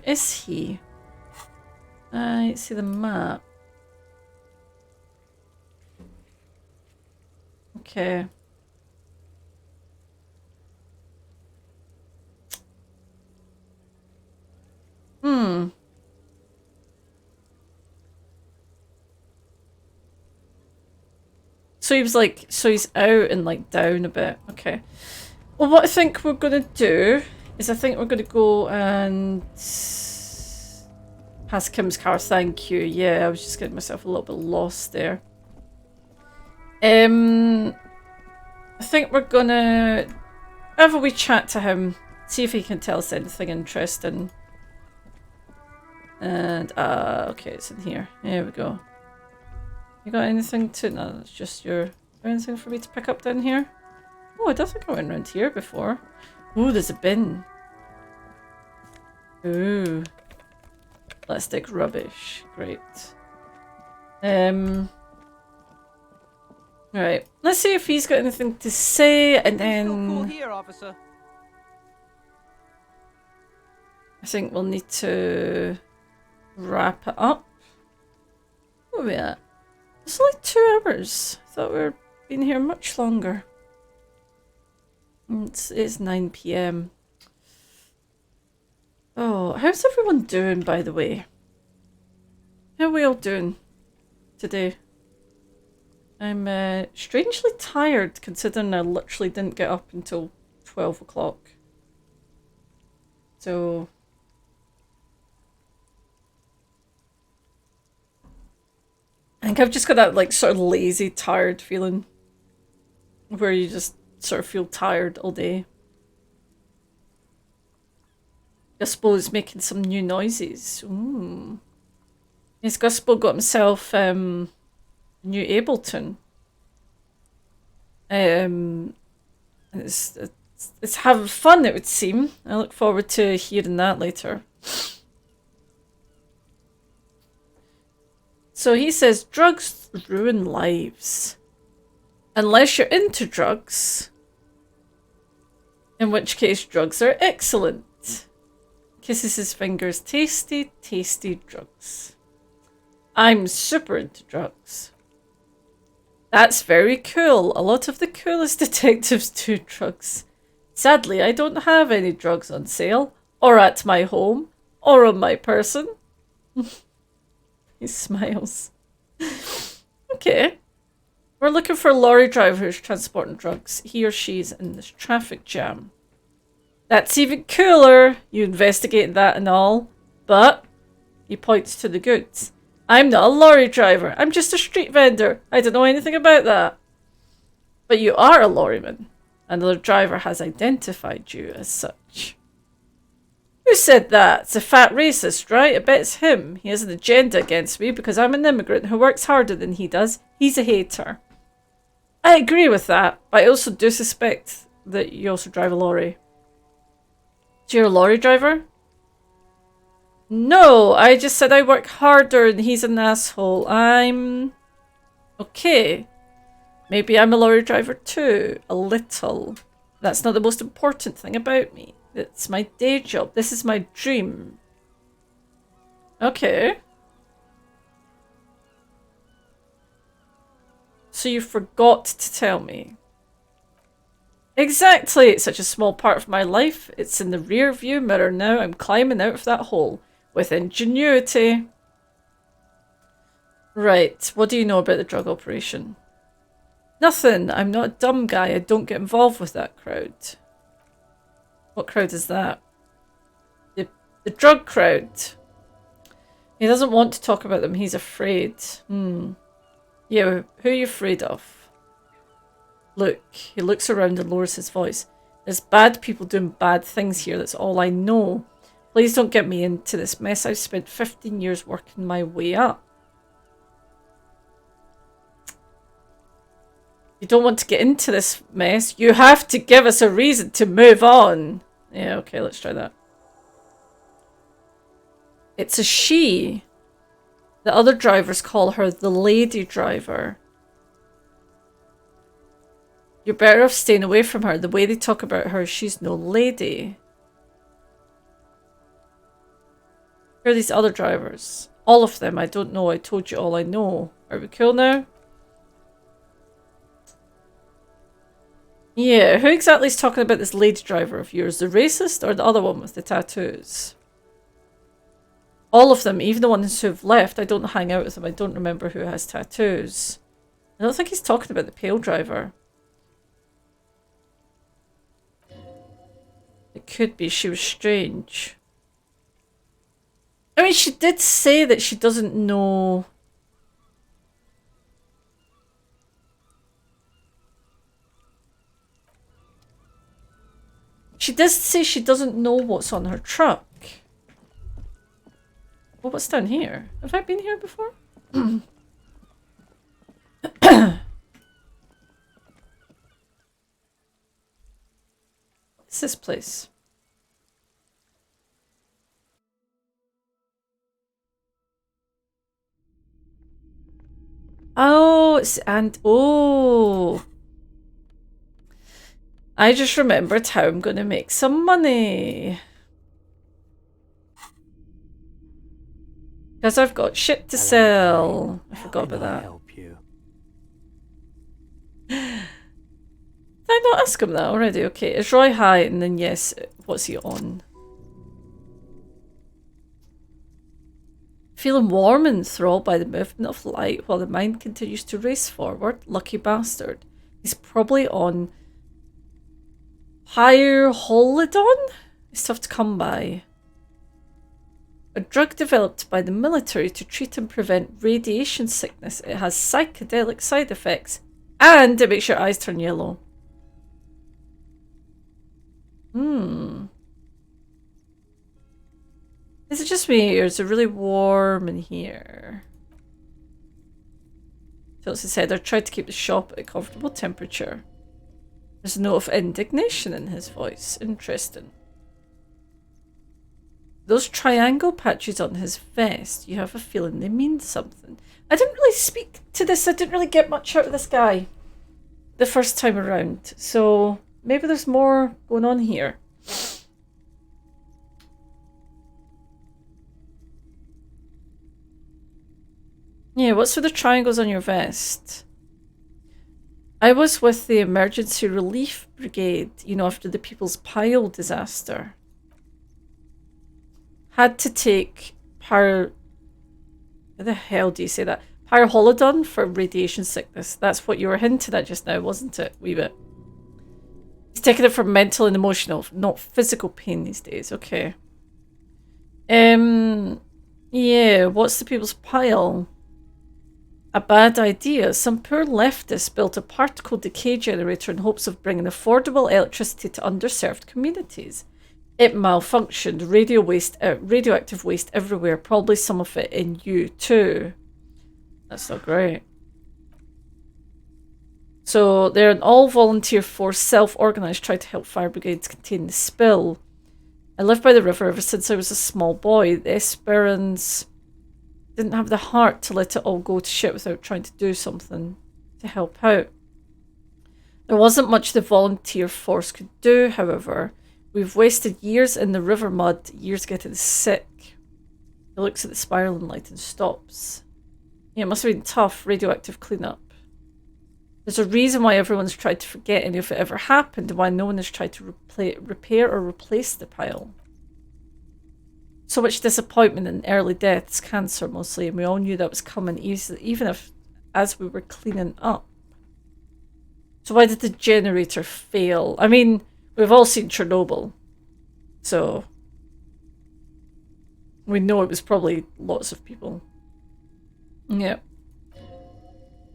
is he? I see the map. Okay. Hmm. So he was like, so he's out and like down a bit. Okay. Well, what I think we're gonna do is I think we're gonna go and past Kim's car. Thank you. Yeah, I was just getting myself a little bit lost there. I think we're gonna have a wee chat to him, see if he can tell us anything interesting. And okay, it's in here. There we go. You got anything to? No, it's just your. Anything for me to pick up down here? Oh, I don't think I went around here before. Ooh, there's a bin. Ooh, plastic rubbish. Great. Right. Let's see if he's got anything to say, and then Cool here, officer. I think we'll need to wrap it up. What are we at? It's only 2 hours. I thought we were being here much longer. It's 9 PM. Oh, how's everyone doing, by the way? How are we all doing today? I'm strangely tired, considering I literally didn't get up until 12 o'clock. So I think I've just got that like sort of lazy, tired feeling where you just sort of feel tired all day. Guspo's making some new noises. Ooh. Yes, Guspo got himself a new Ableton. It's having fun, it would seem. I look forward to hearing that later. So he says drugs ruin lives. Unless you're into drugs. In which case drugs are excellent. Kisses his fingers. Tasty, tasty drugs. I'm super into drugs. That's very cool. A lot of the coolest detectives do drugs. Sadly, I don't have any drugs on sale, or at my home, or on my person. He smiles. Okay. We're looking for a lorry driver who's transporting drugs. He or she's in this traffic jam. That's even cooler. You investigate that and all. But he points to the goods. I'm not a lorry driver. I'm just a street vendor. I don't know anything about that. But you are a lorryman. Another driver has identified you as such. Who said that? It's a fat racist, right? I bet it's him. He has an agenda against me because I'm an immigrant who works harder than he does. He's a hater. I agree with that, but I also do suspect that you also drive a lorry. So you're a lorry driver? No, I just said I work harder and he's an asshole. I'm... okay. Maybe I'm a lorry driver too. A little. That's not the most important thing about me. It's my day job. This is my dream. Okay. So you forgot to tell me. Exactly. It's such a small part of my life. It's in the rear view mirror now. I'm climbing out of that hole. With ingenuity. Right. What do you know about the drug operation? Nothing. I'm not a dumb guy. I don't get involved with that crowd. What crowd is that? The drug crowd. He doesn't want to talk about them. He's afraid. Yeah, who are you afraid of? Look. He looks around and lowers his voice. There's bad people doing bad things here. That's all I know. Please don't get me into this mess. I've spent 15 years working my way up. You don't want to get into this mess. You have to give us a reason to move on. Yeah, okay, let's try that. It's a she. The other drivers call her the lady driver. You're better off staying away from her. The way they talk about her, she's no lady. Who are these other drivers? All of them. I don't know. I told you all I know. Are we cool now? Yeah, who exactly is talking about this lady driver of yours? The racist or the other one with the tattoos? All of them, even the ones who've left. I don't hang out with them. I don't remember who has tattoos. I don't think he's talking about the pale driver. It could be she was strange. I mean, she did say that she doesn't know. She does say she doesn't know what's on her truck. Well, what's down here? Have I been here before? What's this place? Oh, oh. I just remembered how I'm going to make some money. Because I've got shit to sell. I forgot about that. Help you. Did I not ask him that already? Okay, is Roy high? And then yes, what's he on? Feeling warm and enthralled by the movement of light while the mind continues to race forward. Lucky bastard. He's probably on Pyrrholidon? It's tough to come by. A drug developed by the military to treat and prevent radiation sickness. It has psychedelic side effects and it makes your eyes turn yellow. Is it just me or is it really warm in here? Phyllis said, I tried to keep the shop at a comfortable temperature. There's a note of indignation in his voice. Interesting. Those triangle patches on his vest, you have a feeling they mean something. I didn't really speak to this. I didn't really get much out of this guy the first time around. So maybe there's more going on here. Yeah, what's with the triangles on your vest? I was with the Emergency Relief Brigade, you know, after the People's Pile disaster. Had to take how the hell do you say that? Pyrrholidon for radiation sickness. That's what you were hinting at just now, wasn't it? Wee bit. He's taking it for mental and emotional, not physical pain these days. Okay. Yeah, what's the People's Pile? A bad idea. Some poor leftist built a particle decay generator in hopes of bringing affordable electricity to underserved communities. It malfunctioned. Radioactive waste everywhere. Probably some of it in you too. That's not great. So they're an all-volunteer force, self-organised, try to help fire brigades contain the spill. I lived by the river ever since I was a small boy. The Esperans didn't have the heart to let it all go to shit without trying to do something to help out. There wasn't much the volunteer force could do, however. We've wasted years in the river mud, years getting sick. He looks at the spiraling light and stops. Yeah, it must have been tough, radioactive cleanup. There's a reason why everyone's tried to forget any of it ever happened and why no one has tried to repair or replace the pile. So much disappointment and early deaths, cancer mostly, and we all knew that was coming even if as we were cleaning up. So why did the generator fail? I mean, we've all seen Chernobyl, so we know it was probably lots of people. Yeah.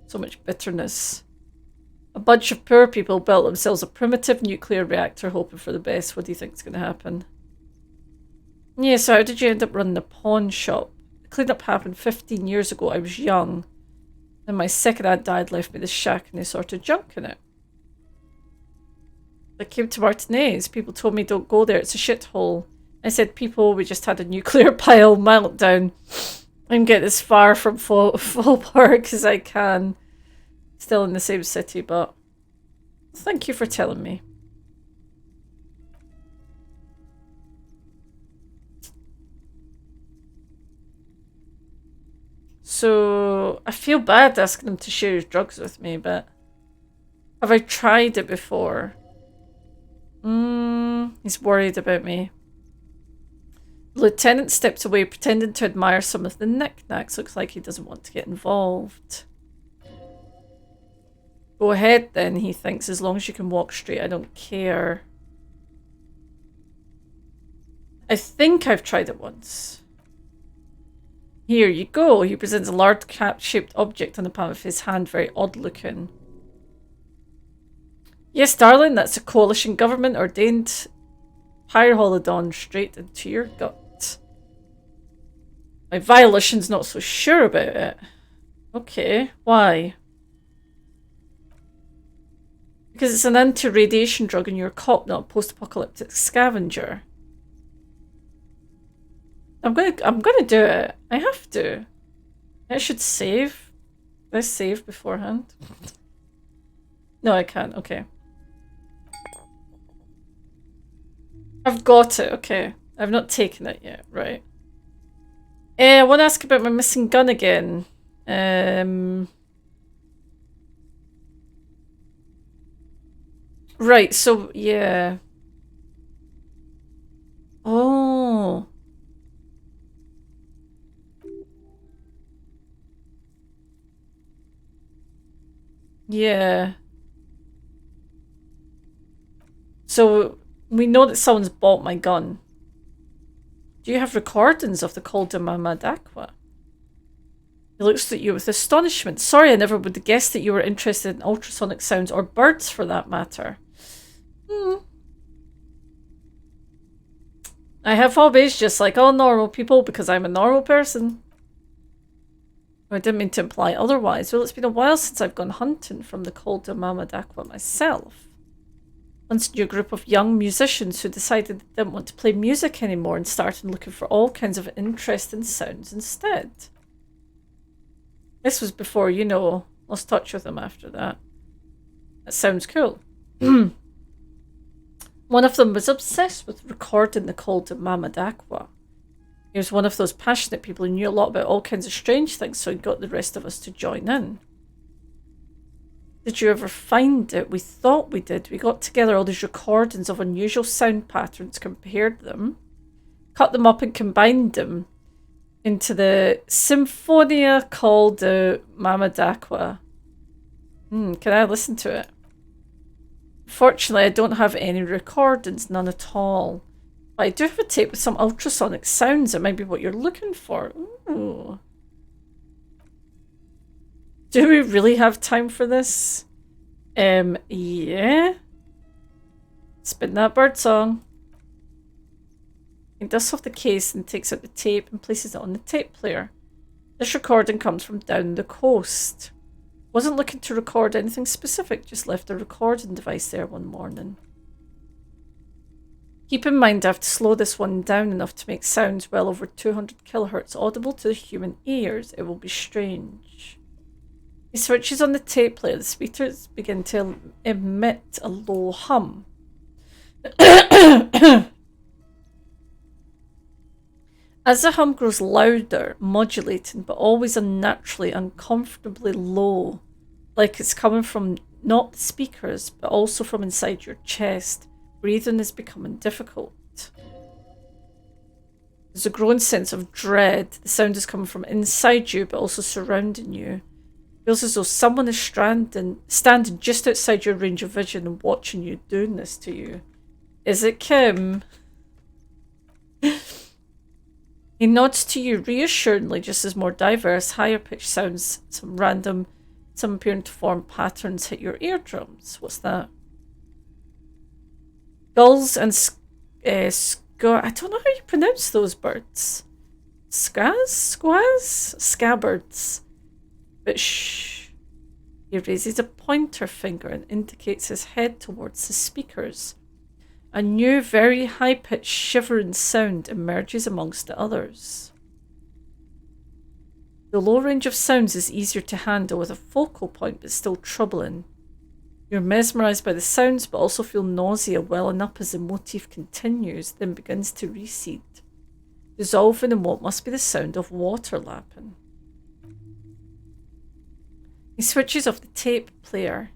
So much bitterness. A bunch of poor people built themselves a primitive nuclear reactor hoping for the best. What do you think is going to happen? Yeah, so how did you end up running a pawn shop? The cleanup happened 15 years ago. I was young. Then my second aunt died, left me this shack and they sort of junk in it. I came to Martinez. People told me don't go there. It's a shithole. I said, people, we just had a nuclear pile meltdown. I can get as far from full park as I can. Still in the same city, but thank you for telling me. So I feel bad asking him to share his drugs with me, but have I tried it before? He's worried about me. The lieutenant steps away, pretending to admire some of the knickknacks. Looks like he doesn't want to get involved. Go ahead then, he thinks. As long as you can walk straight, I don't care. I think I've tried it once. Here you go. He presents a large cap-shaped object on the palm of his hand, very odd looking. Yes, darling, that's a coalition government ordained Pyrrholodon straight into your gut. My violation's not so sure about it. Okay, why? Because it's an anti-radiation drug and you're a cop, not a post-apocalyptic scavenger. I'm gonna do it. I have to. I should save. Let's save beforehand. No, I can't. Okay. I've got it. Okay. I've not taken it yet. Right. I want to ask about my missing gun again. Right. So yeah. Oh. Yeah. So we know that someone's bought my gun. Do you have recordings of the Col de Mamadaqua? He looks at you with astonishment. Sorry, I never would have guessed that you were interested in ultrasonic sounds or birds for that matter. I have hobbies just like all normal people because I'm a normal person. I didn't mean to imply otherwise. Well, it's been a while since I've gone hunting from the Col de Mamadaqua myself. Once knew a group of young musicians who decided they didn't want to play music anymore and started looking for all kinds of interesting sounds instead. This was before, you know, lost touch with them after that. That sounds cool. One of them was obsessed with recording the Col de Mamadaqua. He was one of those passionate people who knew a lot about all kinds of strange things, so he got the rest of us to join in. Did you ever find it? We thought we did. We got together all these recordings of unusual sound patterns, compared them, cut them up and combined them into the Symphonia Col de Mamadaqua. Can I listen to it? Fortunately, I don't have any recordings, none at all. But I do have a tape with some ultrasonic sounds. It might be what you're looking for. Ooh. Do we really have time for this? Yeah. Spin that bird song. He dusts off the case and takes out the tape and places it on the tape player. This recording comes from down the coast. Wasn't looking to record anything specific, just left a recording device there one morning. Keep in mind I have to slow this one down enough to make sounds well over 200 kilohertz audible to the human ears. It will be strange. He switches on the tape player. The speakers begin to emit a low hum. As the hum grows louder, modulating, but always unnaturally, uncomfortably low, like it's coming from not the speakers, but also from inside your chest, breathing is becoming difficult. There's a growing sense of dread. The sound is coming from inside you, but also surrounding you. It feels as though someone is standing just outside your range of vision and watching you doing this to you. Is it Kim? He nods to you reassuringly, just as more diverse, higher-pitched sounds, some random, some appearing to form patterns, hit your eardrums. What's that? Gulls and I don't know how you pronounce those birds. Scabbards. But shh. He raises a pointer finger and indicates his head towards the speakers. A new, very high-pitched, shivering sound emerges amongst the others. The low range of sounds is easier to handle with a focal point, but still troubling. You're mesmerised by the sounds, but also feel nausea welling up as the motif continues, then begins to recede, dissolving in what must be the sound of water lapping. He switches off the tape player.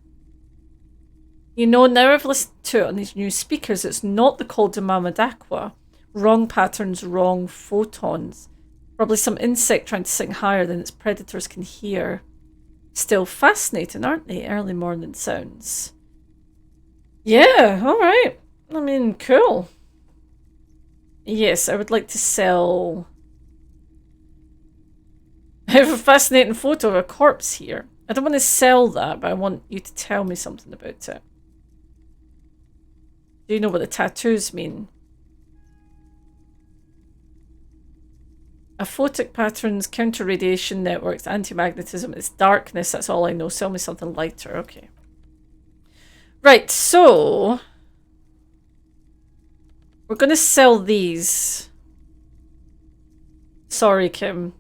You know, now I've listened to it on these new speakers, it's not the Call de Mamadaqua. Wrong patterns, wrong photons. Probably some insect trying to sing higher than its predators can hear. Still fascinating, aren't they? Early morning sounds. Yeah, alright. I mean, cool. Yes, I would like to sell... I have a fascinating photo of a corpse here. I don't want to sell that, but I want you to tell me something about it. Do you know what the tattoos mean? Aphotic patterns, counter-radiation networks, anti-magnetism, it's darkness, that's all I know. Sell me something lighter, okay. Right, so... we're going to sell these. Sorry, Kim.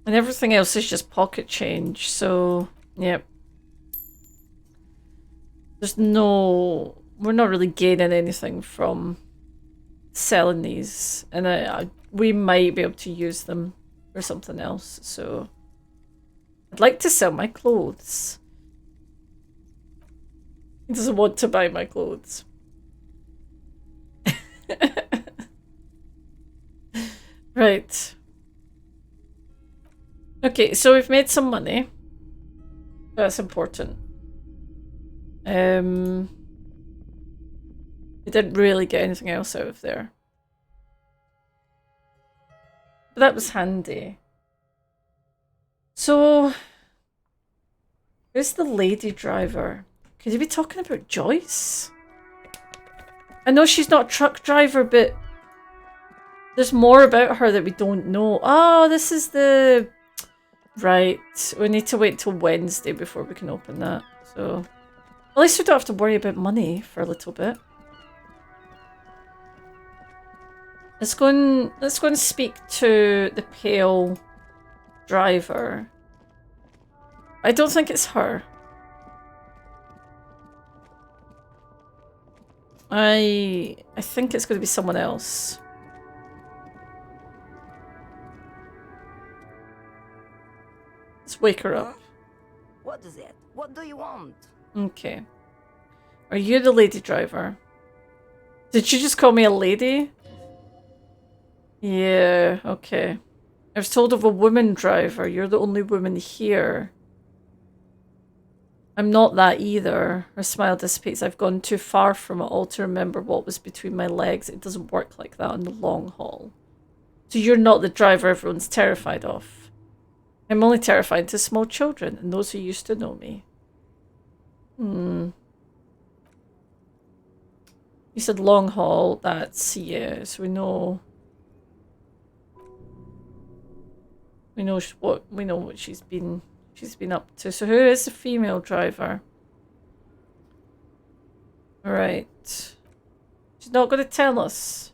And everything else is just pocket change, so... yep. There's no... we're not really gaining anything from selling these. And we might be able to use them for something else, so... I'd like to sell my clothes. He doesn't want to buy my clothes. Right. Okay, so we've made some money. That's important. We didn't really get anything else out of there. But that was handy. So, who's the lady driver? Could you be talking about Joyce? I know she's not a truck driver, but there's more about her that we don't know. Oh, this is the... right. We need to wait till Wednesday before we can open that. So, at least we don't have to worry about money for a little bit. Let's go and speak to the pale driver. I don't think it's her. I think it's going to be someone else. Let's wake her up. What is it? What do you want? Okay. Are you the lady driver? Did you just call me a lady? Yeah, okay. I was told of a woman driver. You're the only woman here. I'm not that either. Her smile dissipates. I've gone too far from it all to remember what was between my legs. It doesn't work like that on the long haul. So you're not the driver everyone's terrified of. I'm only terrified to small children and those who used to know me. You said long haul. That's, yes, we know. We know what she's been up to. So who is the female driver? Right. She's not going to tell us.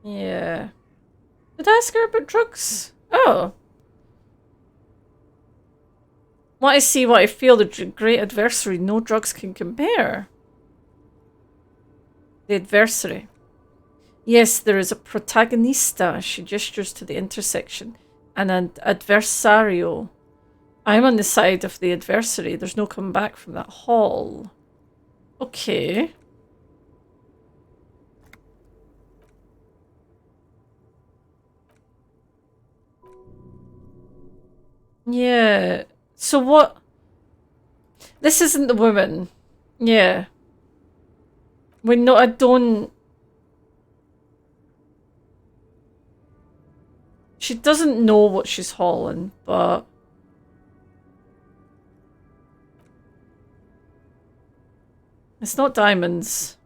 Yeah. Did I ask her about drugs? Oh. What I see, what I feel, the great adversary, no drugs can compare. The adversary. Yes, there is a protagonista. She gestures to the intersection. And an adversario. I'm on the side of the adversary. There's no coming back from that hall. Okay. Yeah. So what? This isn't the woman. Yeah. I don't... She doesn't know what she's hauling, but... It's not diamonds.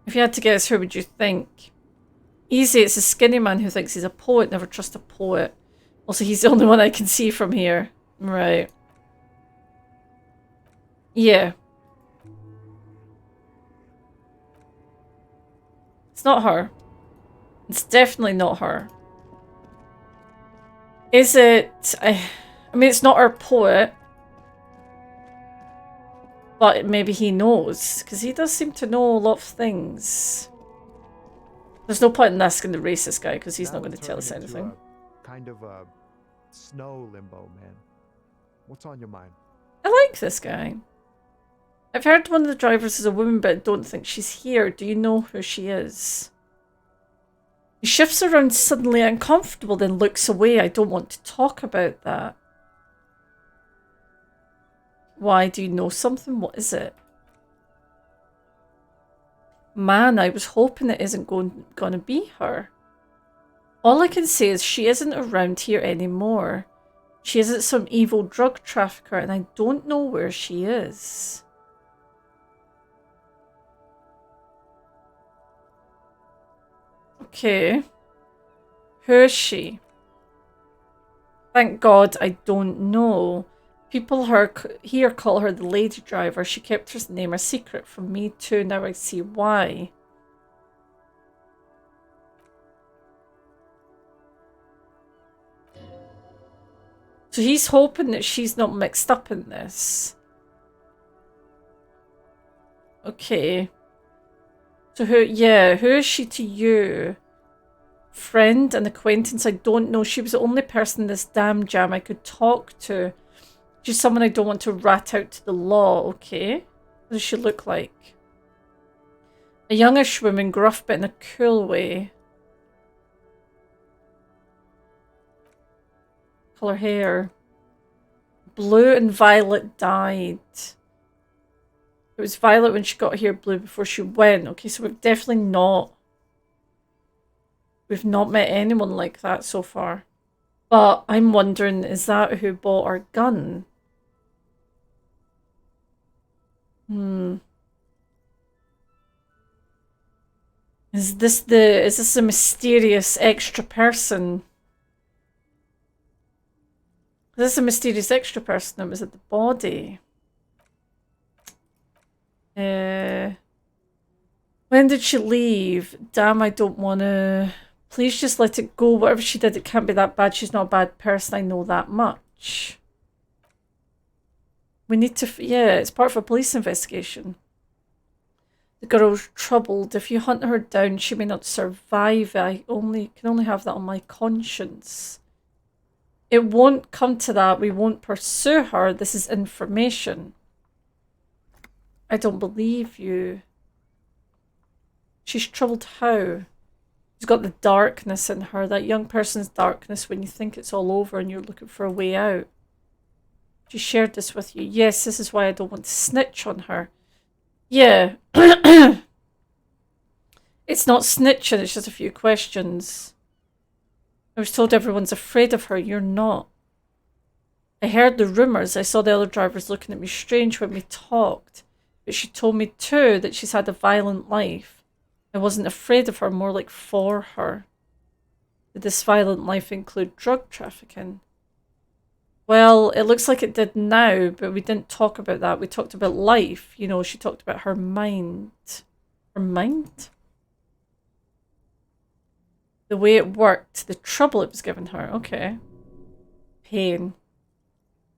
If you had to guess, who would you think? Easy, it's a skinny man who thinks he's a poet. Never trust a poet. Also, he's the only one I can see from here. Right. Yeah. It's not her. It's definitely not her. Is it... I mean, it's not our poet. But maybe he knows. Because he does seem to know a lot of things. There's no point in asking the racist guy because he's Now not going we're to tell us turning into anything. a kind of a snow limbo, man. What's on your mind? I like this guy. I've heard one of the drivers is a woman, but I don't think she's here. Do you know who she is? He shifts around suddenly uncomfortable, then looks away. I don't want to talk about that. Why? Do you know something? What is it? Man, I was hoping it isn't gonna be her. All I can say is she isn't around here anymore. She isn't some evil drug trafficker, and I don't know where she is. Okay. Who is she? Thank God I don't know. People here call her the lady driver. She kept her name a secret from me too. Now I see why. So he's hoping that she's not mixed up in this. Okay. So who is she to you? Friend and acquaintance, I don't know. She was the only person in this damn jam I could talk to. She's someone I don't want to rat out to the law, okay? What does she look like? A youngish woman, gruff but in a cool way. Colour hair. Blue and violet dyed. It was violet when she got here, blue before she went. Okay, so we've definitely not... We've not met anyone like that so far. But I'm wondering, is that who bought our gun? Is this a mysterious extra person? Is this a mysterious extra person that was at the body? When did she leave? Damn, I don't want to... Please just let it go. Whatever she did, it can't be that bad. She's not a bad person. I know that much. We need to... Yeah, it's part of a police investigation. The girl's troubled. If you hunt her down, she may not survive. I can only have that on my conscience. It won't come to that. We won't pursue her. This is information. I don't believe you. She's troubled how? She's got the darkness in her. That young person's darkness when you think it's all over and you're looking for a way out. She shared this with you. Yes, this is why I don't want to snitch on her. Yeah. It's not snitching, it's just a few questions. I was told everyone's afraid of her. You're not. I heard the rumours. I saw the other drivers looking at me strange when we talked. But she told me too that she's had a violent life. I wasn't afraid of her, more like for her. Did this violent life include drug trafficking? Well, it looks like it did now, but we didn't talk about that. We talked about life. You know, she talked about her mind. Her mind? The way it worked, the trouble it was giving her. Okay. Pain.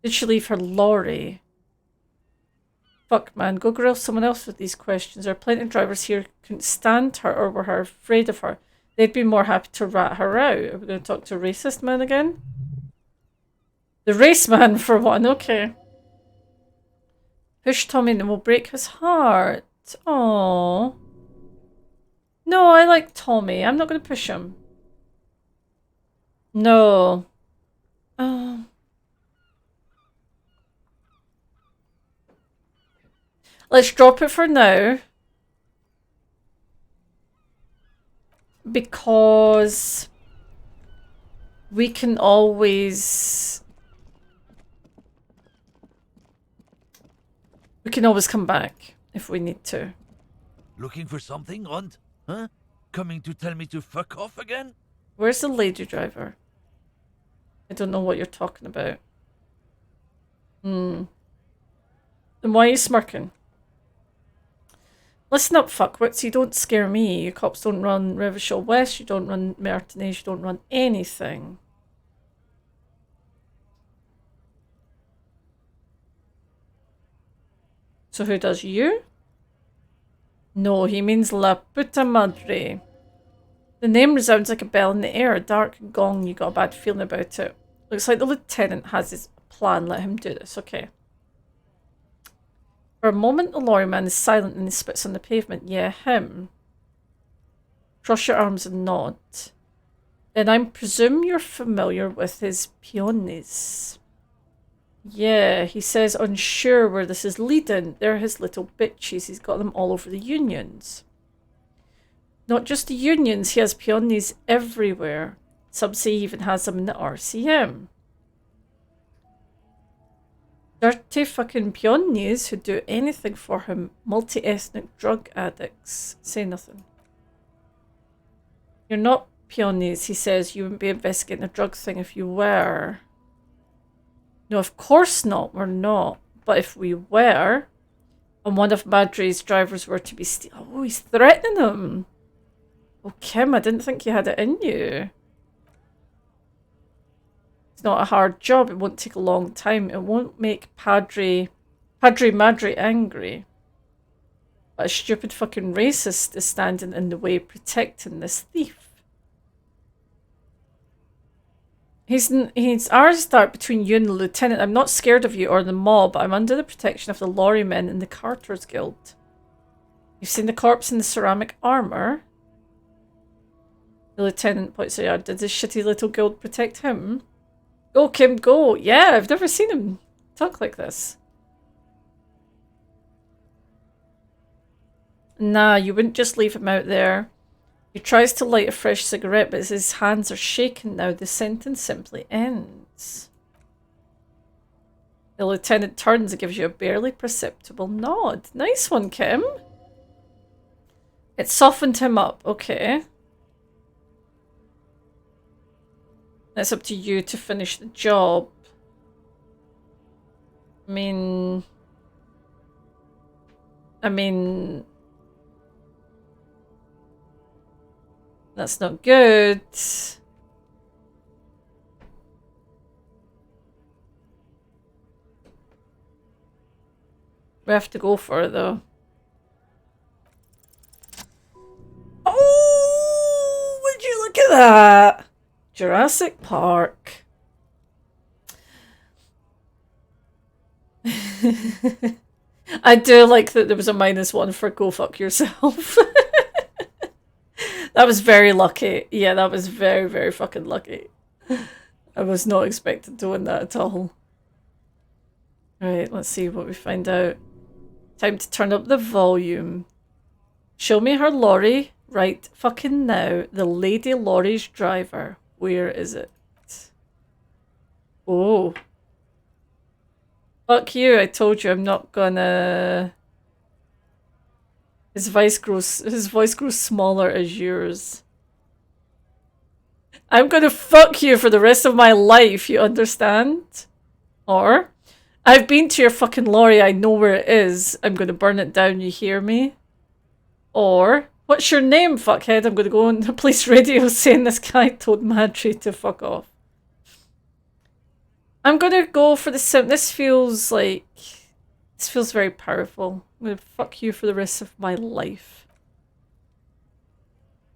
Did she leave her lorry? Fuck, man. Go grill someone else with these questions. There are plenty of drivers here who couldn't stand her or were afraid of her. They'd be more happy to rat her out. Are we going to talk to a racist man again? The race man, for one. Okay. Push Tommy and it will break his heart. Aww. No, I like Tommy. I'm not going to push him. No. Oh. Let's drop it for now. Because we can always... We can always come back if we need to. Looking for something, Hunt? Huh? Coming to tell me to fuck off again? Where's the lady driver? I don't know what you're talking about. Then why are you smirking? Listen up, fuckwits. You don't scare me. You cops don't run Revachol West. You don't run Martinez. You don't run anything. So who does you? No, he means La Puta Madre. The name resounds like a bell in the air. A dark gong, you got a bad feeling about it. Looks like the lieutenant has his plan. Let him do this. Okay. For a moment, the lorryman is silent and he spits on the pavement. Yeah, him. Cross your arms and nod. Then I presume you're familiar with his peonies. Yeah, he says unsure where this is leading. They're his little bitches. He's got them all over the unions. Not just the unions, he has peonies everywhere. Some say he even has them in the RCM. Dirty fucking peonies who do anything for him. Multi-ethnic drug addicts. Say nothing. You're not peonies, he says. You wouldn't be investigating a drug thing if you were. No, of course not. We're not. But if we were, and one of Madre's drivers were to be oh, he's threatening him. Oh, Kim, I didn't think you had it in you. It's not a hard job. It won't take a long time. It won't make Padre Madre angry. But a stupid fucking racist is standing in the way protecting this thief. He's ours start between you and the lieutenant. I'm not scared of you or the mob. I'm under the protection of the lorrymen in the Carters Guild. You've seen the corpse in the ceramic armor? The lieutenant points out, did this shitty little guild protect him? Go, Kim, go. Yeah, I've never seen him talk like this. Nah, you wouldn't just leave him out there. He tries to light a fresh cigarette, but as his hands are shaking now, the sentence simply ends. The lieutenant turns and gives you a barely perceptible nod. Nice one, Kim. It softened him up. Okay. It's up to you to finish the job. I mean... That's not good. We have to go for it, though. Oh, would you look at that? Jurassic Park. I do like that there was a -1 for go fuck yourself. That was very lucky. Yeah, that was very, very fucking lucky. I was not expecting to win that at all. Right, let's see what we find out. Time to turn up the volume. Show me her lorry right fucking now. The lady lorry's driver. Where is it? Oh. Fuck you, I told you I'm not gonna... His voice grows smaller as yours. I'm gonna fuck you for the rest of my life, you understand? Or, I've been to your fucking lorry, I know where it is. I'm gonna burn it down, you hear me? Or, what's your name, fuckhead? I'm gonna go on the police radio saying this guy told Madre to fuck off. I'm gonna go for the sim. This feels like... This feels very powerful. I'm gonna fuck you for the rest of my life.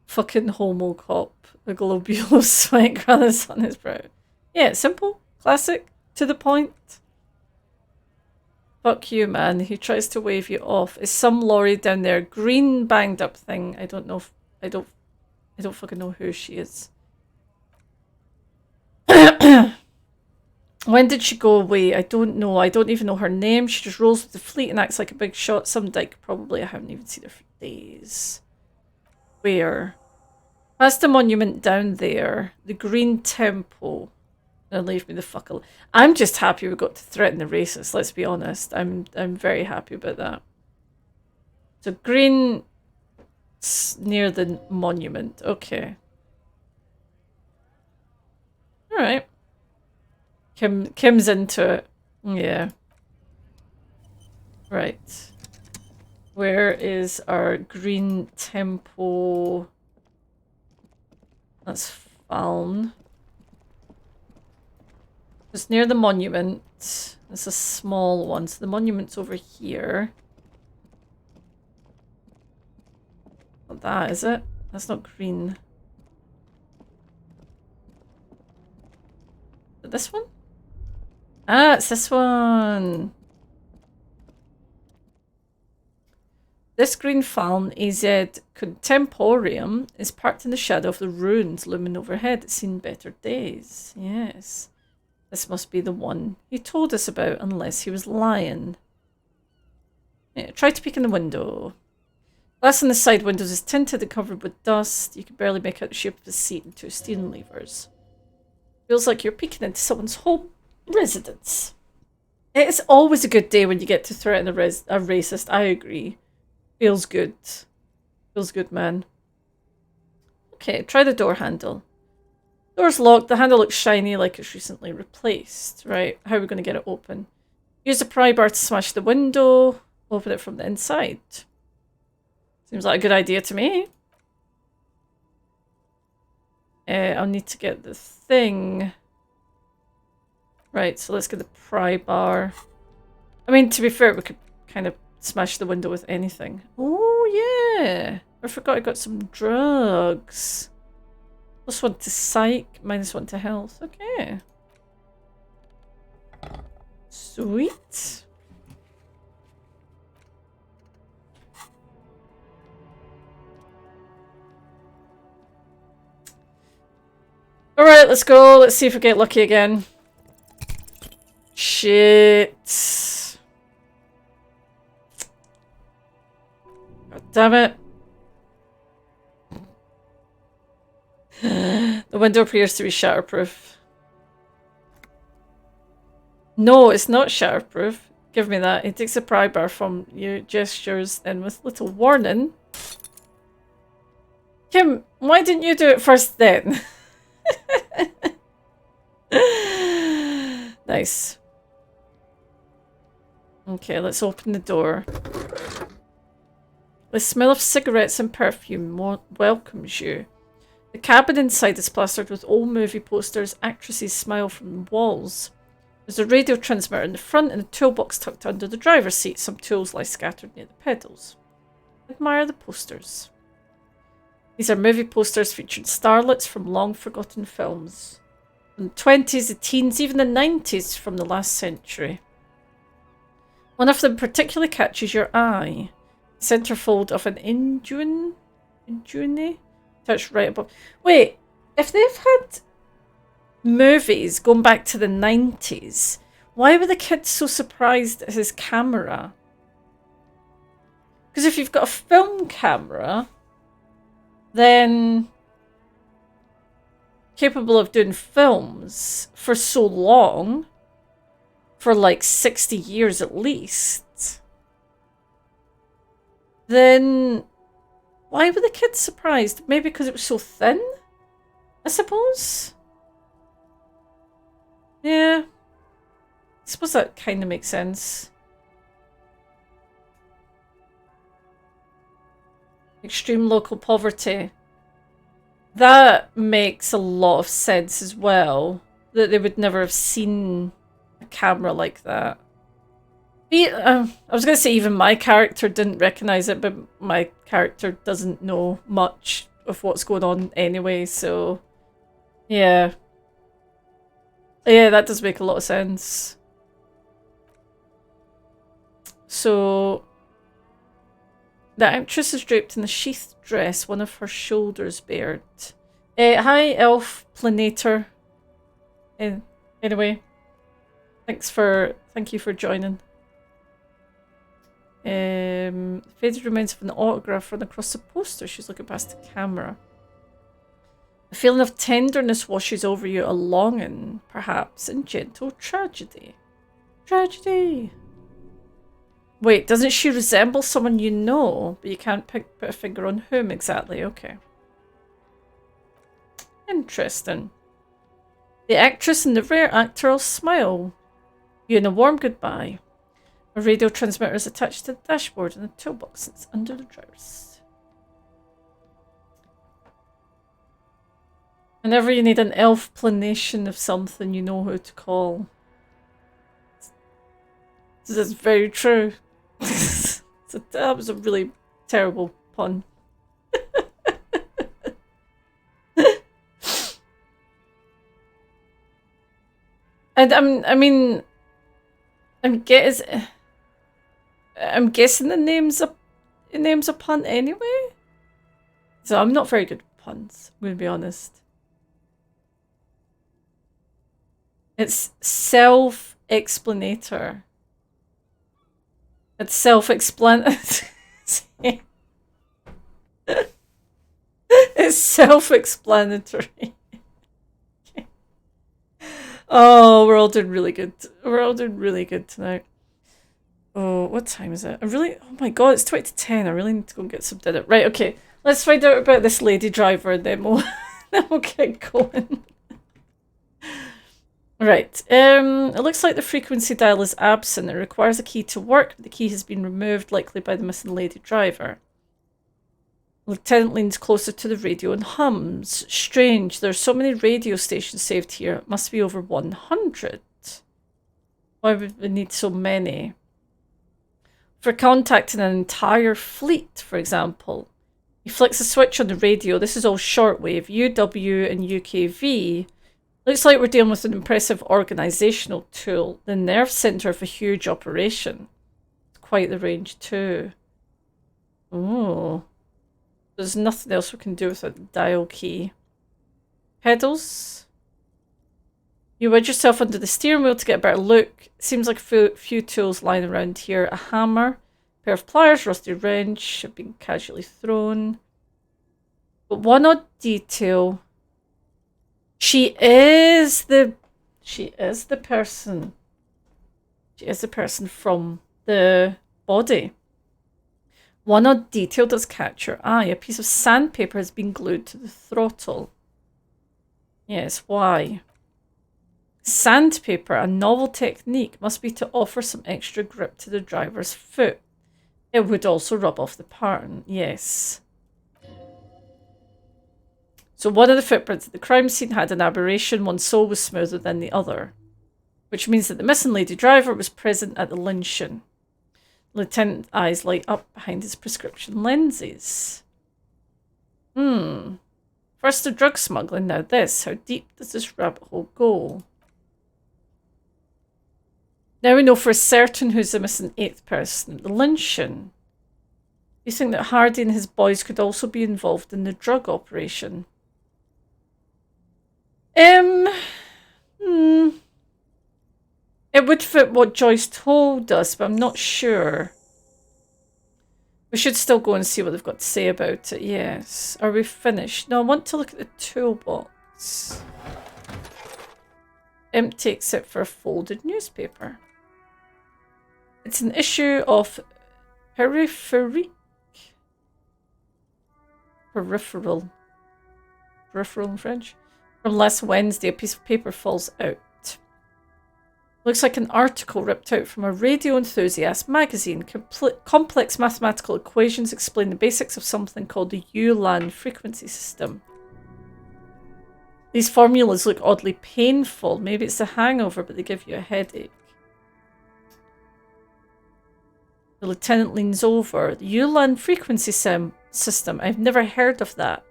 Fucking homo cop. A globule of sweat gathers on his brow. Yeah, simple, classic, to the point. Fuck you, man. He tries to wave you off. Is some lorry down there? Green banged up thing. I don't know if... I don't fucking know who she is. When did she go away? I don't know. I don't even know her name. She just rolls with the fleet and acts like a big shot. Some dyke, probably. I haven't even seen her for days. Where? Past the monument down there. The Green Temple. Now leave me the fuck alone. I'm just happy we got to threaten the racists, let's be honest. I'm very happy about that. So green... near the monument. Okay. Alright. Kim's into it. Yeah. Right. Where is our Green Temple? That's Faln. It's near the monument. It's a small one. So the monument's over here. Not that, is it? That's not green. This one? Ah, it's this one. This green Faln AZ Contemporium is parked in the shadow of the ruins looming overhead. It's seen better days. Yes. This must be the one he told us about, unless he was lying. Yeah, try to peek in the window. Glass on the side windows is tinted and covered with dust. You can barely make out the shape of the seat and two steering levers. Feels like you're peeking into someone's home residence. It's always a good day when you get to threaten a racist. I agree. Feels good. Feels good, man. Okay, try the door handle. Door's locked. The handle looks shiny, like it's recently replaced. Right, how are we going to get it open? Use the pry bar to smash the window. Open it from the inside. Seems like a good idea to me. I'll need to get the thing. Right, so let's get the pry bar. I mean, to be fair, we could kind of smash the window with anything. Oh, yeah. I forgot I got some drugs. +1 to psych, -1 to health. Okay. Sweet. Alright, let's go. Let's see if we get lucky again. Shit. God damn it. The window appears to be shatterproof. No, it's not shatterproof. Give me that. He takes a pry bar from you, gestures, and with little warning. Kim, why didn't you do it first then? Nice. Okay, let's open the door. The smell of cigarettes and perfume welcomes you. The cabin inside is plastered with old movie posters. Actresses smile from the walls. There's a radio transmitter in the front and a toolbox tucked under the driver's seat. Some tools lie scattered near the pedals. Admire the posters. These are movie posters featuring starlets from long-forgotten films. From the 20s, the teens, even the 90s from the last century. One of them particularly catches your eye. The centerfold of an Indune touched right above. Wait, if they've had movies going back to the 90s, why were the kids so surprised at his camera? Because if you've got a film camera, then capable of doing films for so long, for like 60 years at least, then why were the kids surprised? Maybe because it was so thin, I suppose? Yeah. I suppose that kind of makes sense. Extreme local poverty. That makes a lot of sense as well. That they would never have seen a camera like that. I was going to say even my character didn't recognize it, but my character doesn't know much of what's going on anyway, so yeah. Yeah, that does make a lot of sense. So the actress is draped in a sheathed dress, one of her shoulders bared. Hi, Elf Planator. Anyway, thank you for joining. Faded remains of an autograph run across the poster. She's looking past the camera. A feeling of tenderness washes over you, a longing, perhaps, and gentle tragedy. Tragedy. Wait, doesn't she resemble someone you know, but you can't put a finger on whom exactly? Okay. Interesting. The actress and the rare actor all smile you in a warm goodbye. A radio transmitter is attached to the dashboard and the toolbox sits under the driver's seat. Whenever you need an elf planation of something, you know who to call. This is very true. So that was a really terrible pun. And I'm guessing the name's a pun anyway. So I'm not very good at puns, I'm gonna be honest. It's self-explanator. It's self-explanatory. It's self-explanatory. Oh, we're all doing really good. We're all doing really good tonight. Oh, what time is it? Oh my god, it's 20 to 10. I really need to go and get some dinner. Right, okay. Let's find out about this lady driver and then we'll, then we'll get going. Right. It looks like the frequency dial is absent. It requires a key to work, but the key has been removed, likely by the missing lady driver. Lieutenant leans closer to the radio and hums. Strange, there are so many radio stations saved here. It must be over 100. Why would we need so many? For contacting an entire fleet, for example. He flicks a switch on the radio. This is all shortwave, UW and UKV. Looks like we're dealing with an impressive organisational tool. The nerve centre of a huge operation. It's quite the range too. Oh. There's nothing else we can do without the dial key. Pedals. You wedge yourself under the steering wheel to get a better look. Seems like a few tools lying around here. A hammer, a pair of pliers, rusty wrench have been casually thrown. But one odd detail. She is the person. She is the person from the body. One odd detail does catch your eye. A piece of sandpaper has been glued to the throttle. Yes, why? Sandpaper, a novel technique, must be to offer some extra grip to the driver's foot. It would also rub off the pattern, yes. So one of the footprints at the crime scene had an aberration. One sole was smoother than the other, which means that the missing lady driver was present at the lynching. Lieutenant's eyes light up behind his prescription lenses. First the drug smuggling, now this. How deep does this rabbit hole go? Now we know for certain who's the missing eighth person. The lynching. Do you think that Hardy and his boys could also be involved in the drug operation? It would fit what Joyce told us, but I'm not sure. We should still go and see what they've got to say about it, yes. Are we finished? No, I want to look at the toolbox. Empty except for a folded newspaper. It's an issue of Peripheral in French. From last Wednesday, a piece of paper falls out. Looks like an article ripped out from a radio enthusiast magazine. Complex mathematical equations explain the basics of something called the Ulan frequency system. These formulas look oddly painful. Maybe it's a hangover, but they give you a headache. The lieutenant leans over. The Ulan frequency system. I've never heard of that.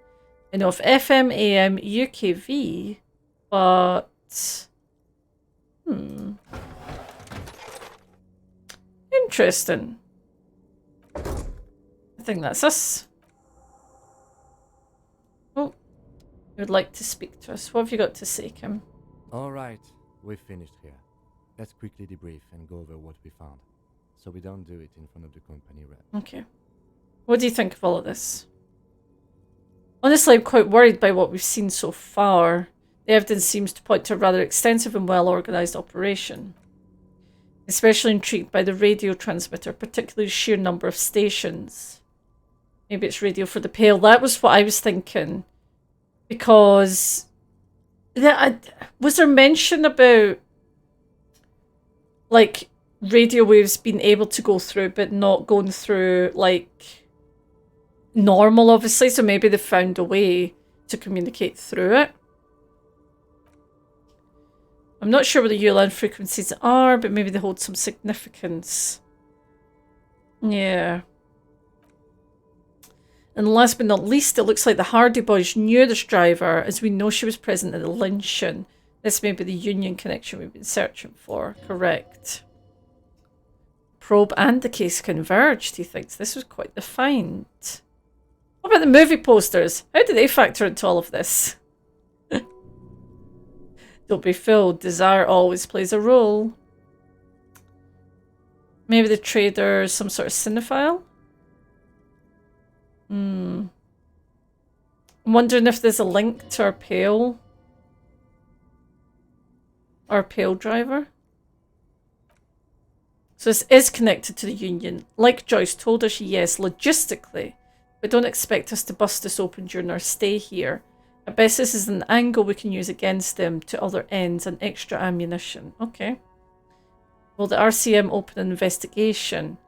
I know of FM, AM, UKV, but... Interesting. I think that's us. Oh, you would like to speak to us. What have you got to say, Kim? All right, we're finished here. Let's quickly debrief and go over what we found, so we don't do it in front of the company rep. Okay. What do you think of all of this? Honestly, I'm quite worried by what we've seen so far. The evidence seems to point to a rather extensive and well-organised operation. Especially intrigued by the radio transmitter, particularly the sheer number of stations. Maybe it's Radio for the Pale. That was what I was thinking. Because... was there mention about... like, radio waves being able to go through, but not going through, like... normal, obviously. So maybe they found a way to communicate through it. I'm not sure what the Ulan frequencies are, but maybe they hold some significance. Yeah. And last but not least, it looks like the Hardy boys knew this driver, as we know she was present at the lynching. This may be the Union connection we've been searching for. Correct. Probe and the case converged, he thinks. This was quite the find. What about the movie posters? How do they factor into all of this? Don't be fooled. Desire always plays a role. Maybe the trader is some sort of cinephile? I'm wondering if there's a link to our Pale. Our Pale driver. So this is connected to the Union. Like Joyce told us, yes, logistically. But don't expect us to bust this open during our stay here. At best, this is an angle we can use against them to other ends and extra ammunition. Okay. Will the RCM open an investigation?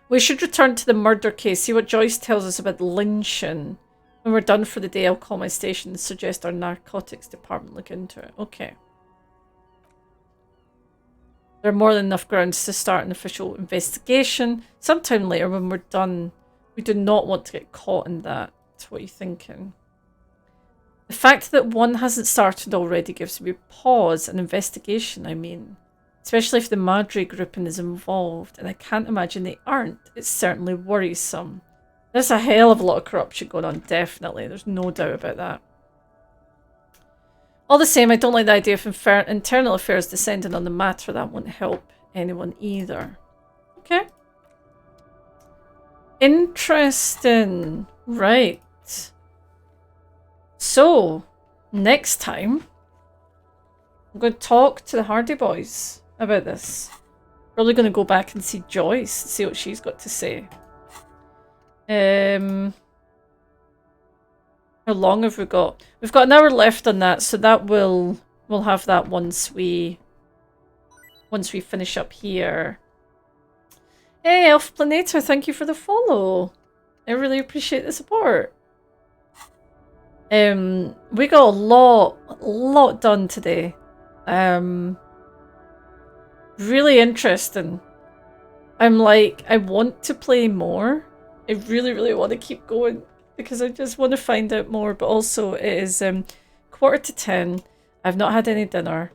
We should return to the murder case, see what Joyce tells us about the lynching. When we're done for the day, I'll call my station and suggest our narcotics department look into it. Okay. There are more than enough grounds to start an official investigation. Sometime later when we're done, we do not want to get caught in that. What are you thinking? The fact that one hasn't started already gives me pause. An investigation, I mean. Especially if the Madre grouping is involved. And I can't imagine they aren't. It's certainly worrisome. There's a hell of a lot of corruption going on, definitely. There's no doubt about that. All the same, I don't like the idea of internal affairs descending on the matter. That won't help anyone either. Okay. Interesting. Right. So, next time, I'm going to talk to the Hardy Boys about this. Probably going to go back and see Joyce, see what she's got to say. How long have we got? We've got an hour left on that, so that we'll have that once we finish up here. Hey, Elf Planator, thank you for the follow. I really appreciate the support. We got a lot done today. Really interesting. I'm like, I want to play more. I really want to keep going because I just want to find out more. But also, it is 9:45. I've not had any dinner.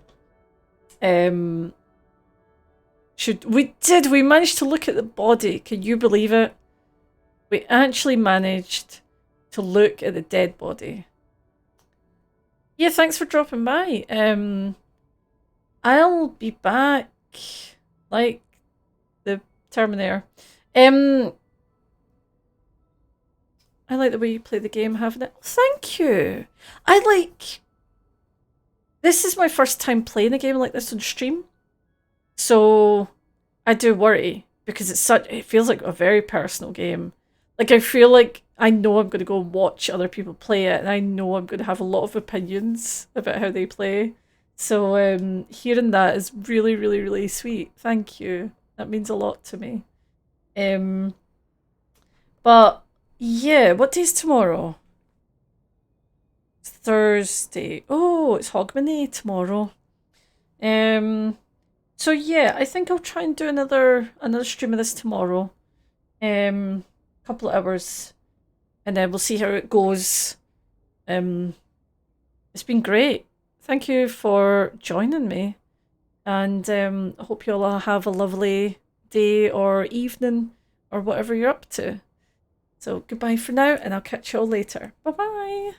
We managed to look at the body? Can you believe it? We actually managed to look at the dead body. Yeah, thanks for dropping by. I'll be back like the Terminator. I like the way you play the game, having it. Thank you. This is my first time playing a game like this on stream. So I do worry because it feels like a very personal game. Like, I feel like I know I'm going to go watch other people play it, and I know I'm going to have a lot of opinions about how they play. So hearing that is really sweet. Thank you. That means a lot to me. But yeah, what day is tomorrow? It's Thursday. Oh, it's Hogmanay tomorrow. So yeah, I think I'll try and do another stream of this tomorrow. Couple of hours, and then we'll see how it goes. It's been great. Thank you for joining me, and I hope you all have a lovely day or evening or whatever you're up to. So goodbye for now, and I'll catch you all later. Bye bye.